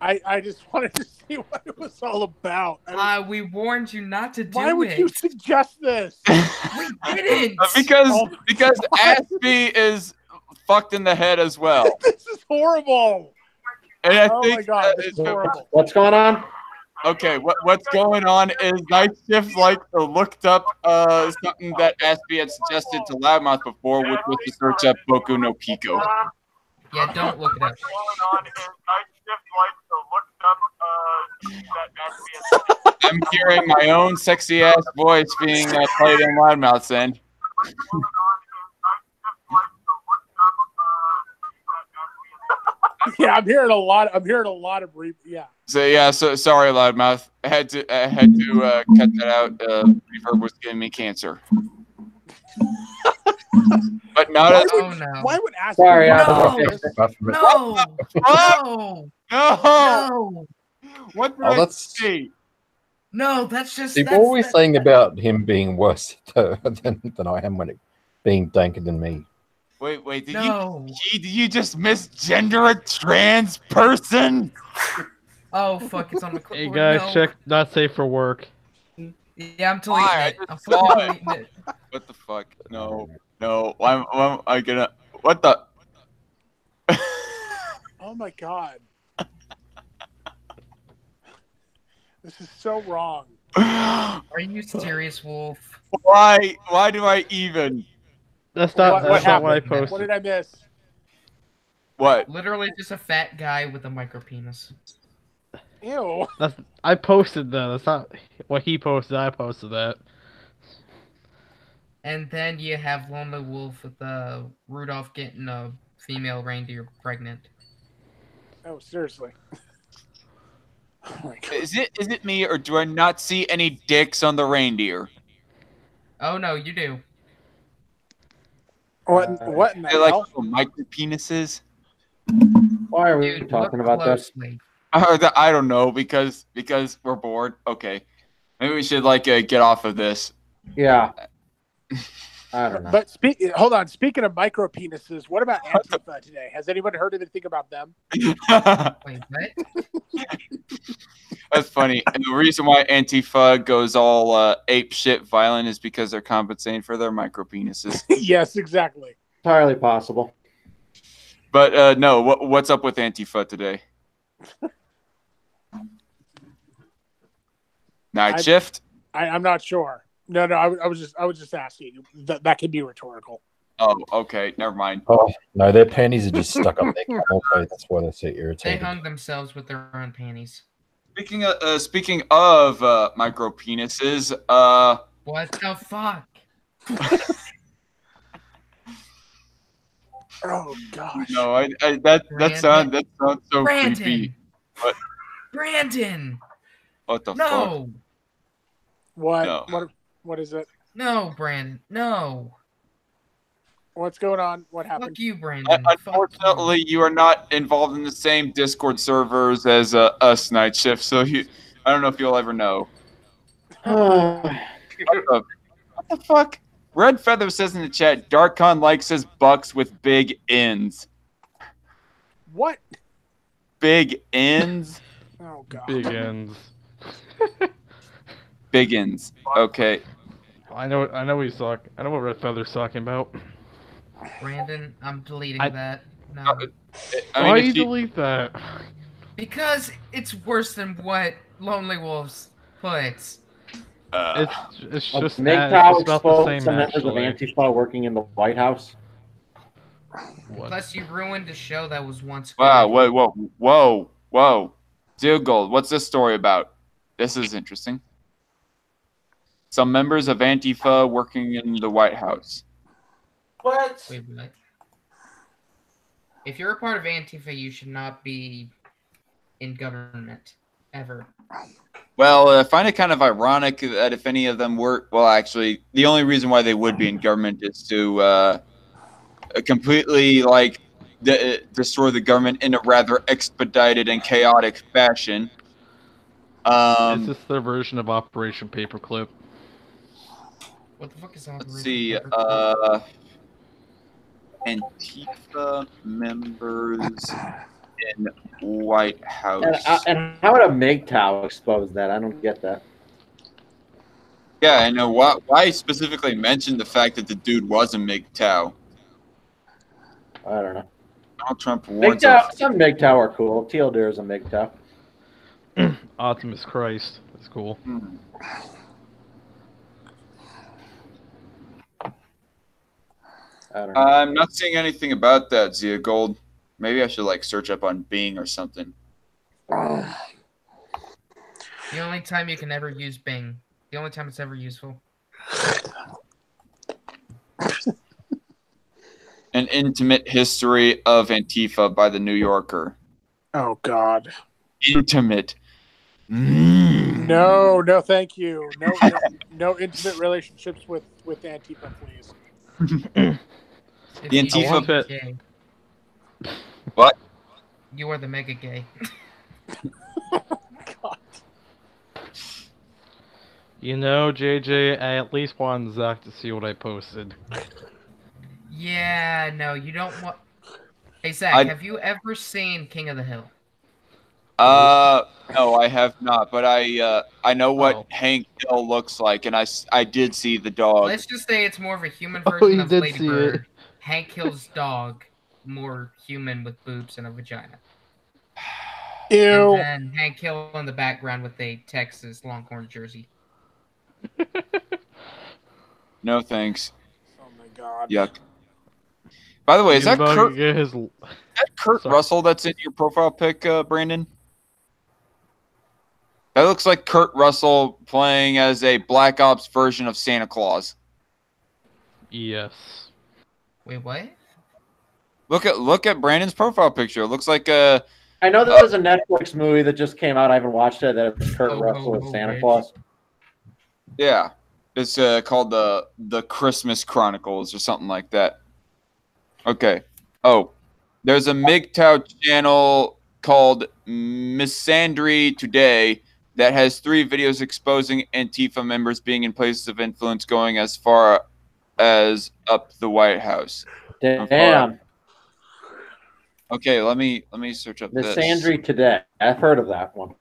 I just wanted to see what it was all about. We warned you not to do it. Why would you suggest this? We didn't. Because Aspie is fucked in the head as well. This is horrible. And I oh think my God, this is horrible. What's going on? Okay, what's going on is Nightshift looked up something that Aspie had suggested to Loudmouth before, which was to search up Boku no Pico. Yeah, don't look it up. I'm hearing my own sexy ass voice being played in loudmouths. Then. Yeah, I'm hearing a lot of yeah. So yeah, so sorry, loudmouth. I had to cut that out. Reverb was giving me cancer. But not as. Oh no! Why would ask? Sorry, No! No! What did I say? No, that's just. See, what were we saying about him being worse than I am when it being danker than me? Wait, did you just misgender a trans person? Oh fuck, it's on the Hey guys, check not safe for work. Yeah, I'm deleting it. I'm saw fucking it. deleting it. What the fuck? No. Why am I gonna? What the? Oh my god. This is so wrong. Are you serious, Wolf? Why do I even? That's not what I posted. What did I miss? What? Literally just a fat guy with a micro penis. Ew. I posted that. That's not what he posted. I posted that. And then you have Lonely Wolf with Rudolph getting a female reindeer pregnant. Oh, seriously. Oh Is it me, or do I not see any dicks on the reindeer? Oh no, you do. What in the They're like hell? little micro penises. Why are we talking about this? I don't know, because we're bored. Okay, maybe we should get off of this. Yeah. I don't know. But hold on. Speaking of micro penises, what about Antifa today? Has anyone heard anything about them? Wait, what? That's funny. And the reason why Antifa goes all ape shit violent is because they're compensating for their micro penises. Yes, exactly. Entirely possible. But no, what's up with Antifa today? Nightshift? I'm not sure. No, I was just asking. That could be rhetorical. Oh, okay, never mind. Oh no, their panties are just stuck up their camel toe. That's why they're so They irritated. hung themselves with their own panties. Speaking of micro penises, What the fuck? Oh gosh. No, that sounds so Brandon. creepy. What? Brandon. What the fuck? No. What? No. What is it? No, Brandon. No. What's going on? What happened? Fuck you, Brandon. Unfortunately, you are not involved in the same Discord servers as us, Nightshift. So I don't know if you'll ever know. What the fuck? Red Feather says in the chat, Darkon likes his bucks with big ends. What? Big ends? Oh god. Big ends. Big ends. Okay. I know what he's talking. I know what Red Feather's talking about. Brandon, I'm deleting that. No. Why you delete that? Because it's worse than what Lonely Wolves puts. It's just MGTOW it's about the same, exposed some members of actually. Antifa working in the White House. Plus, you ruined a show that was once. Wow, whoa. Zero Gold, what's this story about? This is interesting. Some members of Antifa working in the White House. What? Wait. If you're a part of Antifa, you should not be in government ever. Well, I find it kind of ironic that if any of them were, well, actually, the only reason why they would be in government is to completely destroy the government in a rather expedited and chaotic fashion. Is this their version of Operation Paperclip? What the fuck is Operation Let's see. Paperclip? Antifa members in White House. And how would a MGTOW expose that? I don't get that. Yeah, I know. Why specifically mention the fact that the dude was a MGTOW? I don't know. Donald Trump warns Some MGTOW are cool. Teal'c is a MGTOW. Optimus Christ. That's cool. I don't know. I'm not seeing anything about that, Zia Gold. Maybe I should like search up on Bing or something. The only time you can ever use Bing. The only time it's ever useful. An intimate history of Antifa by the New Yorker. Oh God. Intimate. No, no, thank you. No intimate relationships with Antifa, please. The Antifa. What? You are the mega gay. God. You know, JJ, I at least wanted Zach to see what I posted. Yeah, no, you don't want. Hey Zach, have you ever seen King of the Hill? No, I have not, but I know what Hank Hill looks like, and I did see the dog. Let's just say it's more of a human version of Lady Bird. Hank Hill's dog, more human with boobs and a vagina. Ew. And then Hank Hill in the background with a Texas Longhorn jersey. No thanks. Oh my God. Yuck. By the way, is that Kurt Russell that's in your profile pic, Brandon? That looks like Kurt Russell playing as a Black Ops version of Santa Claus. Yes. Wait, what? Look at Brandon's profile picture. It looks like a. I know there was a Netflix movie that just came out. I haven't watched it. That it's Kurt Russell as Santa Claus. Yeah, it's called the Christmas Chronicles or something like that. Okay. Oh, there's a MGTOW channel called Misandry Today that has 3 videos exposing Antifa members being in places of influence, going as far as up the White House. Damn. Okay, let me search up this. Misandry Today. I've heard of that one.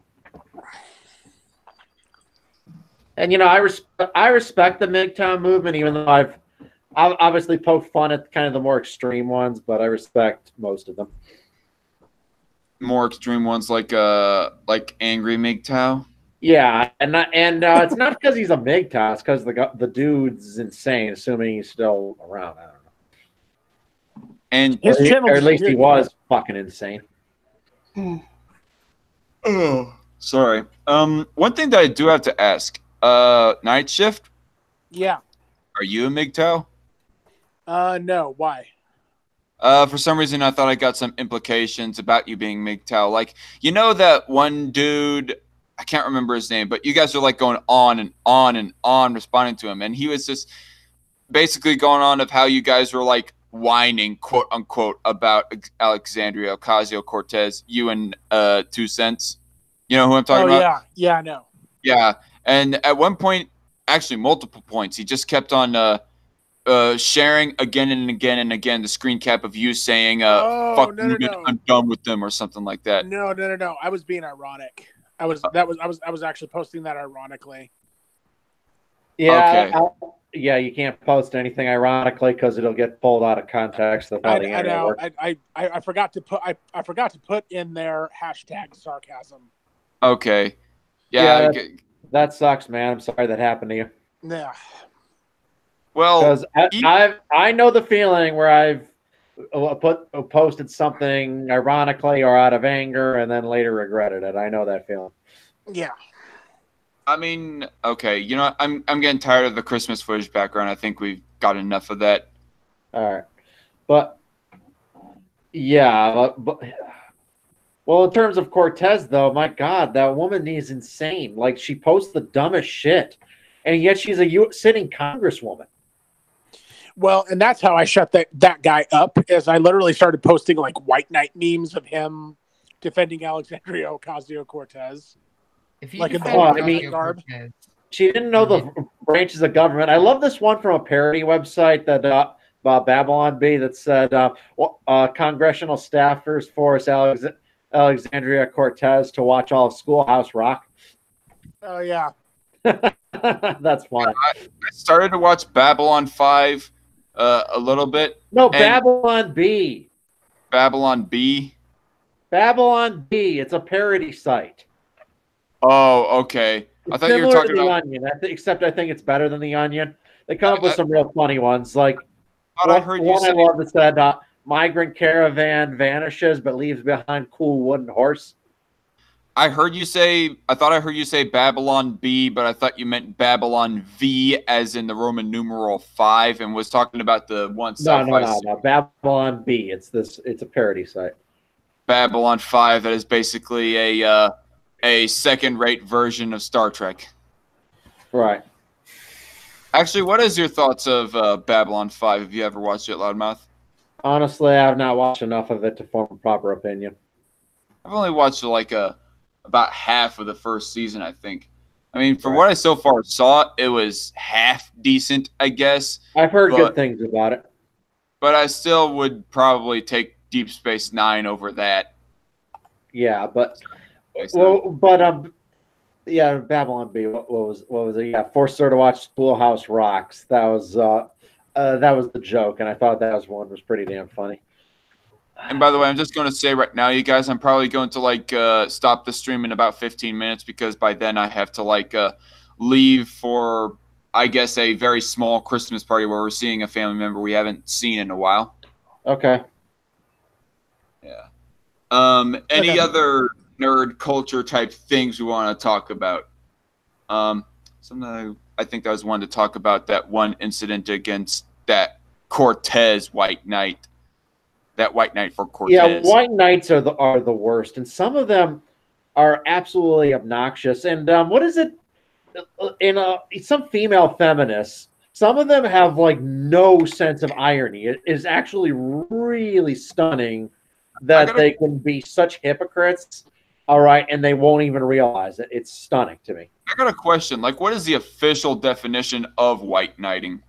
And you know, I respect the MGTOW movement, even though I've obviously poked fun at kind of the more extreme ones, but I respect most of them. More extreme ones like angry MGTOW. Yeah, and it's not because he's a MGTOW. It's because the dude's insane. Assuming he's still around, I don't know. And his channel, or at least he was fucking insane. Oh, sorry. One thing that I do have to ask. Nightshift. Yeah. Are you a MGTOW? No. Why? For some reason, I thought I got some implications about you being MGTOW. Like, you know that one dude, I can't remember his name, but you guys are like going on and on and on responding to him. And he was just basically going on of how you guys were like whining, quote unquote, about Alexandria Ocasio-Cortez, you and 2 Cents. You know who I'm talking about? Yeah. Yeah, I know. Yeah. And at one point, actually multiple points, he just kept on sharing again and again and again the screen cap of you saying, fuck women, I'm done with them, or something like that. No. I was being ironic. I was actually posting that ironically. Yeah, okay. Yeah, you can't post anything ironically because it'll get pulled out of context. I know. I forgot to put in there hashtag sarcasm. Okay. Yeah. That sucks, man. I'm sorry that happened to you. Yeah. Well, because I know the feeling where I've posted something ironically or out of anger and then later regretted it. I know that feeling. Yeah. I mean, okay, you know, I'm getting tired of the Christmas footage background. I think we've got enough of that. All right, but yeah, but well, in terms of Cortez, though, my God, that woman is insane. Like, she posts the dumbest shit, and yet she's a sitting congresswoman. Well, and that's how I shut that guy up. Is I literally started posting like white knight memes of him defending Alexandria Ocasio-Cortez. Like garb. She didn't know the branches of government. I love this one from a parody website that Babylon Bee that said congressional staffers force Alexandria Cortez to watch all of Schoolhouse Rock. Oh yeah, that's funny. I started to watch Babylon 5 a little bit. No, Babylon Bee. Babylon Bee. Babylon Bee. It's a parody site. Oh, okay. I thought you were talking about Onion, except I think it's better than the Onion. They come up with some real funny ones. Like I heard you say... I love that said, migrant caravan vanishes but leaves behind cool wooden horse. I thought I heard you say Babylon B, but I thought you meant Babylon V as in the Roman numeral 5 and was talking about the one sci-fi. No. Babylon B. It's a parody site. Babylon 5 that is basically a second-rate version of Star Trek. Right. Actually, what is your thoughts of Babylon 5? Have you ever watched it, Loudmouth? Honestly, I have not watched enough of it to form a proper opinion. I've only watched about half of the first season, I think. I mean, from what I so far saw, it was half decent, I guess. I've heard good things about it. But I still would probably take Deep Space Nine over that. Yeah, but yeah, Babylon B. What was it? Yeah, forced her to watch Schoolhouse Rocks. That was the joke, and I thought that was pretty damn funny. And by the way, I'm just going to say right now, you guys, I'm probably going to stop the stream in about 15 minutes because by then I have to leave for, I guess, a very small Christmas party where we're seeing a family member we haven't seen in a while. Okay. Yeah. Any other nerd culture type things we want to talk about? Something I think I was wanting to talk about that one incident against that Cortez White Knight. That White Knight for Cortez. Yeah, White Knights are the worst, and some of them are absolutely obnoxious. And what is it? Some female feminists, some of them have no sense of irony. It is actually really stunning that they can be such hypocrites. All right, and they won't even realize it. It's stunning to me. I got a question. What is the official definition of white knighting?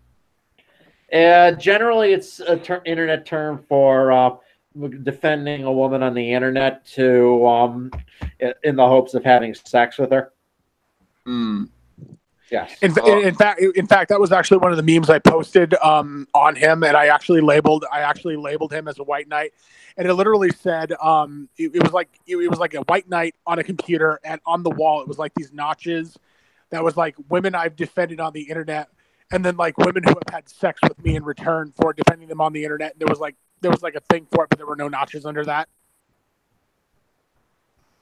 Generally, it's an internet term for defending a woman on the internet in the hopes of having sex with her. Yes. In fact, that was actually one of the memes I posted on him, and I actually labeled him as a white knight, and it literally said it was like a white knight on a computer, and on the wall it was like these notches that was like women I've defended on the internet. And then women who have had sex with me in return for defending them on the internet. And there was a thing for it, but there were no notches under that.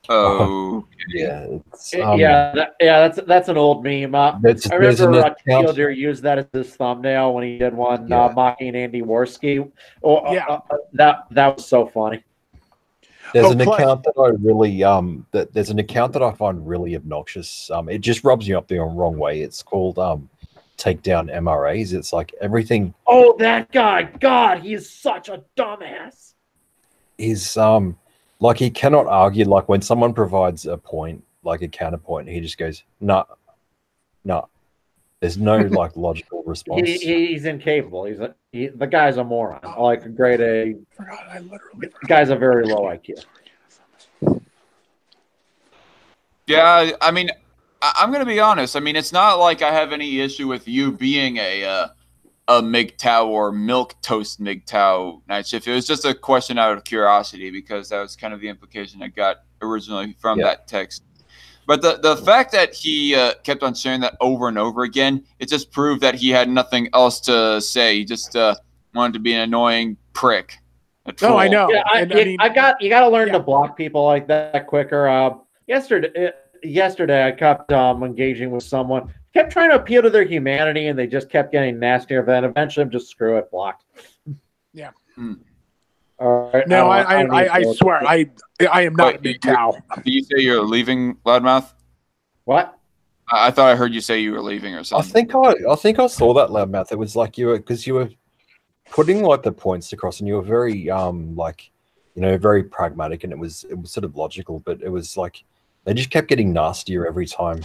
Oh, yeah. That's an old meme. I remember Fielder used that as his thumbnail when he did one mocking Andy Worski. That was so funny. There's an account that I really there's an account that I find really obnoxious. It just rubs you up the wrong way. It's called Take Down MRAs. It's like everything. Oh, that guy! God, he is such a dumbass. He's he cannot argue. Like when someone provides a point, like a counterpoint, he just goes, "No." There's no logical response. He's incapable. The guy's a moron. Like a grade A. The guy's a very low IQ. Yeah, I mean, I'm going to be honest. I mean, it's not like I have any issue with you being a MGTOW or milk toast MGTOW Nightshift. It was just a question out of curiosity because that was kind of the implication I got originally from that text. But the fact that he kept on sharing that over and over again, it just proved that he had nothing else to say. He just wanted to be an annoying prick. No, I know. Yeah, you got to learn to block people like that quicker. Yesterday, I kept engaging with someone, kept trying to appeal to their humanity, and they just kept getting nastier. Then eventually, I'm just screw it, blocked. Yeah. All right. No, I swear, I am not a big cow. Did you say you're leaving, Loudmouth? What? I thought I heard you say you were leaving or something. I think I saw that, Loudmouth. It was like you were putting the points across, and you were very very pragmatic, and it was sort of logical, but it was like they just kept getting nastier every time.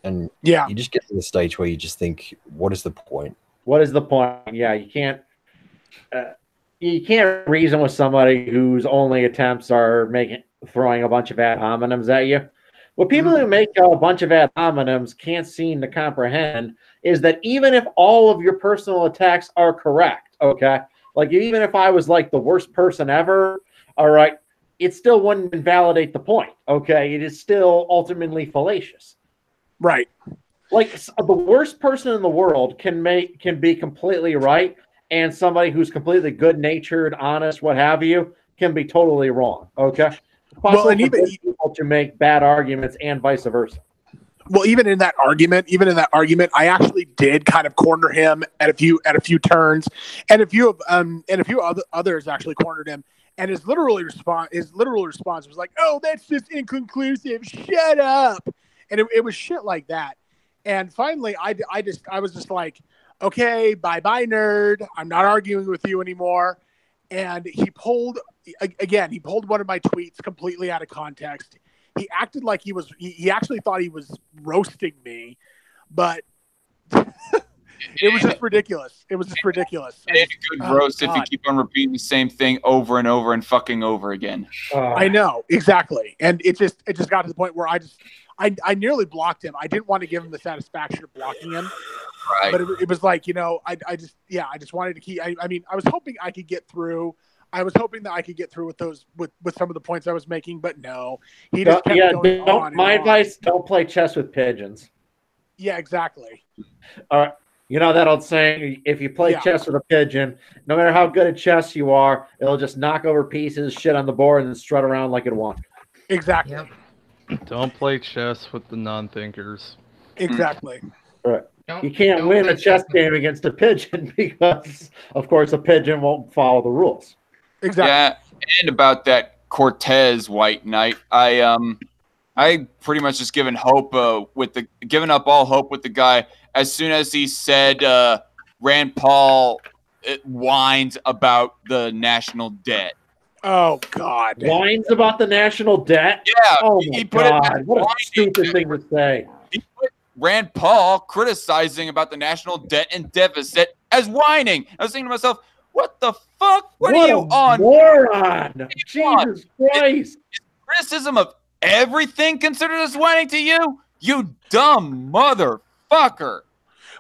And you just get to the stage where you just think, what is the point? What is the point? Yeah, you can't reason with somebody whose only attempts are throwing a bunch of ad hominems at you. What people who make a bunch of ad hominems can't seem to comprehend is that even if all of your personal attacks are correct, okay, like even if I was like the worst person ever, all right, it still wouldn't invalidate the point, okay? It is still ultimately fallacious. Right. Like the worst person in the world can be completely right, and somebody who's completely good-natured, honest, what have you, can be totally wrong. Okay. It's possible for good people to make bad arguments and vice versa. Well, even in that argument, I actually did kind of corner him at a few turns, and a few others actually cornered him. And his literal response was like, "Oh, that's just inconclusive. Shut up." And it was shit like that. And finally, I was just like, "Okay, bye, nerd. I'm not arguing with you anymore." And he pulled one of my tweets completely out of context. He acted like he actually thought he was roasting me, but it was just ridiculous. It was just ridiculous. It's a good roast if you keep on repeating the same thing over and over and fucking over again. I know, exactly. And it just got to the point where I nearly blocked him. I didn't want to give him the satisfaction of blocking him. Right. But it was like, I just wanted to keep, I mean, I was hoping I could get through. I was hoping that I could get through with those, with some of the points I was making, but no, he just kept going on. My advice: don't play chess with pigeons. Yeah, exactly. All right. You know that old saying, if you play chess with a pigeon, no matter how good at chess you are, it'll just knock over pieces, shit on the board, and then strut around like it won. Exactly. Yep. Don't play chess with the non-thinkers. Exactly. Right. You can't win a chess game against a pigeon because, of course, a pigeon won't follow the rules. Exactly. Yeah, and about that Cortez White Knight, I pretty much just given up all hope with the guy as soon as he said Rand Paul whines about the national debt. Oh God! Whines about the national debt? Yeah. Oh my God! What a stupid thing to say. He put Rand Paul criticizing about the national debt and deficit as whining. I was thinking to myself, what the fuck? What are you on? Moron! Jesus Christ! Is criticism of everything considered as whining to you? You dumb motherfucker.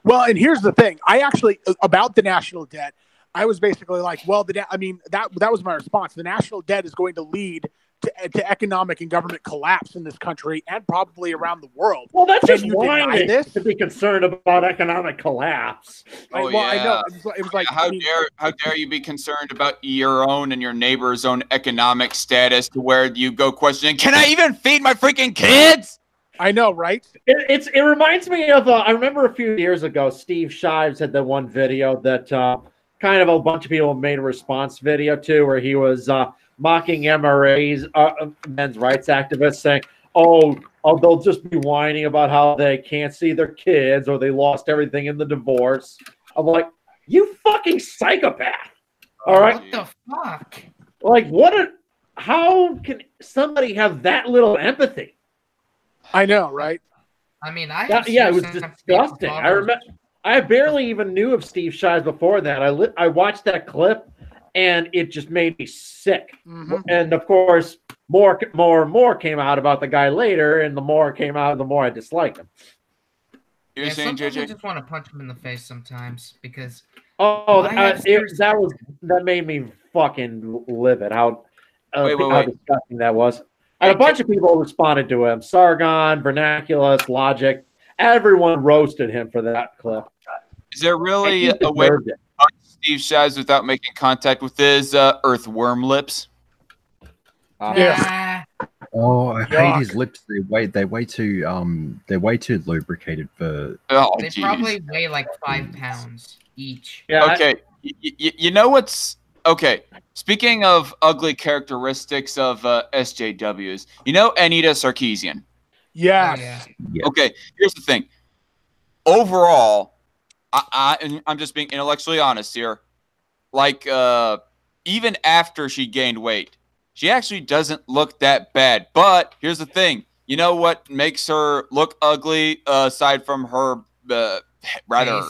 Well, and here's the thing. I actually, about the national debt, I was basically like, well, that was my response. The national debt is going to lead to economic and government collapse in this country and probably around the world. Well, that's just whining to be concerned about economic collapse. Oh, I know. It was like, how dare you be concerned about your own and your neighbor's own economic status to where you go questioning, can I even feed my freaking kids? I know, right? It reminds me of I remember a few years ago, Steve Shives had the one video that kind of a bunch of people made a response video to, where he was mocking MRAs, men's rights activists, saying, "Oh, they'll just be whining about how they can't see their kids or they lost everything in the divorce." I'm like, you fucking psychopath! All right, what the fuck? Like, how can somebody have that little empathy? I know, right? I mean, it was disgusting. I remember. I barely even knew of Steve Shives before that. I watched that clip, and it just made me sick. Mm-hmm. And of course, more came out about the guy later, and the more came out, the more I disliked him. You're saying, sometimes JJ? I just want to punch him in the face sometimes because. That made me fucking livid. How disgusting that was. And a bunch of people responded to him. Sargon, Vernaculus, Logic. Everyone roasted him for that clip. Is there really a way to punch Steve Shives without making contact with his earthworm lips? Yeah. Oh, I hate his lips. They're way too lubricated for. Oh, they probably weigh like 5 pounds each. Yeah. Okay. You know what's okay? Speaking of ugly characteristics of SJWs, you know Anita Sarkeesian. Yes. Oh, yeah. Okay, here's the thing. Overall, I'm just being intellectually honest here. Like, even after she gained weight, she actually doesn't look that bad. But here's the thing. You know what makes her look ugly, aside from her rather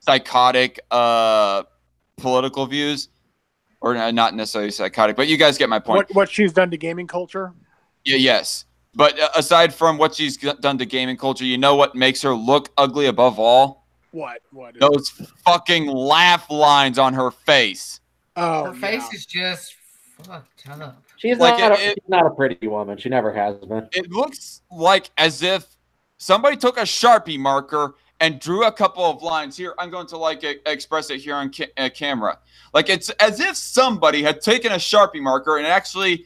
psychotic political views? Or not necessarily psychotic, but you guys get my point. What she's done to gaming culture? Yeah, yes. But aside from what she's done to gaming culture, you know what makes her look ugly above all? What? Those fucking laugh lines on her face. Oh, her face is just fucked up. She's not a pretty woman. She never has been. It looks like as if somebody took a Sharpie marker and drew a couple of lines here. I'm going to like express it here on camera. Like it's as if somebody had taken a Sharpie marker and actually,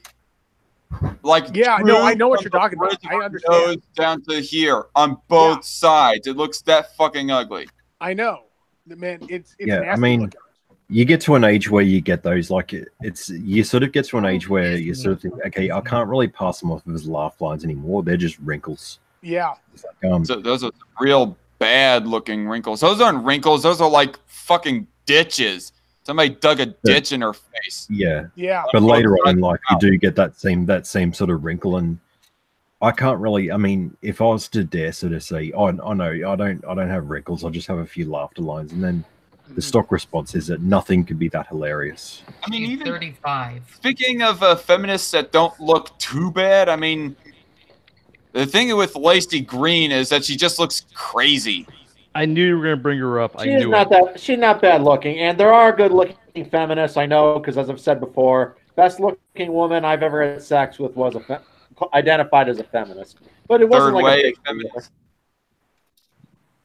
like, yeah, no, I know what you're talking about. I understand. Down to here on both sides. It looks that fucking ugly. I know, man. It's yeah. nasty I mean, looking. you get to an age where you get those, like you sort of get to an age where you sort of think, okay, I can't really pass them off as laugh lines anymore. They're just wrinkles. Yeah. Like, so those are real bad looking wrinkles. Those aren't wrinkles. Those are like fucking ditches. Somebody dug a ditch in her face. Yeah. Yeah. But later on, like, you do get that same sort of wrinkle, and I can't really. I mean, if I was to dare sort of say, "Oh, I know, I don't have wrinkles. I just have a few laughter lines," and then the stock response is that nothing could be that hilarious. I mean, even 35. Speaking of feminists that don't look too bad, I mean, the thing with Lacey Green is that she just looks crazy. I knew you were going to bring her up. She's not bad looking, and there are good looking feminists. I know, because as I've said before, best looking woman I've ever had sex with was identified as a feminist, but it wasn't like a big feminist.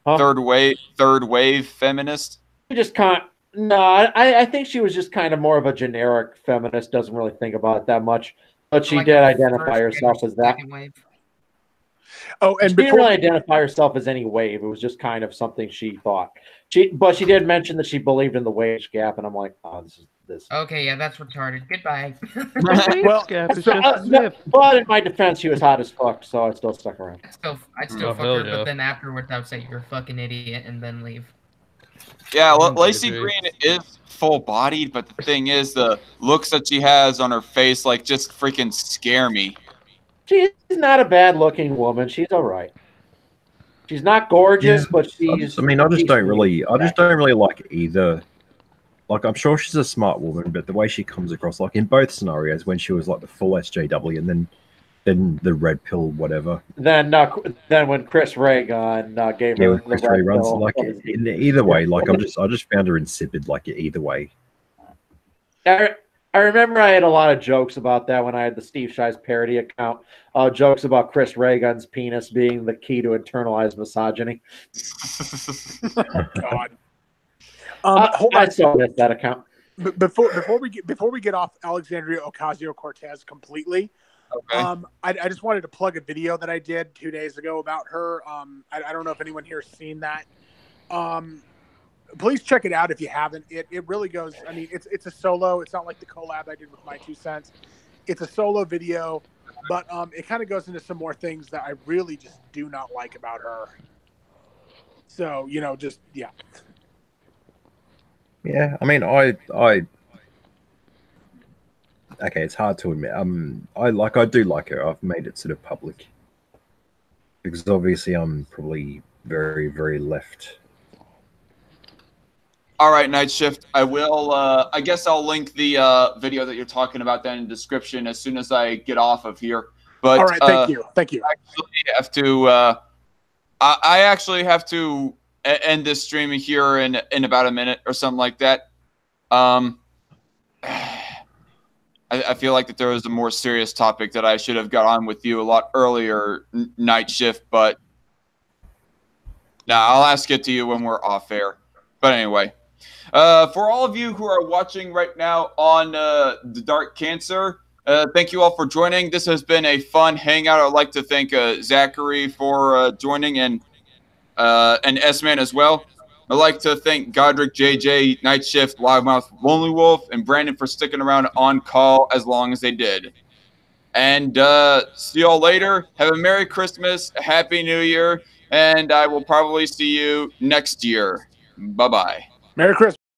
Huh? Third wave feminist. Just kind. No, I think she was just kind of more of a generic feminist. Doesn't really think about it that much, but she did identify herself as that. Wave. Oh, and she didn't really identify herself as any wave. It was just kind of something she thought. But she did mention that she believed in the wage gap, and I'm like, oh, this. Okay, yeah, that's retarded. Goodbye. Well, but in my defense, she was hot as fuck, so I still stuck around. I'd still fuck her, but then afterwards I would say you're a fucking idiot, and then leave. Yeah, Lacey Green is full-bodied, but the thing is, the looks that she has on her face, like, just freaking scare me. She's not a bad-looking woman. She's all right. She's not gorgeous, but she's. I just don't really like either. Like, I'm sure she's a smart woman, but the way she comes across, like in both scenarios, when she was like the full SJW, and then the red pill, whatever. Then when Chris Ray gave her the Chris red Ray runs, pill, like in either way, like I just found her insipid, like either way. I remember I had a lot of jokes about that when I had the Steve Shies parody account. Jokes about Chris Reagan's penis being the key to internalized misogyny. God. I still miss that account. Before we get off Alexandria Ocasio-Cortez completely, okay. I just wanted to plug a video that I did 2 days ago about her. I don't know if anyone here has seen that. Please check it out if you haven't. It really goes. I mean, it's a solo. It's not like the collab I did with My 2 Cents. It's a solo video, but it kind of goes into some more things that I really just do not like about her. So just yeah. Yeah, I mean, I okay, it's hard to admit. I do like her. I've made it sort of public because obviously I'm probably very, very left. All right, Nightshift. I will. I guess I'll link the video that you're talking about then in the description as soon as I get off of here. But all right, thank you. I actually have to. I actually have to end this stream here in about a minute or something like that. I feel like that there was a more serious topic that I should have got on with you a lot earlier, Nightshift. But now I'll ask it to you when we're off air. But anyway. For all of you who are watching right now on The Dark Cancer, thank you all for joining. This has been a fun hangout. I'd like to thank Zachary for joining and S-Man as well. I'd like to thank Godric, JJ, Nightshift, Loudmouth, Lonely Wolf, and Brandon for sticking around on call as long as they did. And see y'all later. Have a Merry Christmas, a Happy New Year, and I will probably see you next year. Bye-bye. Merry Christmas.